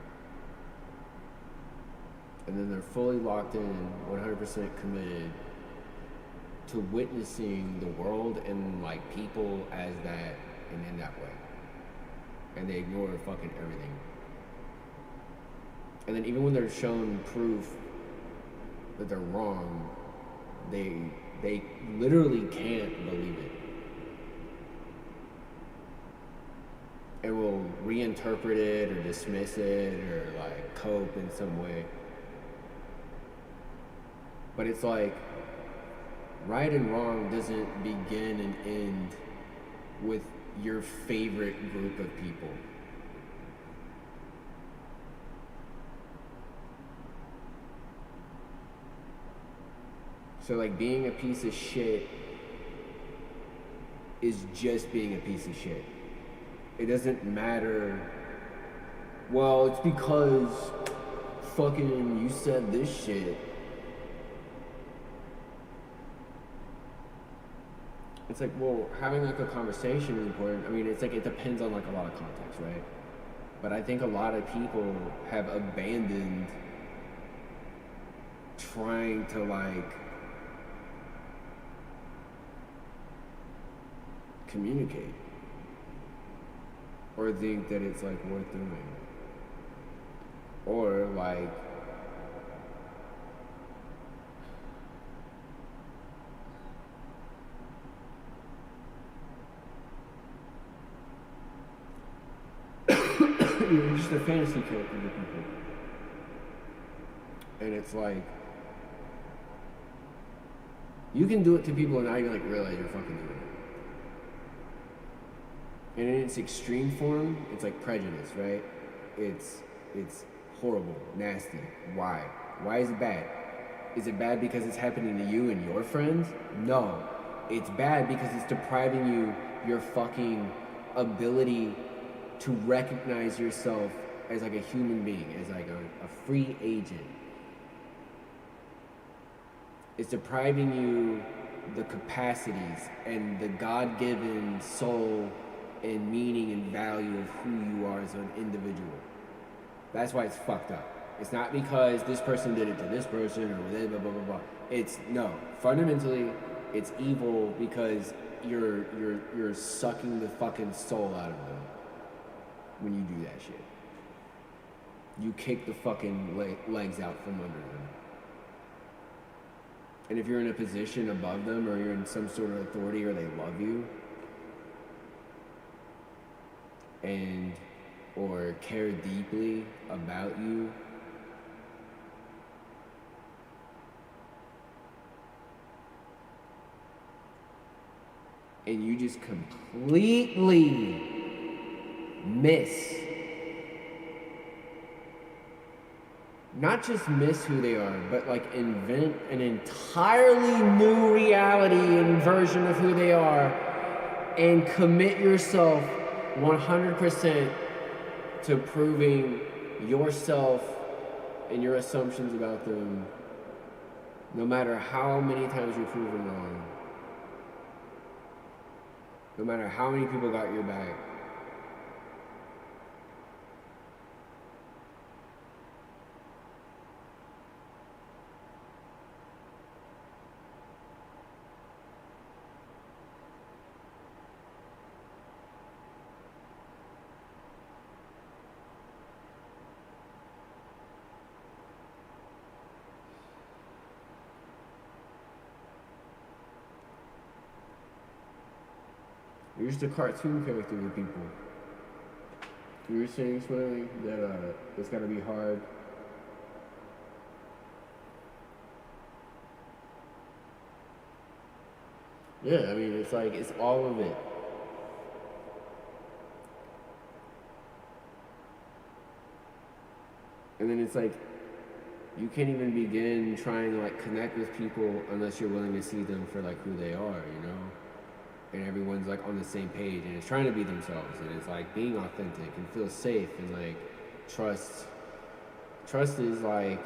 And then they're fully locked in, 100% committed to witnessing the world and like people as that and in that way. And they ignore fucking everything. And then even when they're shown proof that they're wrong, they literally can't believe it. and will reinterpret it or dismiss it or like cope in some way. But it's like right and wrong doesn't begin and end with your favorite group of people. So like being a piece of shit is just being a piece of shit. It doesn't matter. Well, it's because fucking you said this shit. It's like, well, having like a conversation is important. I mean, it's like it depends on like a lot of context, right? But I think a lot of people have abandoned trying to like communicate or think that it's like worth doing, or like you're just a fantasy character to people, and it's like you can do it to people and not even like realize you're fucking doing it. And in its extreme form, it's like prejudice, right? It's horrible, nasty. Why? Why is it bad? Is it bad because it's happening to you and your friends? No. It's bad because it's depriving you your fucking ability to recognize yourself as like a human being, as like a free agent. It's depriving you the capacities and the God-given soul and meaning and value of who you are as an individual. That's why it's fucked up. It's not because this person did it to this person or blah blah blah blah blah. It's no. Fundamentally, it's evil because you're sucking the fucking soul out of them when you do that shit. You kick the fucking legs out from under them. And if you're in a position above them or you're in some sort of authority or they love you, and or care deeply about you, and you just completely not just miss who they are, but like invent an entirely new reality and version of who they are and commit yourself 100% to proving yourself and your assumptions about them, no matter how many times you're proven wrong, no matter how many people got your back. You're just a cartoon character to people. You were saying something that it's gotta be hard. Yeah, I mean, it's like, it's all of it. And then it's like, you can't even begin trying to like connect with people unless you're willing to see them for like who they are, you know? And everyone's like on the same page and it's trying to be themselves, and it's like being authentic and feel safe, and like trust is like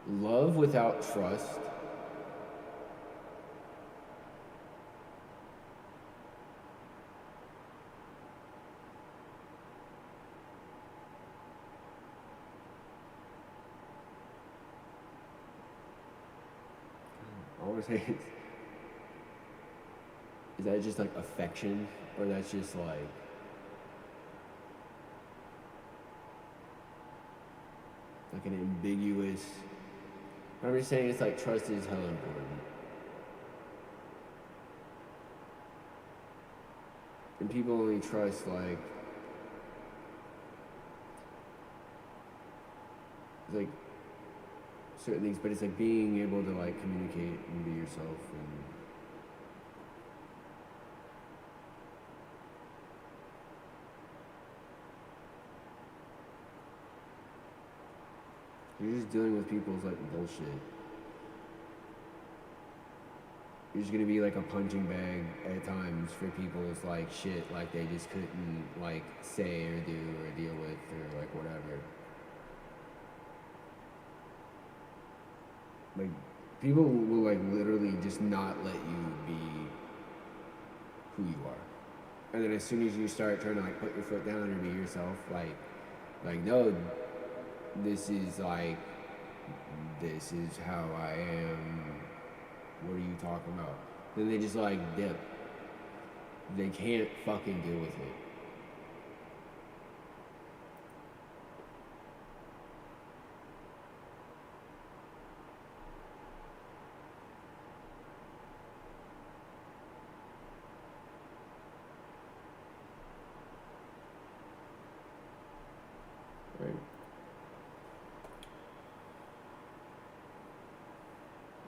love without trust I always say is that just like affection, or that's just like an ambiguous. I'm just saying it's like trust is hella important. And people only trust like certain things, but it's like being able to like communicate and be yourself and you're just dealing with people's like bullshit. You're just gonna be like a punching bag at times for people's like shit like they just couldn't like say or do or deal with or like whatever. Like people will like literally just not let you be who you are. And then as soon as you start trying to like put your foot down and be yourself, like no, this is how I am. What are you talking about? Then they just like dip. They can't fucking deal with it. Right?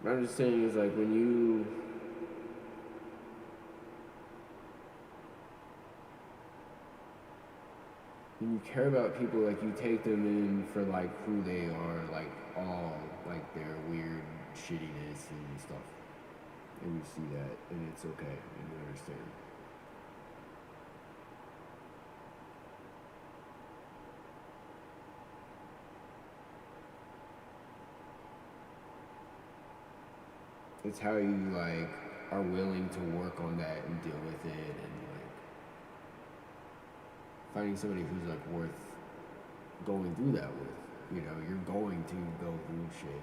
What I'm just saying is like when you care about people, like you take them in for like who they are, like all like their weird shittiness and stuff, and you see that, and it's okay, and you understand. It's how you like are willing to work on that and deal with it, and like finding somebody who's like worth going through that with. You know, you're going to go through shit.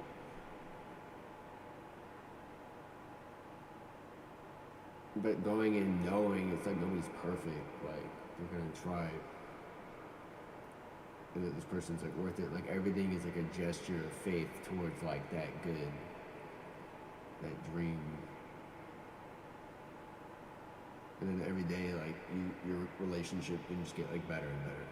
But going in knowing it's like nobody's perfect, like you're gonna try, and that this person's like worth it. Like everything is like a gesture of faith towards like that good, that dream. And then every day, like your relationship can just get like better and better.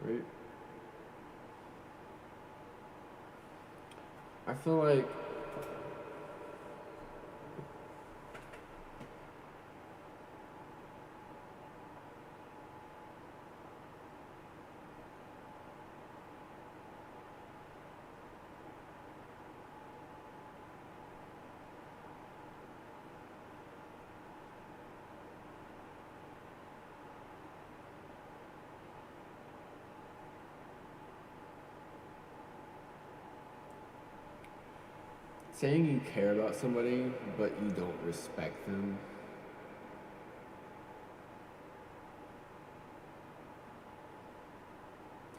Right? I feel like saying you care about somebody but you don't respect them.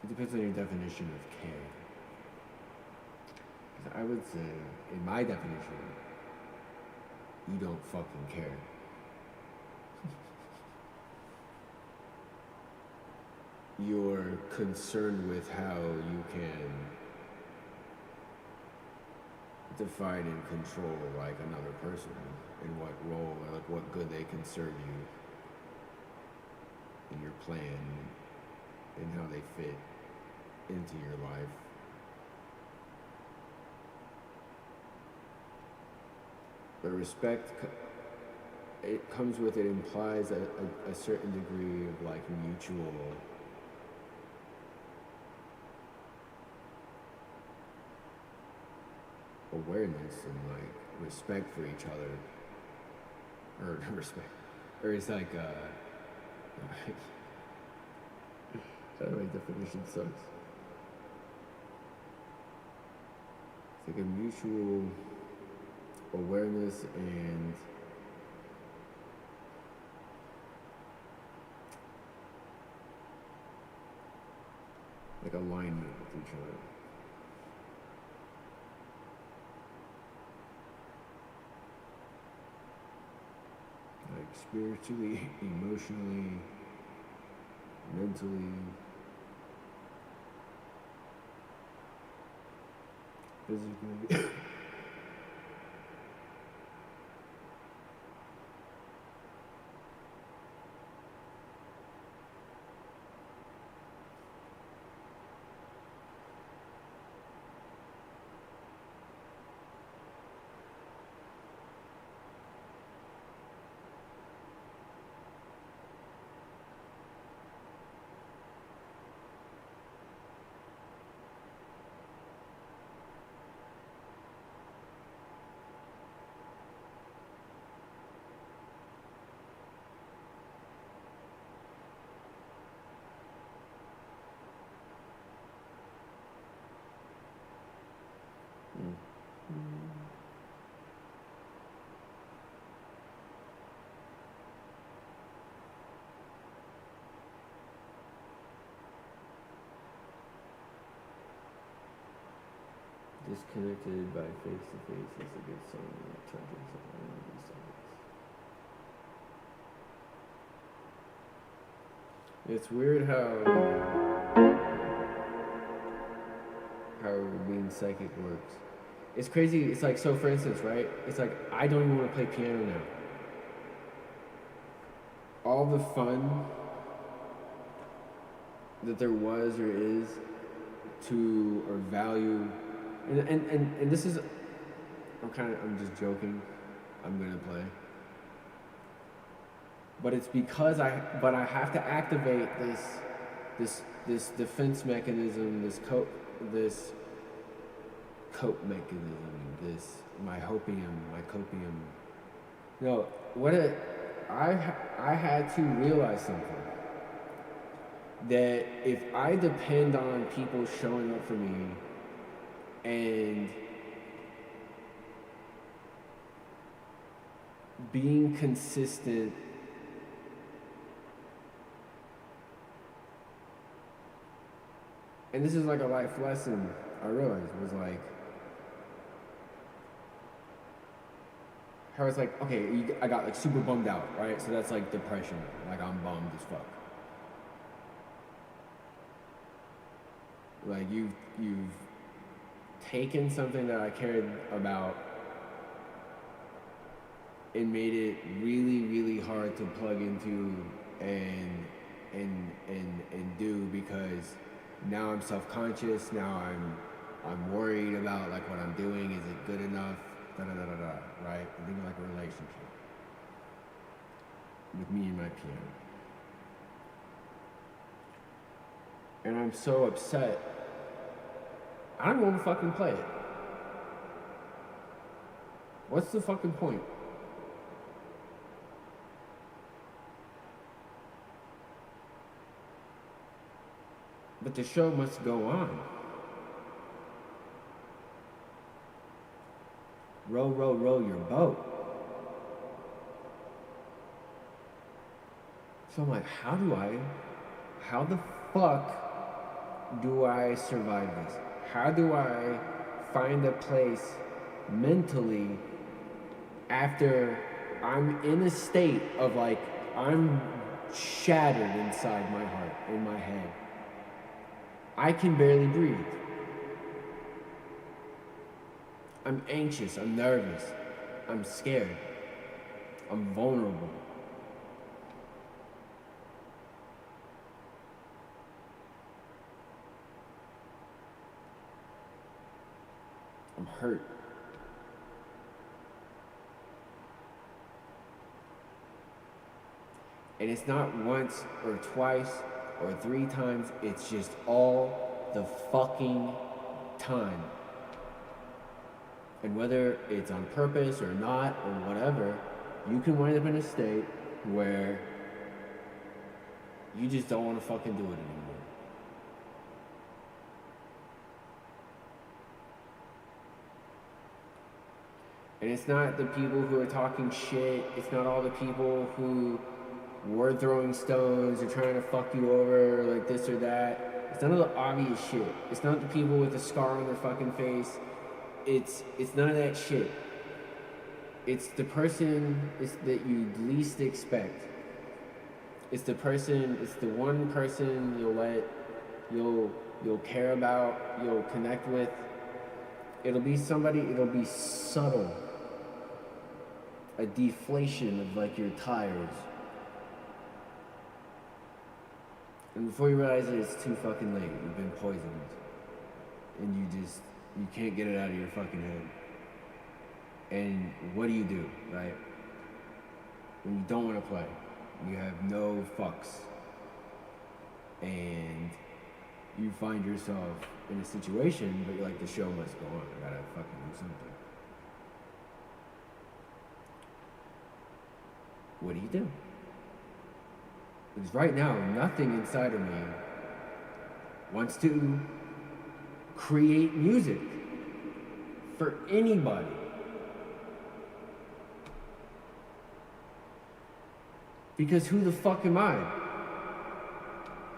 It depends on your definition of care. 'Cause I would say, in my definition, you don't fucking care. You're concerned with how you can define and control like another person, in what role or like what good they can serve you in your plan and how they fit into your life. But respect, it comes with, it implies a certain degree of like mutual awareness and like respect for each other, or respect, or it's like that my definition sucks. It's like a mutual awareness and like alignment with each other. Like spiritually, emotionally, mentally, physically. Disconnected by face to face is a good song that touches all these songs. It's weird how being psychic works. It's crazy. It's like, so for instance, right? It's like I don't even want to play piano now. All the fun that there was or is to or value, and this is, I'm just joking. I'm gonna play, but it's because I have to activate this defense mechanism, this cope mechanism, my copium. No, I had to realize something. That if I depend on people showing up for me and being consistent, and this is like a life lesson I realized, was like, how it's like, okay, I got like super bummed out, right? So that's like depression, like I'm bummed as fuck. Like you've taken something that I cared about and made it really, really hard to plug into and do, because now I'm self-conscious. Now I'm worried about like what I'm doing. Is it good enough? Da da da da da. Right? I'm thinking like a relationship with me and my piano. And I'm so upset. I don't want to fucking play it. What's the fucking point? But the show must go on. Row, row, row your boat. So I'm like, how the fuck do I survive this? How do I find a place mentally after I'm in a state of like, I'm shattered inside my heart, in my head. I can barely breathe. I'm anxious, I'm nervous, I'm scared, I'm vulnerable. I'm hurt. And it's not once or twice or 3 times, it's just all the fucking time. And whether it's on purpose or not or whatever, you can wind up in a state where you just don't want to fucking do it anymore. And it's not the people who are talking shit. It's not all the people who were throwing stones or trying to fuck you over like this or that. It's none of the obvious shit. It's not the people with a scar on their fucking face. It's none of that shit. It's the person that you least expect. It's the one person you'll care about, you'll connect with. It'll be subtle. A deflation of like your tires. And before you realize it, it's too fucking late. You've been poisoned. And you can't get it out of your fucking head. And what do, right? When you don't want to play. You have no fucks. And you find yourself in a situation, but you're like, the show must go on. I gotta fucking do something. What do? Because right now, nothing inside of me wants to create music for anybody. Because who the fuck am I?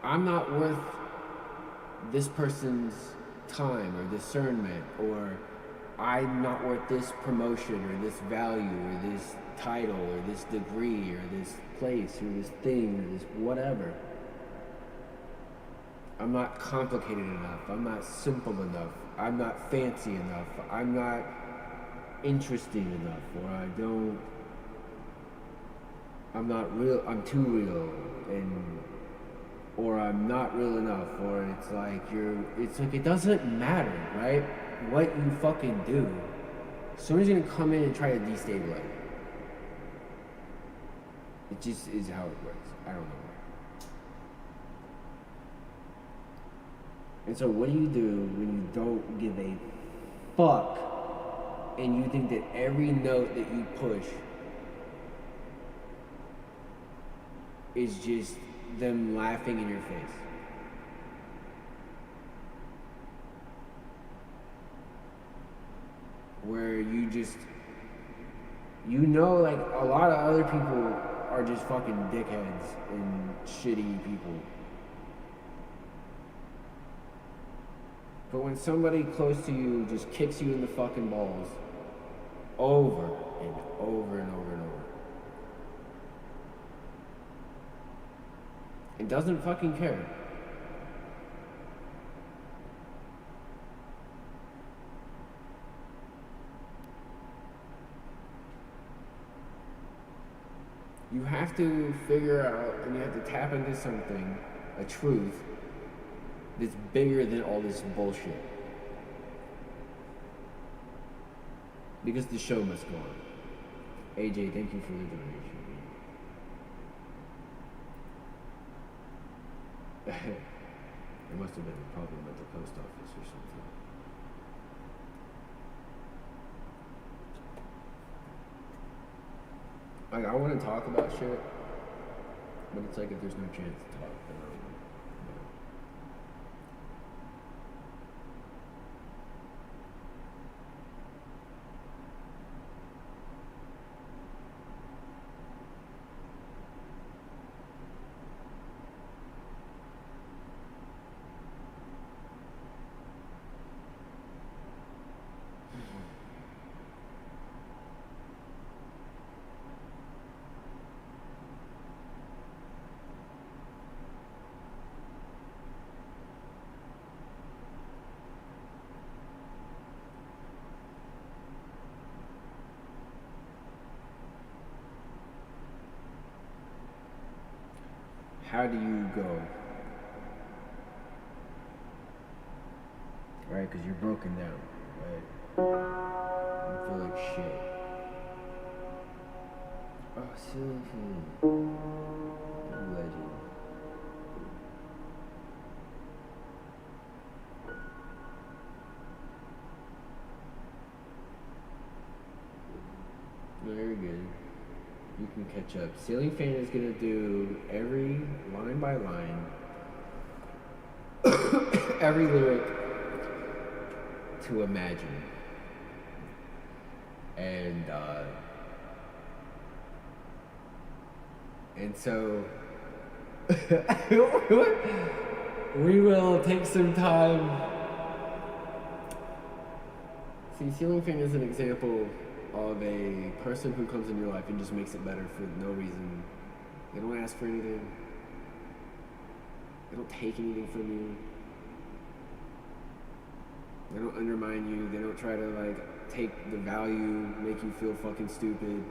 I'm not worth this person's time or discernment, or I'm not worth this promotion or this value or this title or this degree or this place or this thing or this whatever. I'm not complicated enough. I'm not simple enough. I'm not fancy enough. I'm not interesting enough, or I'm not real, I'm too real, or I'm not real enough, or it's like it doesn't matter, right? What you fucking do. Someone's gonna come in and try to destabilize you. It just is how it works. I don't know why. And so what do you do when you don't give a fuck and you think that every note that you push is just them laughing in your face? Where like a lot of other people are just fucking dickheads and shitty people. But when somebody close to you just kicks you in the fucking balls over and over and over and over, and doesn't fucking care, you have to figure out, and you have to tap into something, a truth, that's bigger than all this bullshit. Because the show must go on. AJ, thank you for the donation. It must have been a problem at the post office or something. Like, I want to talk about shit, but it's like if there's no chance to talk, then I don't know. How do you go? Right? Because you're broken down, right? You feel like shit. Oh, silly. Legend. Very good. You can catch up. Ceiling Fan is gonna do every line by line, every lyric to Imagine. And so we will take some time. See, ceiling fan is an example of a person who comes in your life and just makes it better for no reason. They don't ask for anything. They don't take anything from you. They don't undermine you. They don't try to like take the value, make you feel fucking stupid.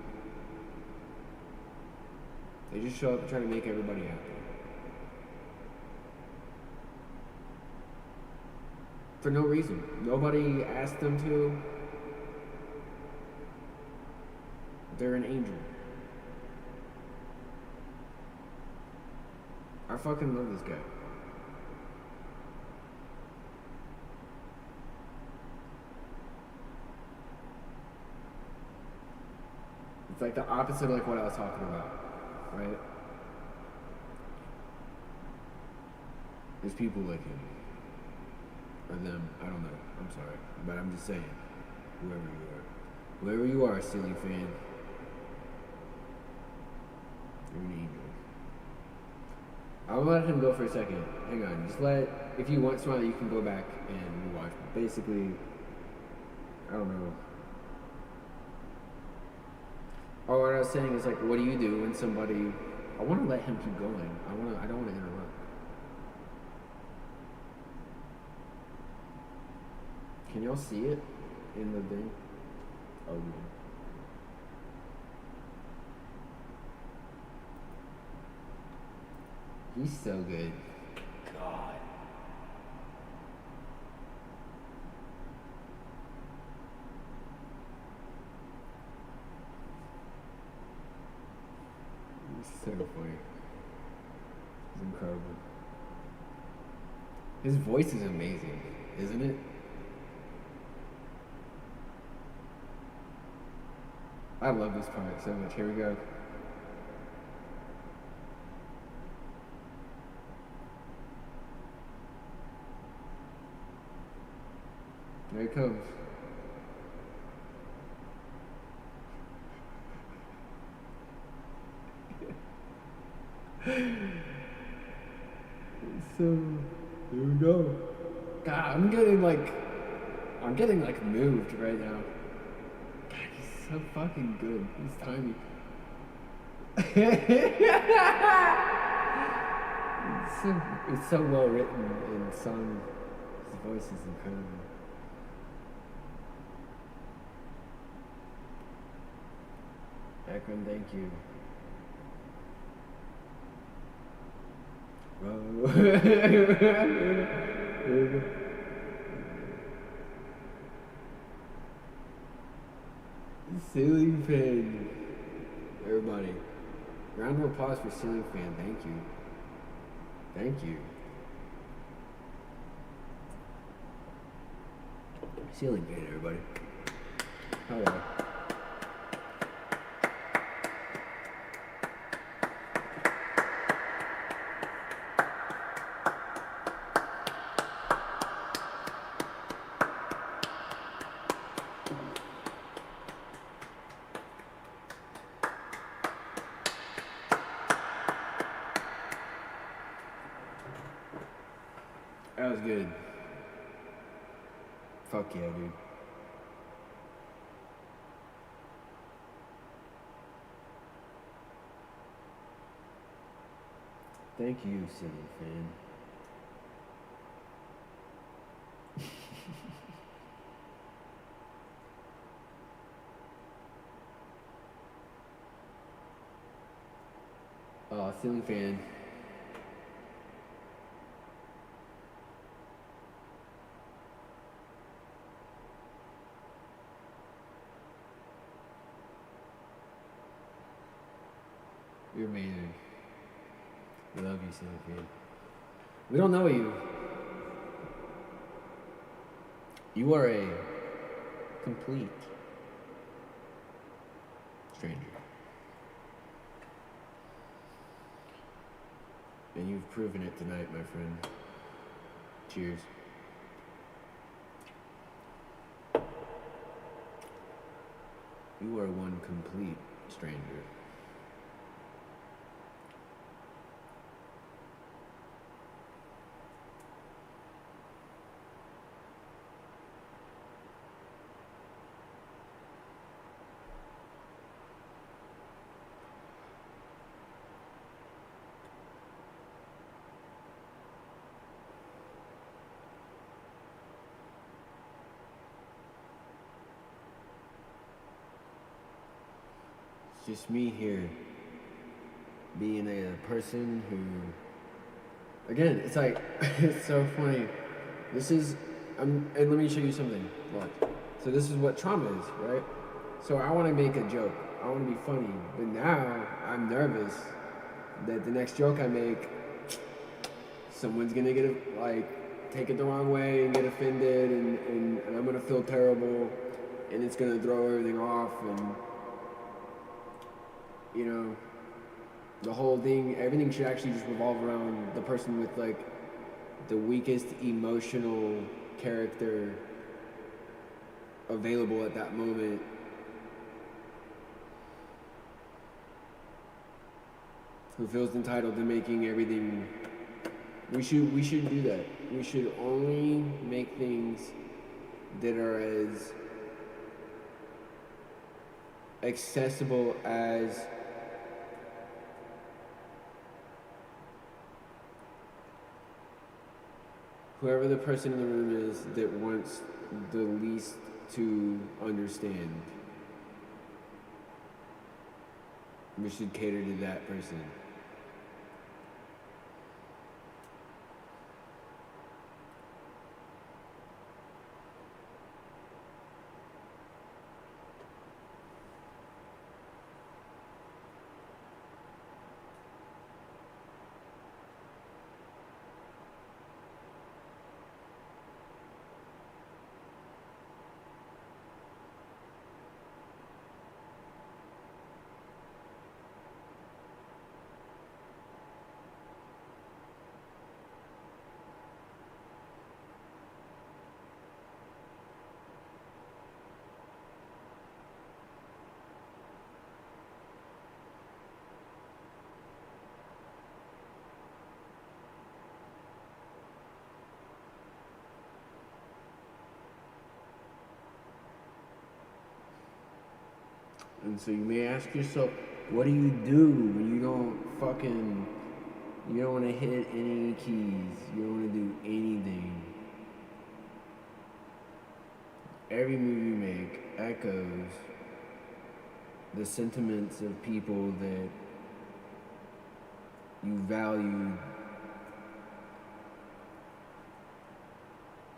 They just show up and try to make everybody happy. For no reason. Nobody asked them to. They're an angel. I fucking love this guy. It's like the opposite of like what I was talking about, right? There's people like him. Or them, I don't know. I'm sorry. But I'm just saying. Whoever you are. Whoever you are, ceiling fan. You're an angel. I'll let him go for a second. Hang on. Just if you want Smiley, you can go back and watch. But basically, I don't know. Oh, what I was saying is like, what do you do when somebody? I want to let him keep going. I don't want to interrupt. Can y'all see it in the thing? Oh, yeah. He's so good. God. He's so funny. He's incredible. His voice is amazing, isn't it? I love this part so much. Here we go. There it comes. So, here we go. God, I'm getting like moved right now. God, he's so fucking good. He's tiny. It's so well written and sung. His voice is incredible. Akron, thank you. Ceiling fan. Everybody. Round of applause for ceiling fan. Thank you. Thank you. Ceiling fan, everybody. Hello. That was good. Fuck yeah, dude. Thank you, ceiling fan. Ceiling fan. You're amazing. We love you, ceiling fan. We don't know you. You are a complete stranger. And you've proven it tonight, my friend. Cheers. You are one complete stranger. It's just me here being a person who, again, it's like, it's so funny. This is, and let me show you something. Watch. So this is what trauma is, right? So I want to make a joke. I want to be funny. But now I'm nervous that the next joke I make, someone's going to get, take it the wrong way and get offended, and I'm going to feel terrible, and it's going to throw everything off, and, you know, the whole thing, everything should actually just revolve around the person with, the weakest emotional character available at that moment. Who feels entitled to making everything. We should do that. We should only make things that are as accessible as whoever the person in the room is that wants the least to understand. We should cater to that person. And so you may ask yourself, what do you do when you don't want to hit any keys, you don't want to do anything? Every move you make echoes the sentiments of people that you value.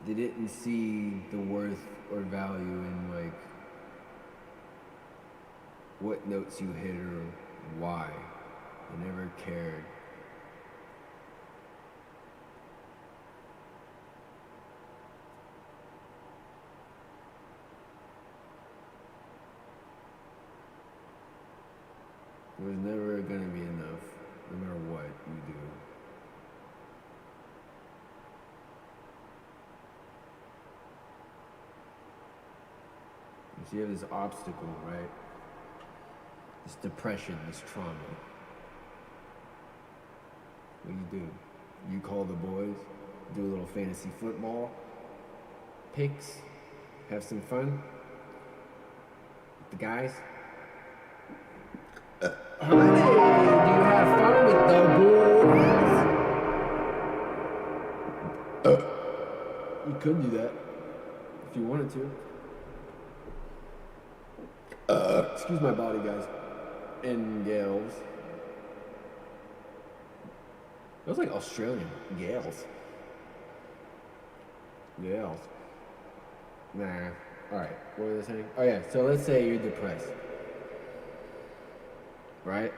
They didn't see the worth or value in what notes you hit or why. They never cared. It was never gonna be enough, no matter what you do. So you have this obstacle, right? This depression, this trauma. What do? You call the boys, do a little fantasy football, picks, have some fun with the guys. Honey, do you have fun with the boys? You could do that if you wanted to. Excuse my body, guys. And gals. That was like Australian. Gals. Gals. Nah. Alright, what was I saying? Oh yeah, so let's say you're depressed. Right?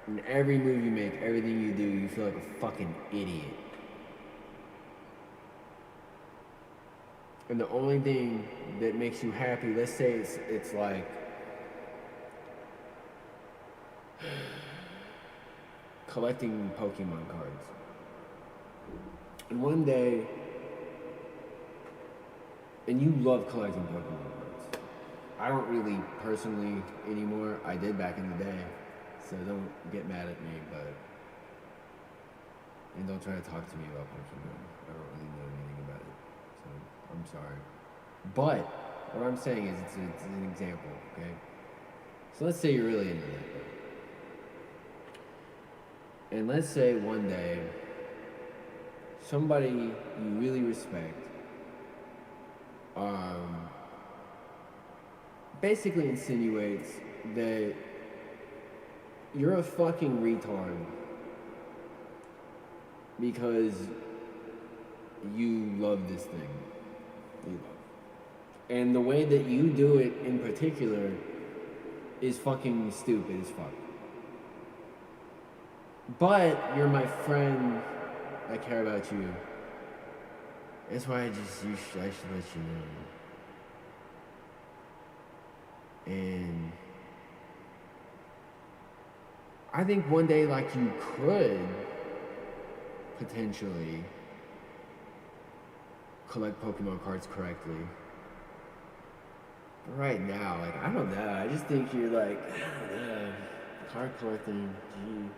And every move you make, everything you do, you feel like a fucking idiot. And the only thing that makes you happy, let's say it's like collecting Pokemon cards. And one day, and you love collecting Pokemon cards. I don't really personally anymore. I did back in the day, so don't get mad at me, and don't try to talk to me about Pokemon. I don't really know anything about it, so I'm sorry. But what I'm saying is it's an example, okay? So let's say you're really into that, and let's say one day somebody you really respect basically insinuates that you're a fucking retard because you love this thing. You love. And the way that you do it in particular is fucking stupid as fuck. But you're my friend. I care about you. That's why I should let you know. And I think one day, like, you could potentially collect Pokemon cards correctly. But right now, like, I don't know. I just think you're like, I don't know, card collecting, gee.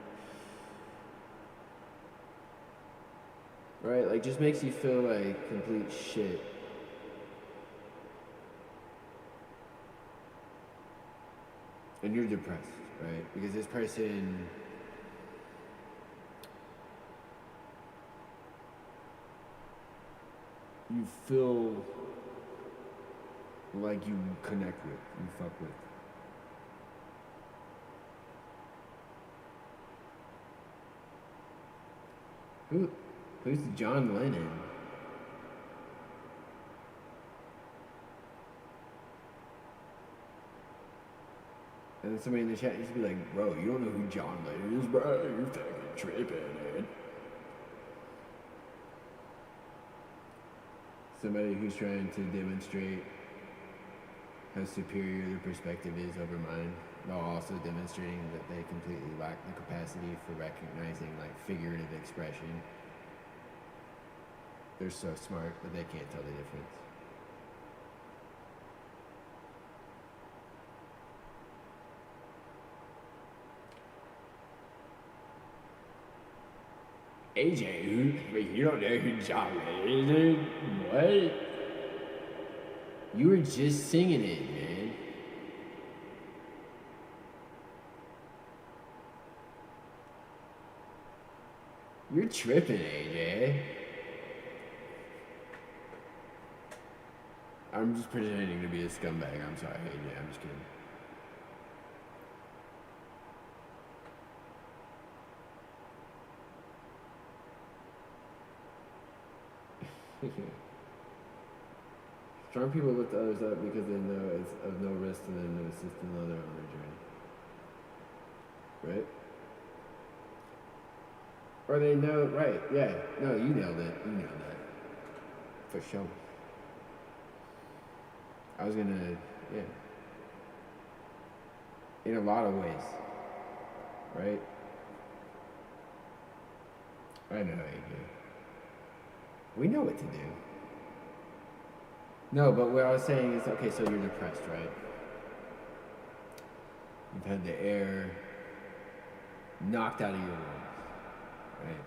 Right? Like, just makes you feel like complete shit. And you're depressed, right? Because this person you feel like you connect with, you fuck with. Who's John Lennon? And then somebody in the chat used to be like, bro, you don't know who John Lennon is, bro. You're fucking tripping, man. Somebody who's trying to demonstrate how superior their perspective is over mine, while also demonstrating that they completely lack the capacity for recognizing, like, figurative expression. They're so smart, but they can't tell the difference. AJ, wait, you don't know who John Lennon is, dude? What? You were just singing it, man. You're tripping, AJ. I'm just pretending to be a scumbag. I'm sorry, AJ. I'm just kidding. Strong people lift others up because they know it's of no risk to them to assist another on their journey. Right? Or they know, right, yeah. No, you nailed it. You nailed that. For sure. I was gonna, yeah. In a lot of ways. Right? I know AJ. We know what to do. No, but what I was saying is, okay, so you're depressed, right? You've had the air knocked out of your lungs, right?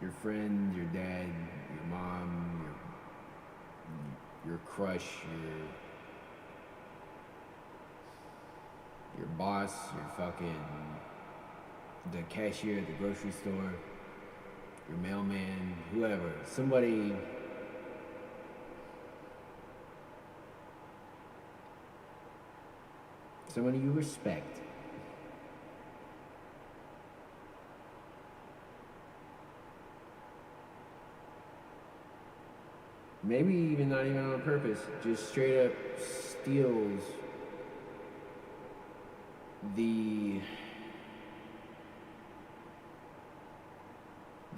Your friend, your dad, your mom, your crush, your boss, your fucking, the cashier at the grocery store, your mailman, whoever, somebody you respect. Maybe even not even on purpose, just straight up steals the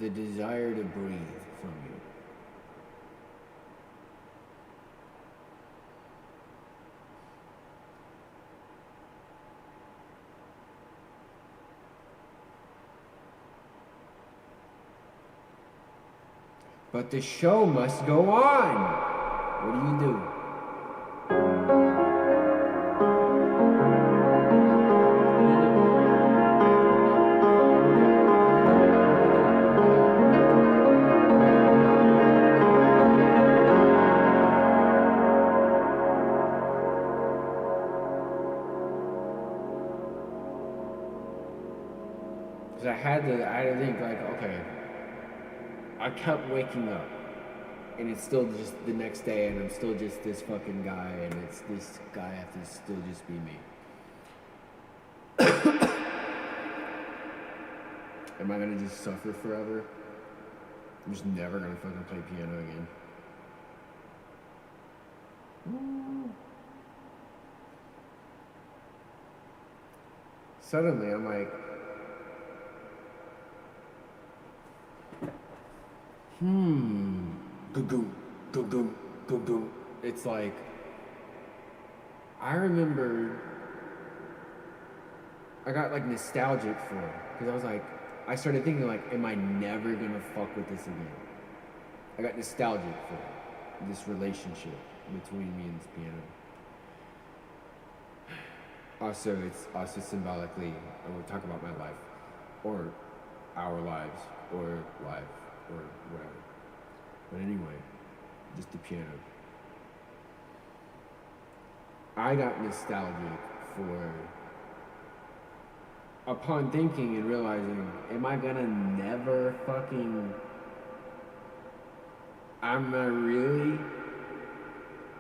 desire to breathe from you. But the show must go on. What do you do? Because I had to think like, okay, I kept waking up, and it's still just the next day, and I'm still just this fucking guy, and it's this guy has to still just be me. Am I gonna just suffer forever? I'm just never gonna fucking play piano again. Suddenly, I'm like, Go-goom, go-goom, go-goom. It's like, I remember I got like nostalgic for it. Because I was like, I started thinking like, am I never gonna fuck with this again? I got nostalgic for it, this relationship between me and this piano. Also, it's also symbolically, I will talk about my life, or our lives, or life, or whatever. But anyway, just the piano. I got nostalgic for, upon thinking and realizing, am I gonna never fucking, am I really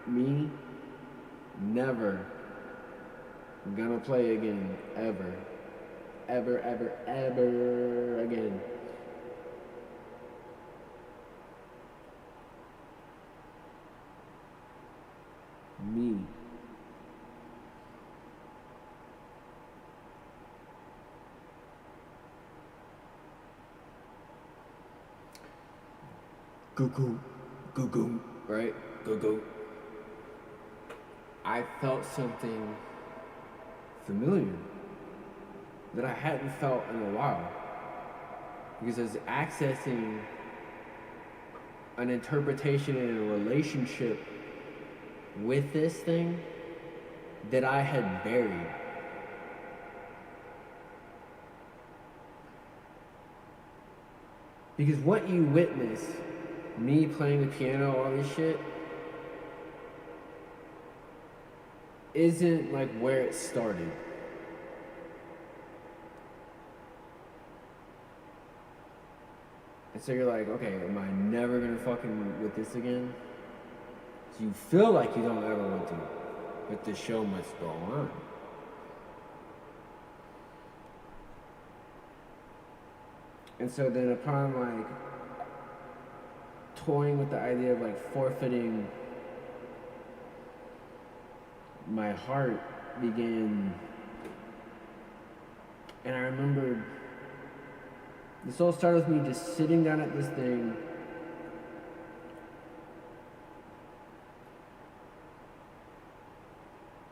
me? Never gonna play again, ever. Ever, ever, ever again. Me. Goo-goo, goo-goo, right? Goo-goo. I felt something familiar that I hadn't felt in a while. Because I was accessing an interpretation and a relationship with this thing that I had buried. Because what you witness, me playing the piano, all this shit, isn't like where it started. And so you're like, okay, am I never gonna fucking with this again? So you feel like you don't ever want to, but the show must go on. And so then upon like toying with the idea of like forfeiting, my heart began, and I remember this all started with me just sitting down at this thing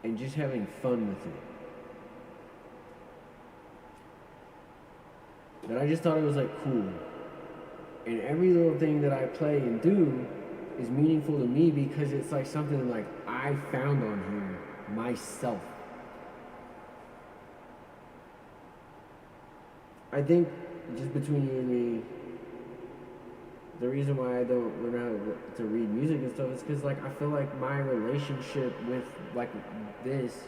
and just having fun with it. That I just thought it was like cool. And every little thing that I play and do is meaningful to me because it's like something like I found on here myself. I think just between you and me, the reason why I don't learn how to read music and stuff is because like I feel like my relationship with like this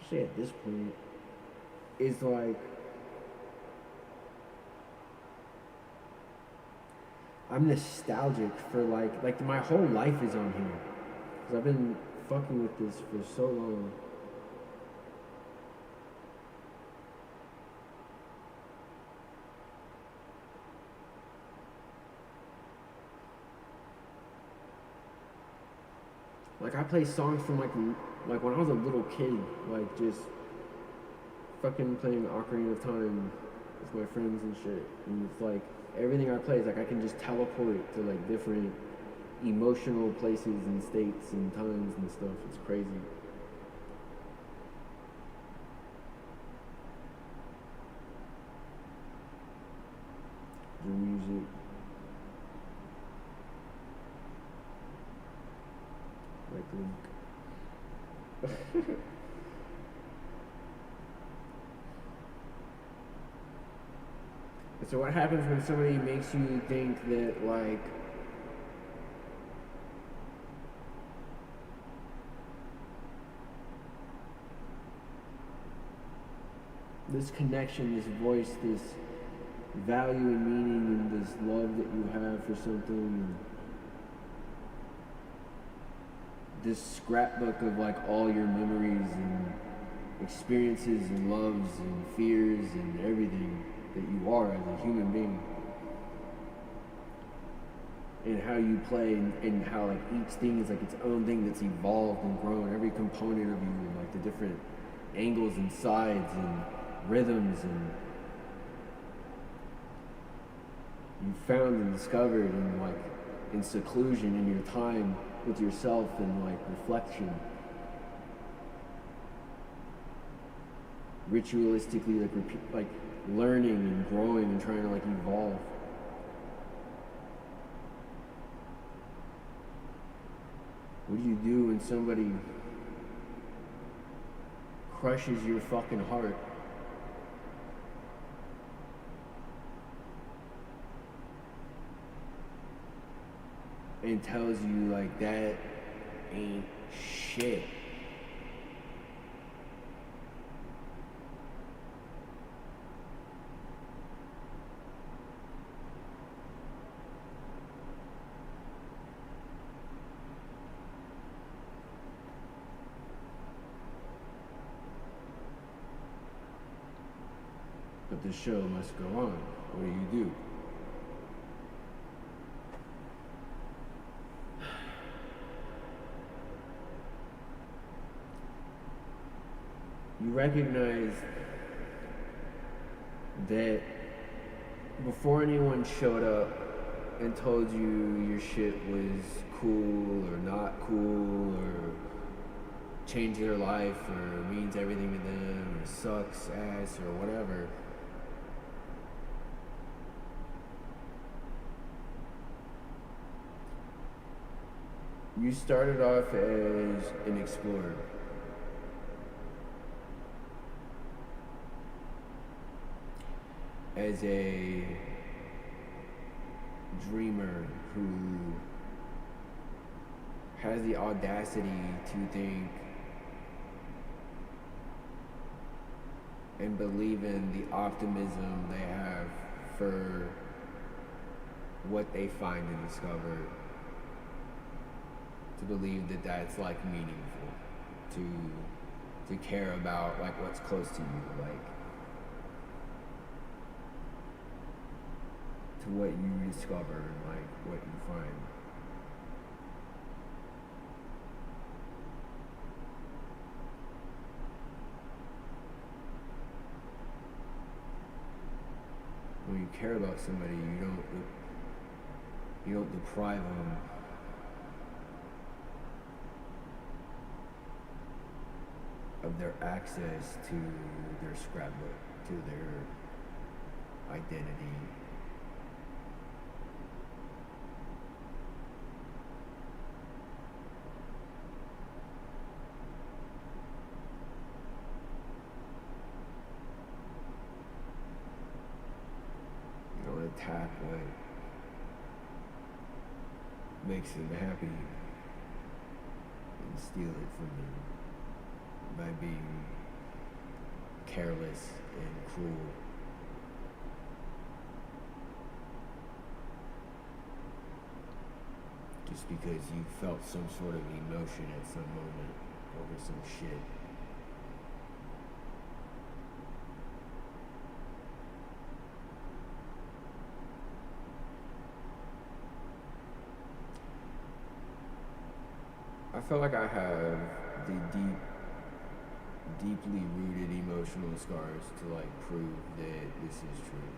especially at this point is like I'm nostalgic for like my whole life is on here because I've been fucking with this for so long. Like I play songs from like when I was a little kid, like just fucking playing Ocarina of Time with my friends and shit. And it's like everything I play is like I can just teleport to like different emotional places and states and times and stuff. It's crazy. through music. Like Link. So what happens when somebody makes you think that, like, this connection, this voice, this value and meaning, and this love that you have for something, this scrapbook of like all your memories and experiences and loves and fears and everything that you are as a human being, and how you play, and how like each thing is like its own thing that's evolved and grown, every component of you, and like the different angles and sides and rhythms, and you found and discovered in like in seclusion in your time with yourself and like reflection, ritualistically like repeat, like learning and growing and trying to like evolve. What do you do when somebody crushes your fucking heart? And tells you like that ain't shit. But the show must go on. What do? You recognize that before anyone showed up and told you your shit was cool or not cool or changed their life or means everything to them or sucks ass or whatever, you started off as an explorer. As a dreamer who has the audacity to think and believe in the optimism they have for what they find and discover, to believe that that's like meaningful, to care about like what's close to you, like to what you discover and like what you find. When you care about somebody, you don't deprive them of their access to their scrapbook, to their identity. You don't attack what makes them happy and steal it from them by being careless and cruel. Just because you felt some sort of emotion at some moment over some shit. I feel like I have the deeply rooted emotional scars to like prove that this is true.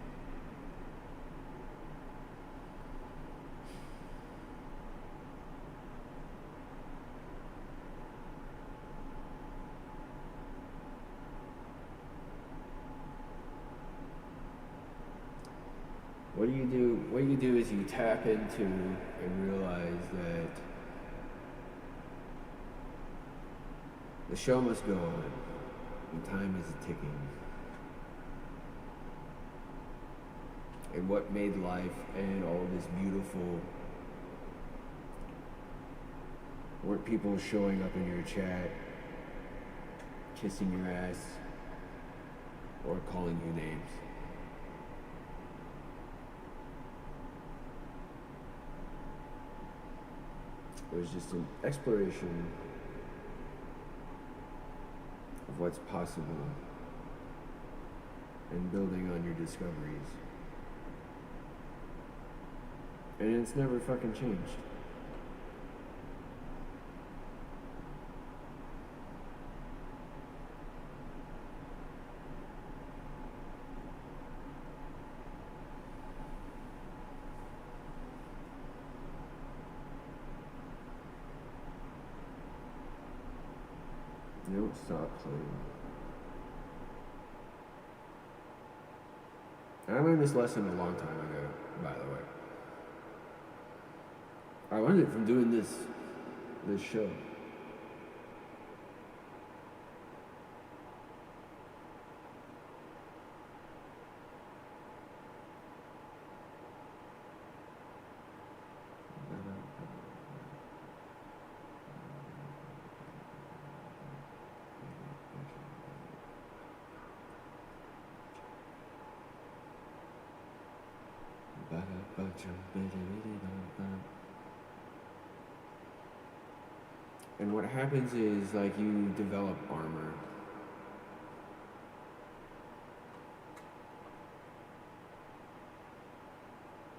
What what you do? What you do is you tap into and realize that the show must go on, and time is ticking. And what made life and all this beautiful weren't people showing up in your chat, kissing your ass, or calling you names. It was just an exploration of what's possible and building on your discoveries. And it's never fucking changed. Don't stop playing. I learned this lesson a long time ago, by the way. I learned it from doing this show. And what happens is, like, you develop armor.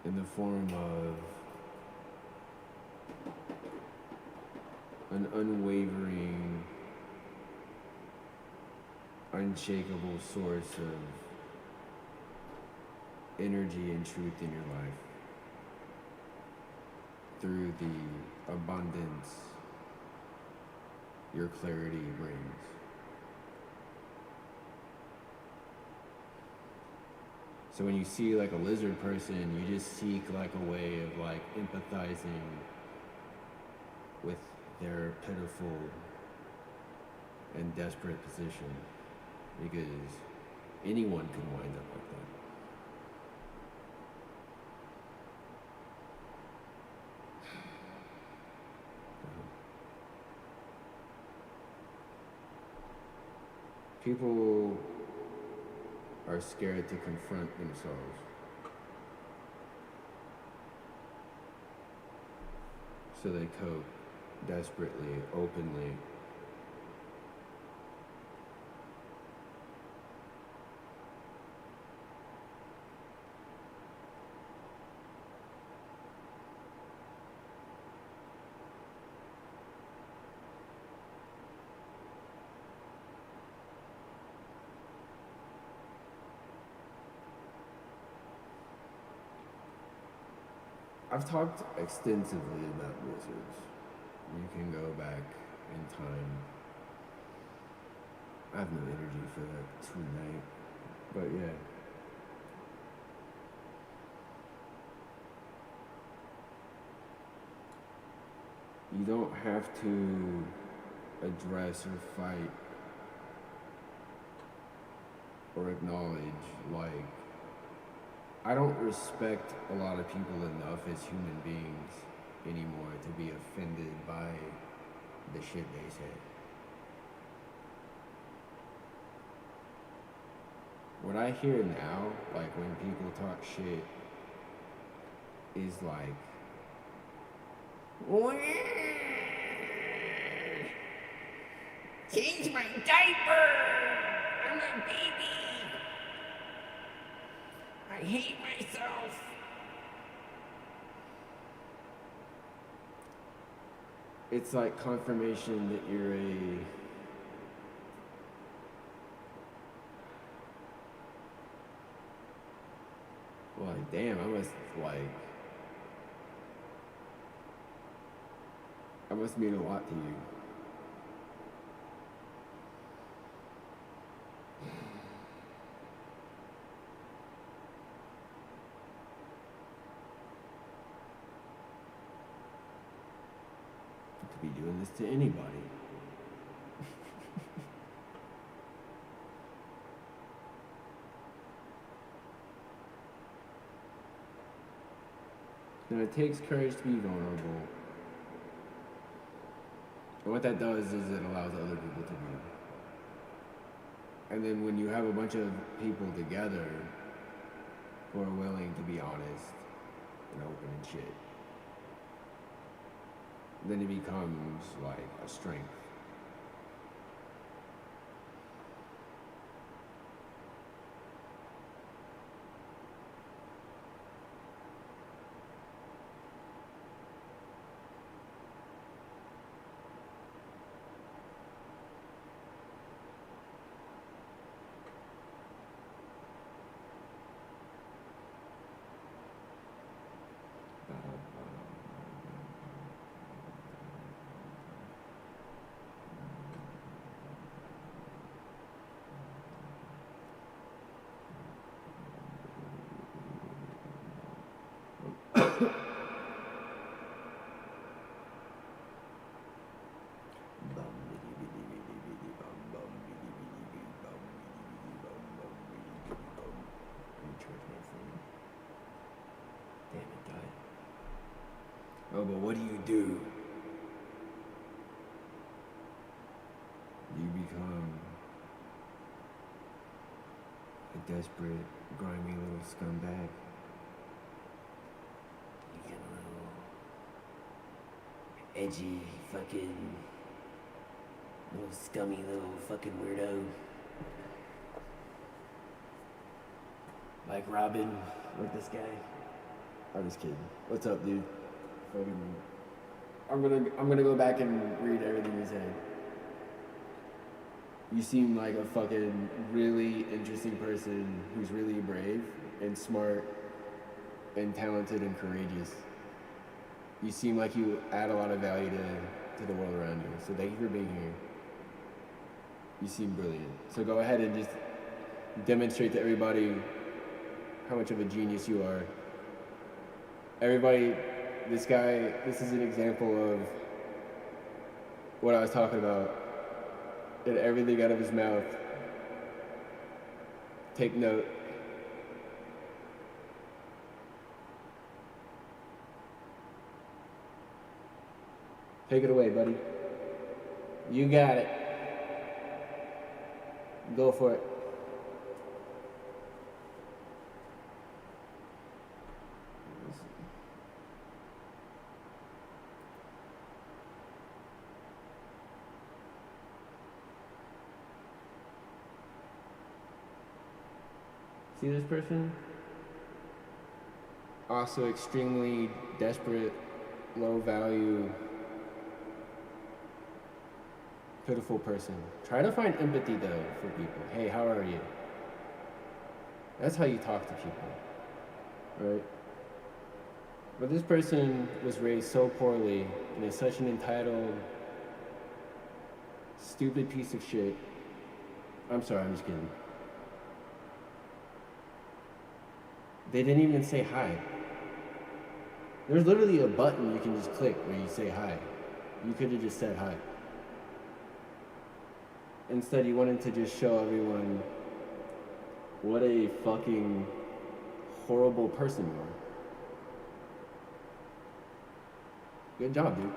In the form of an unwavering, unshakable source of energy and truth in your life through the abundance your clarity brings. So when you see like a lizard person, you just seek like a way of like empathizing with their pitiful and desperate position, because anyone can wind up like that. People are scared to confront themselves. So they cope desperately, openly. I've talked extensively about wizards. You can go back in time. I have no energy for that tonight, but yeah. You don't have to address or fight or acknowledge, like, I don't respect a lot of people enough as human beings anymore to be offended by the shit they say. What I hear now, like when people talk shit, is like, Change my diaper! I'm a baby! I hate myself! it's like confirmation that you're like, damn, I must mean a lot to you. be doing this to anybody. Now, it takes courage to be vulnerable. And what that does is it allows other people to be. And then when you have a bunch of people together who are willing to be honest and open and shit, then it becomes like a strength. Damn, it died. Oh, but what do? You become a desperate, grimy little scumbag. You get a little edgy, fucking, little scummy little fucking weirdo. Like Robin, like this guy. I'm just kidding. What's up, dude? I'm gonna go back and read everything you said. You seem like a fucking really interesting person who's really brave and smart and talented and courageous. You seem like you add a lot of value to the world around you. So thank you for being here. You seem brilliant. So go ahead and just demonstrate to everybody how much of a genius you are. Everybody, this is an example of what I was talking about. And everything out of his mouth. Take note. Take it away, buddy. You got it. Go for it. See this person? Also extremely desperate, low value, pitiful person. Try to find empathy though for people. Hey, how are you? That's how you talk to people, right? But this person was raised so poorly and is such an entitled, stupid piece of shit. I'm sorry, I'm just kidding. They didn't even say hi. There's literally a button you can just click where you say hi. You could have just said hi. Instead, you wanted to just show everyone what a fucking horrible person you are. Good job, dude.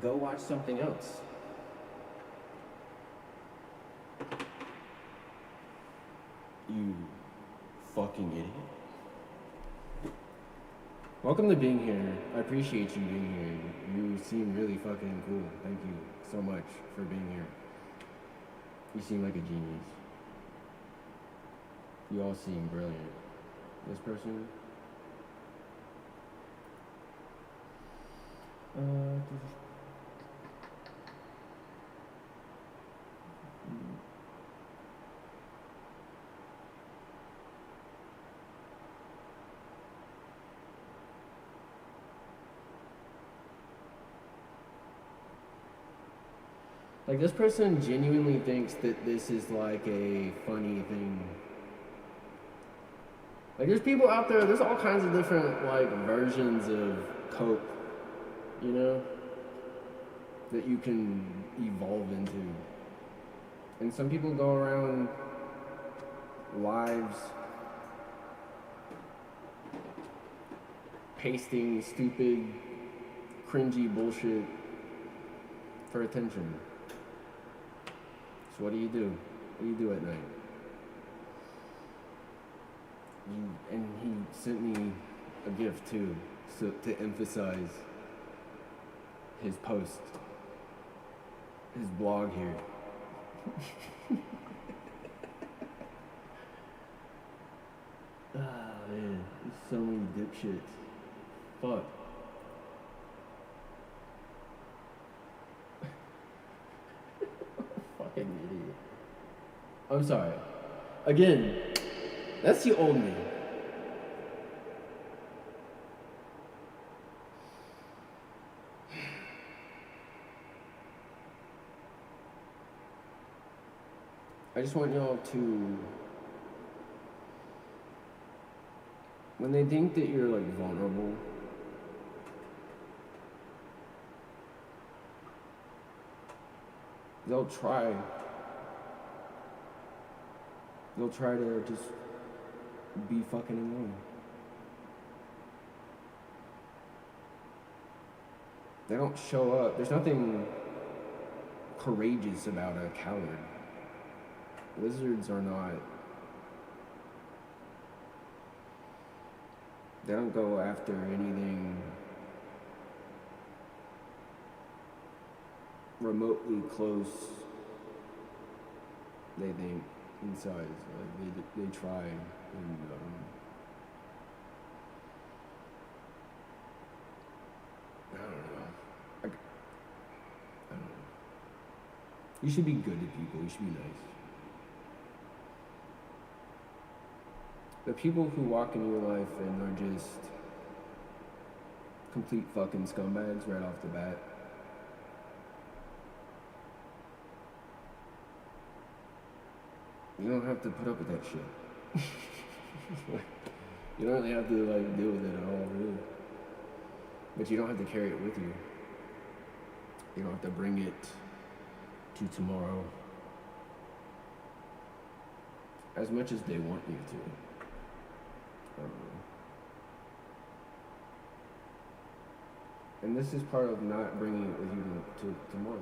Go watch something else. You fucking idiot. Welcome to being here. I appreciate you being here. You seem really fucking cool. Thank you so much for being here. You seem like a genius. You all seem brilliant. This person? Like, this person genuinely thinks that this is like a funny thing. Like, there's people out there, there's all kinds of different, like, versions of coke, you know, that you can evolve into. And some people go around lives pasting stupid, cringy bullshit for attention. So what do? What do you do at night? And he sent me a gift too, so to emphasize his post, his blog here. Ah, man, there's so many dipshits. Fuck. Fucking idiot. I'm sorry. Again, that's the old me. I just want y'all to, when they think that you're like vulnerable, they'll try to just be fucking annoying. They don't show up. There's nothing courageous about a coward. Lizards are not. They don't go after anything remotely close, they think, in size. Like, they try and I don't know. I don't know. You should be good to people. You should be nice. The people who walk in your life and are just complete fucking scumbags right off the bat, you don't have to put up with that shit. You don't really have to like deal with it at all, really. But you don't have to carry it with you. You don't have to bring it to tomorrow as much as they want you to. And this is part of not bringing it with you to tomorrow.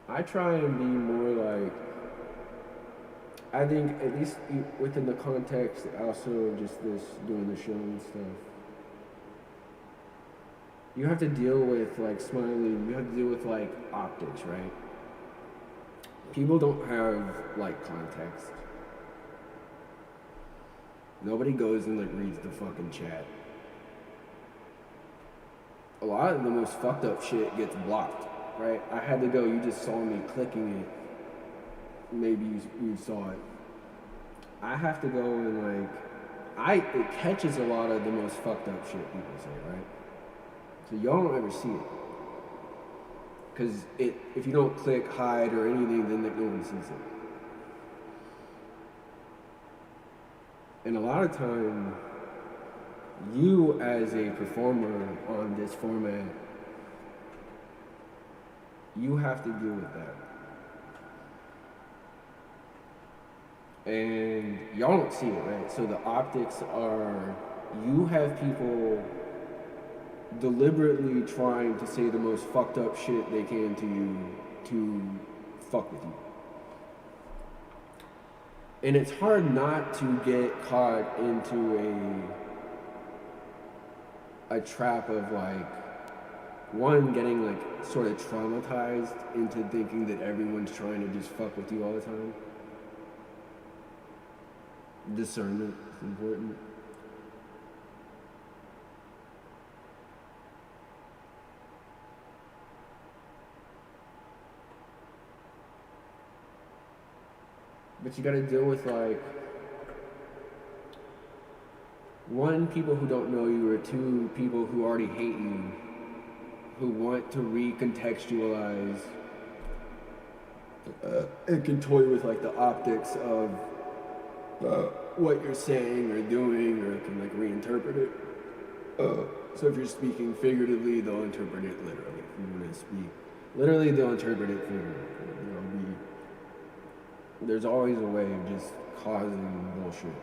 I try and be more like, I think at least within the context also just this doing the show and stuff. You have to deal with like smiling, you have to deal with like optics, right? People don't have like context. Nobody goes and like reads the fucking chat. A lot of the most fucked up shit gets blocked, right? I had to go, you just saw me clicking it. Maybe you saw it. I have to go and like, it catches a lot of the most fucked up shit people say, right? So y'all don't ever see it. Because if you don't click, hide, or anything, then no one sees it. And a lot of time, you as a performer on this format, you have to deal with that. And y'all don't see it, right? So the optics are, you have people deliberately trying to say the most fucked up shit they can to you to fuck with you. And it's hard not to get caught into a trap of like, one, getting like sort of traumatized into thinking that everyone's trying to just fuck with you all the time. Discernment is important. But you gotta deal with like, one, people who don't know you, or two, people who already hate you, who want to recontextualize and can toy with like the optics of what you're saying or doing, or can like reinterpret it. So if you're speaking figuratively, they'll interpret it literally. If you want to speak literally, they'll interpret it figuratively. There's always a way of just causing bullshit.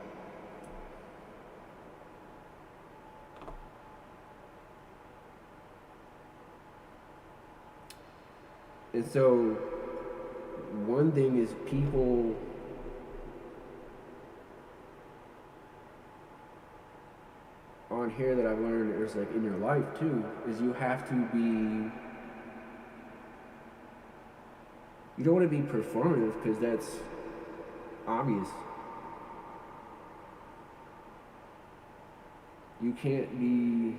And so, one thing is people on here that I've learned is like in your life too, is you have to be, you don't want to be performative because that's obvious. You can't be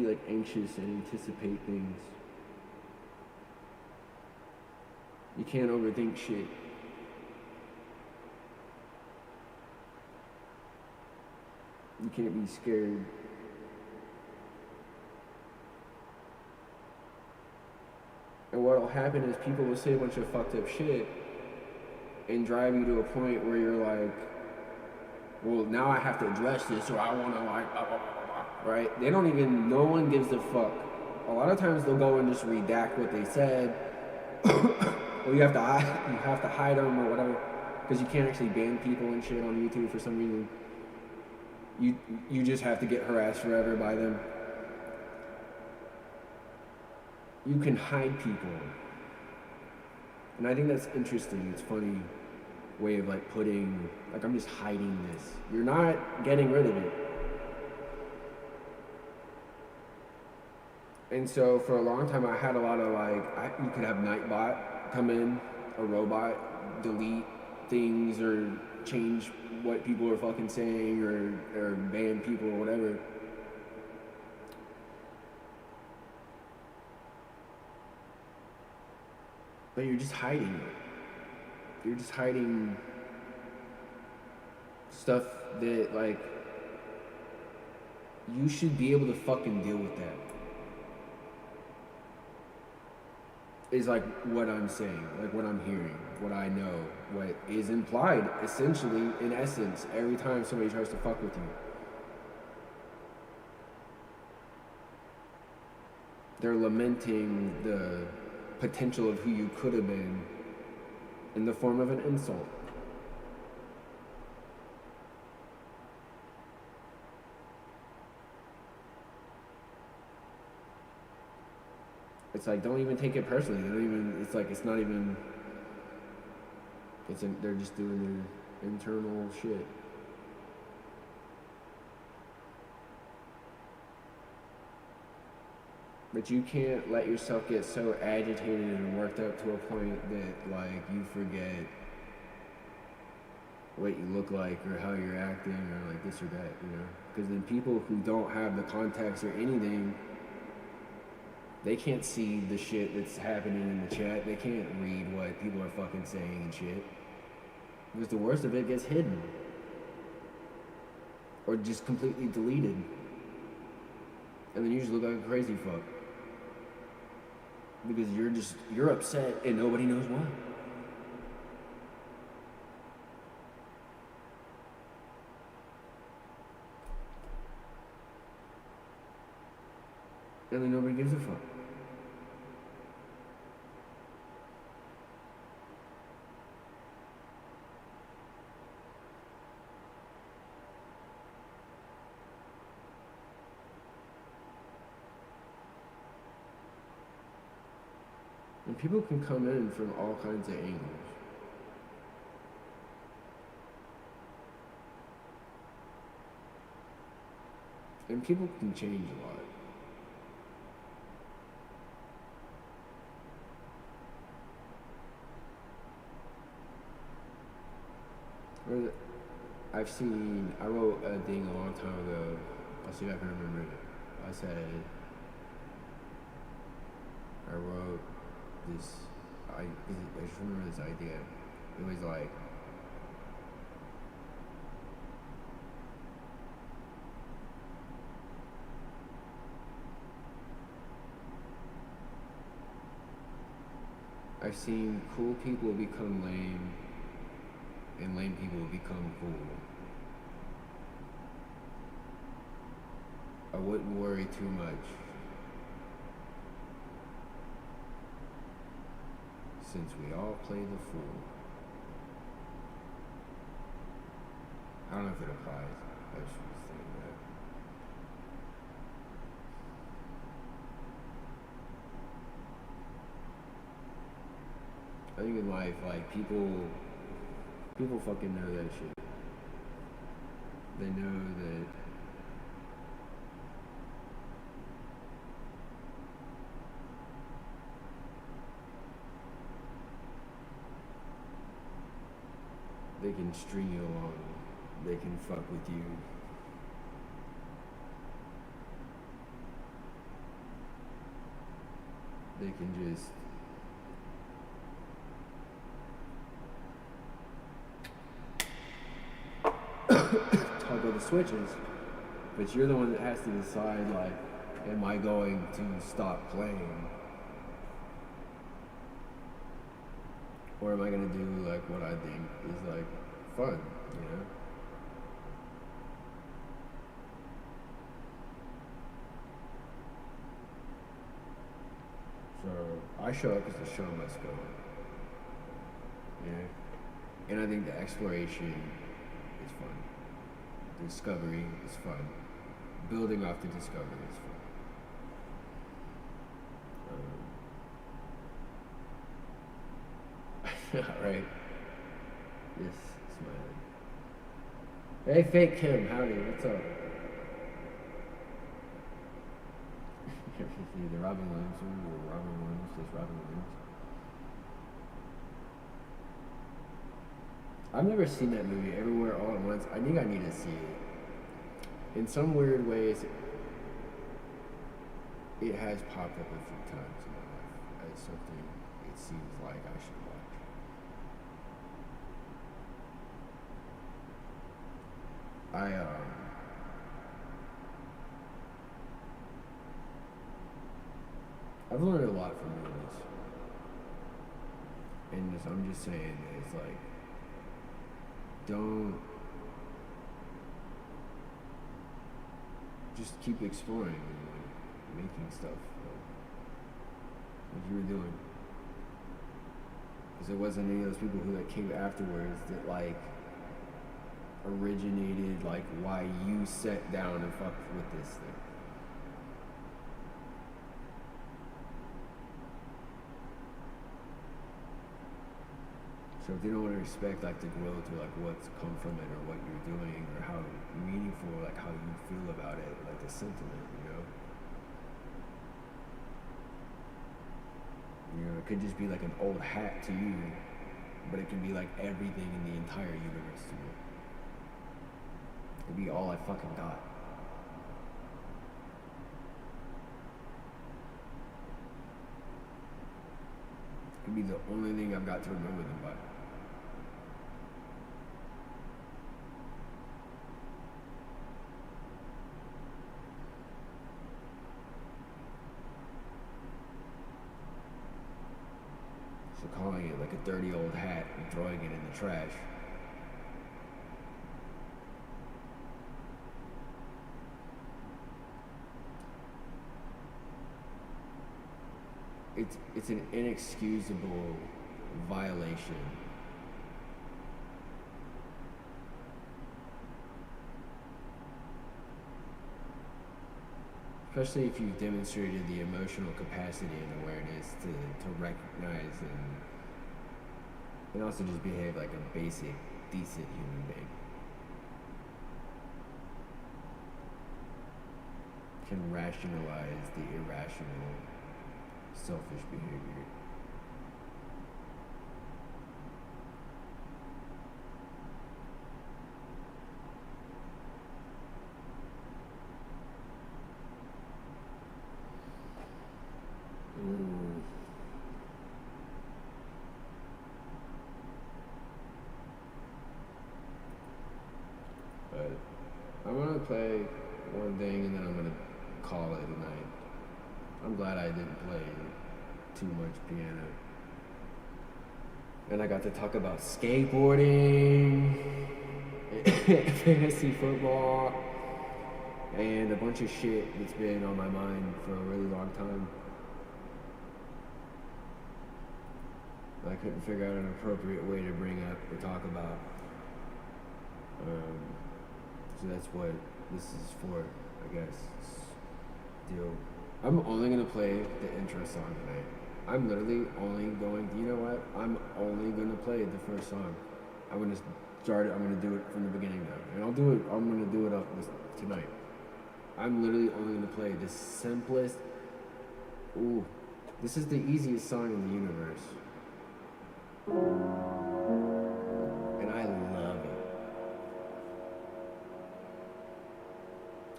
like anxious and anticipate things. You can't overthink shit. You can't be scared. And what'll happen is people will say a bunch of fucked up shit and drive you to a point where you're like, well, now I have to address this, or I want to like, blah, blah, blah, blah, right? They don't even, no one gives a fuck. A lot of times they'll go and just redact what they said, or you have to hide them or whatever, because you can't actually ban people and shit on YouTube for some reason. You just have to get harassed forever by them. You can hide people. And I think that's interesting. It's a funny way of like putting, like, I'm just hiding this. You're not getting rid of it. And so for a long time I had a lot of like, you could have Nightbot come in, a robot, delete things or change what people are fucking saying, or ban people or whatever. But you're just hiding it. You're just hiding stuff that, like, you should be able to fucking deal with that. Is like what I'm saying, like what I'm hearing, what I know, what is implied, essentially, in essence, every time somebody tries to fuck with you. They're lamenting the potential of who you could have been in the form of an insult. It's like, don't even take it personally. They don't even, it's like, it's not even, they're just doing their internal shit. But you can't let yourself get so agitated and worked up to a point that, like, you forget what you look like or how you're acting or like this or that, you know? Because then people who don't have the context or anything, they can't see the shit that's happening in the chat. They can't read what people are fucking saying and shit. Because the worst of it gets hidden. Or just completely deleted. And then you just look like a crazy fuck. Because you're upset and nobody knows why. And then nobody gives a fuck. And people can come in from all kinds of angles. And people can change a lot. I wrote a thing a long time ago. I'll see if I can remember it. I just remember this idea. It was like, I've seen cool people become lame, and lame people become cool. I wouldn't worry too much, since we all play the fool. I don't know if it applies. I just was thinking that. I think in life, like people fucking know that shit. They know that they can string you along. They can fuck with you. They can just toggle the switches. But you're the one that has to decide, like, am I going to stop playing? Or am I gonna do like what I think is like fun, you know? So I show up because the show must go on. Yeah. And I think the exploration is fun. The discovery is fun. Building off the discovery is fun. Right? Yes, smiling. Hey, fake Kim, howdy, what's up? Either Robin Williams or Robin Williams, just Robin Williams. I've never seen that movie Everywhere All at Once. I think I need to see it. In some weird ways, it has popped up a few times in my life as something it seems like I should watch. I've learned a lot from movies. And I'm just saying, it's like, don't, just keep exploring and like, making stuff like you were doing. Because there wasn't any of those people who like came afterwards that like originated like why you sat down and fucked with this thing. So if they don't want to respect like the growth or like what's come from it or what you're doing or how meaningful, like how you feel about it, like the sentiment, you know? You know, it could just be like an old hat to you, but it can be like everything in the entire universe to you. It could be all I fucking got. It could be the only thing I've got to remember them by. So calling it like a dirty old hat and throwing it in the trash. It's an inexcusable violation. Especially if you've demonstrated the emotional capacity and awareness to recognize and also just behave like a basic, decent human being. Can rationalize the irrational, selfish behavior. play one thing and then I'm gonna call it a night. I'm glad I didn't play too much piano. And I got to talk about skateboarding, fantasy football, and a bunch of shit that's been on my mind for a really long time. I couldn't figure out an appropriate way to bring up or talk about. So that's what this is for, I guess. Deal. I'm only gonna play the intro song tonight. I'm literally only going. You know what? I'm only gonna play the first song. I'm gonna start it. I'm gonna do it from the beginning now, and I'll do it. I'm gonna do it up tonight. I'm literally only gonna play the simplest. Ooh, this is the easiest song in the universe. And I love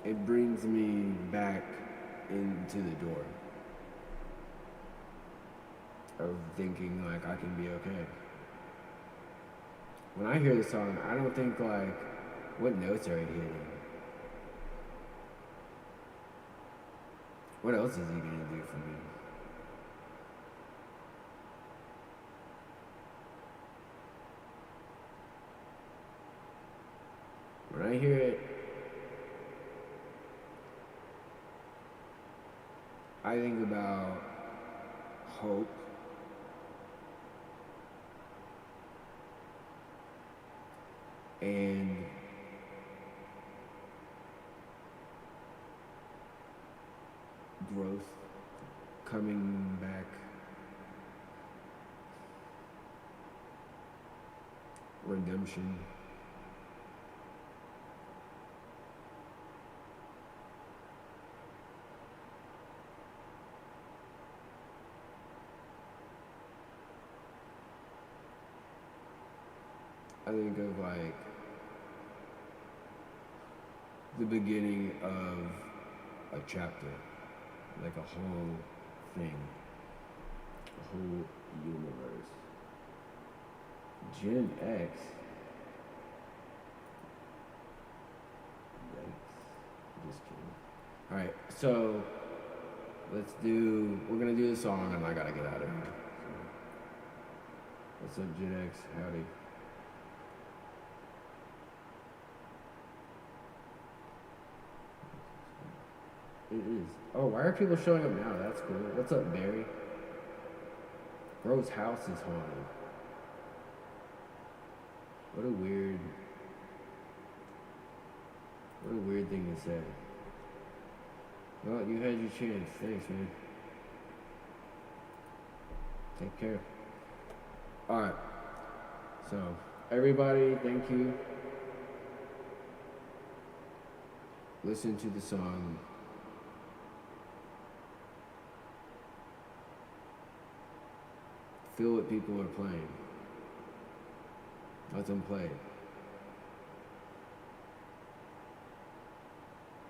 it. It brings me back into the door of thinking like I can be okay. When I hear the song, I don't think like, what notes are you hitting? What else is he gonna do for me? When I hear it, I think about hope, and growth, coming back, redemption. I think of like the beginning of a chapter, like a whole thing, a whole universe. Gen X. Yikes. Just kidding. Alright, so we're gonna do the song and I gotta get out of here. What's up, Gen X? Howdy. It is. Oh, why are people showing up now? That's cool. What's up, Barry? Bro's house is haunted. What a weird thing to say. Well, you had your chance. Thanks, man. Take care. Alright. So, everybody, thank you. Listen to the song. Feel what people are playing. Let them play.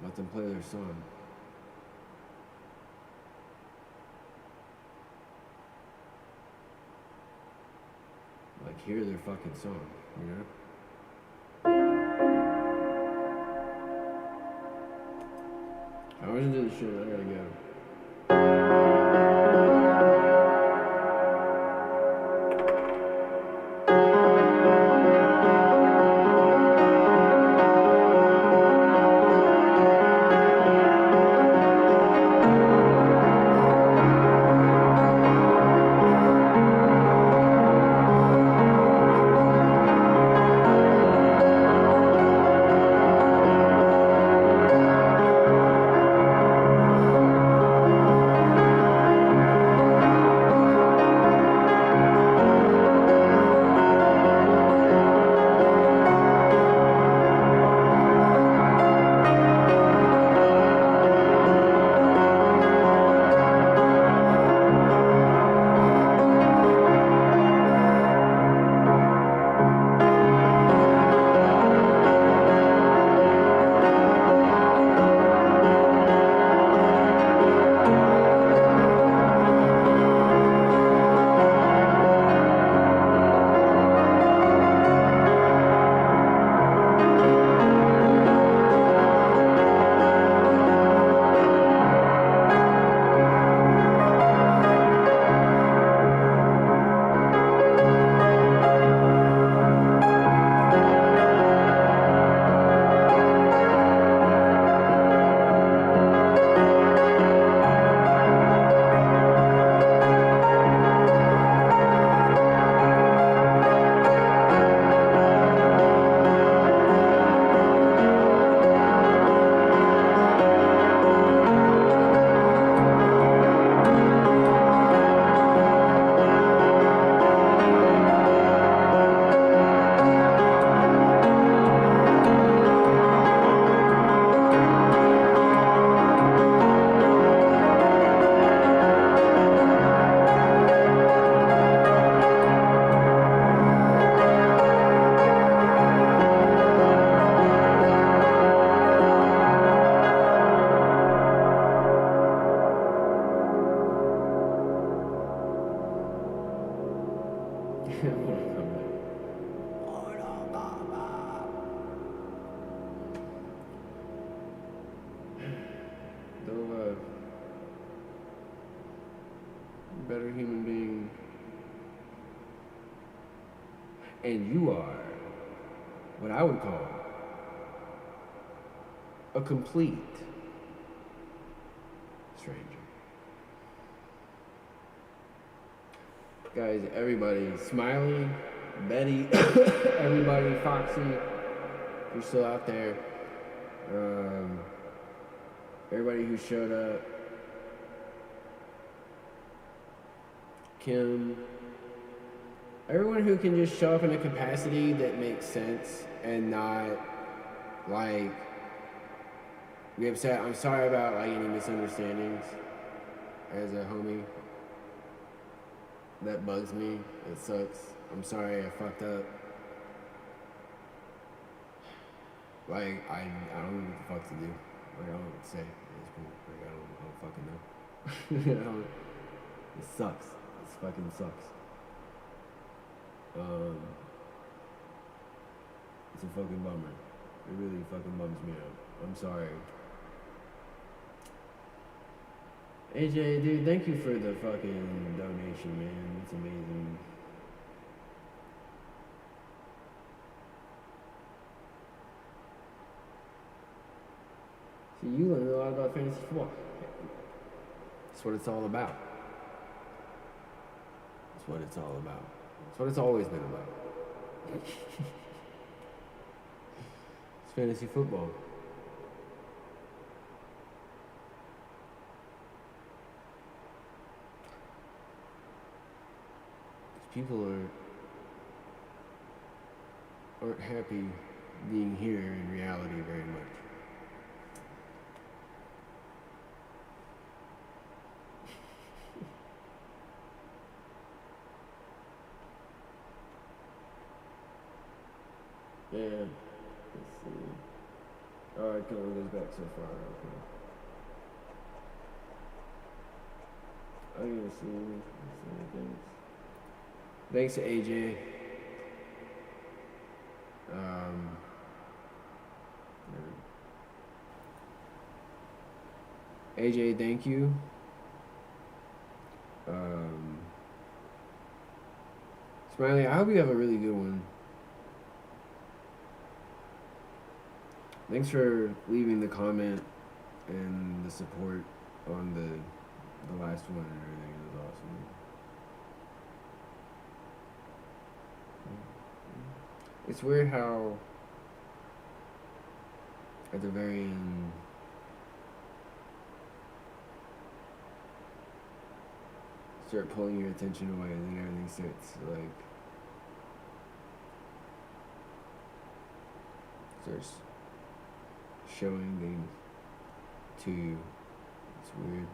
Let them play their song. Like, hear their fucking song, you know? I was into the shit, I gotta go. Though, better human being. And you are what I would call a complete stranger. Guys, everybody, Smiley, Betty, everybody, Foxy, you're still out there. Everybody who showed up, Kim, everyone who can just show up in a capacity that makes sense and not like be upset. I'm sorry about like any misunderstandings as a homie. That bugs me. It sucks. I'm sorry I fucked up. Like I don't know what the fuck to do. Like I don't say. It's cool. Like I don't fucking know. It sucks. It fucking sucks. It's a fucking bummer. It really fucking bums me out. I'm sorry. AJ, dude, thank you for the fucking donation, man. It's amazing. See, you learned a lot about fantasy football. That's what it's all about. That's what it's all about. That's what it's always been about. It's fantasy football. People aren't happy being here in reality very much. Yeah. Let's see. Alright, it goes back so far. Okay. I gotta see things. Thanks to AJ. AJ, thank you. Smiley, I hope you have a really good one. Thanks for leaving the comment and the support on the last one and everything. It was awesome. It's weird how at the very end start pulling your attention away and then everything starts showing things to you. It's weird.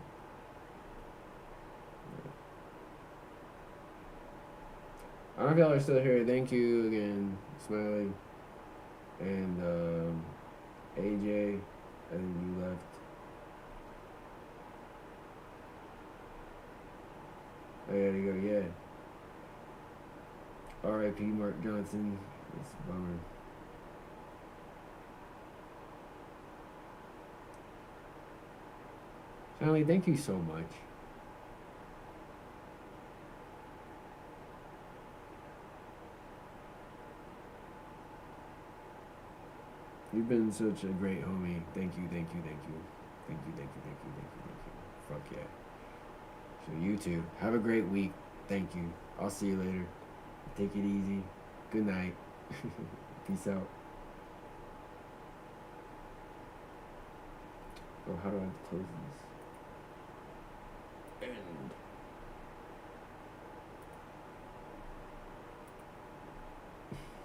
I don't know if y'all are still here. Thank you again, Smiley. And AJ, I think you left. Oh, yeah, there you go, yeah. R.I.P. Mark Johnson. It's a bummer. Smiley, thank you so much. You've been such a great homie. Thank you, thank you, thank you. Thank you, thank you, thank you, thank you, thank you. Fuck yeah. So you too. Have a great week. Thank you. I'll see you later. Take it easy. Good night. Peace out. Oh, how do I close this? End.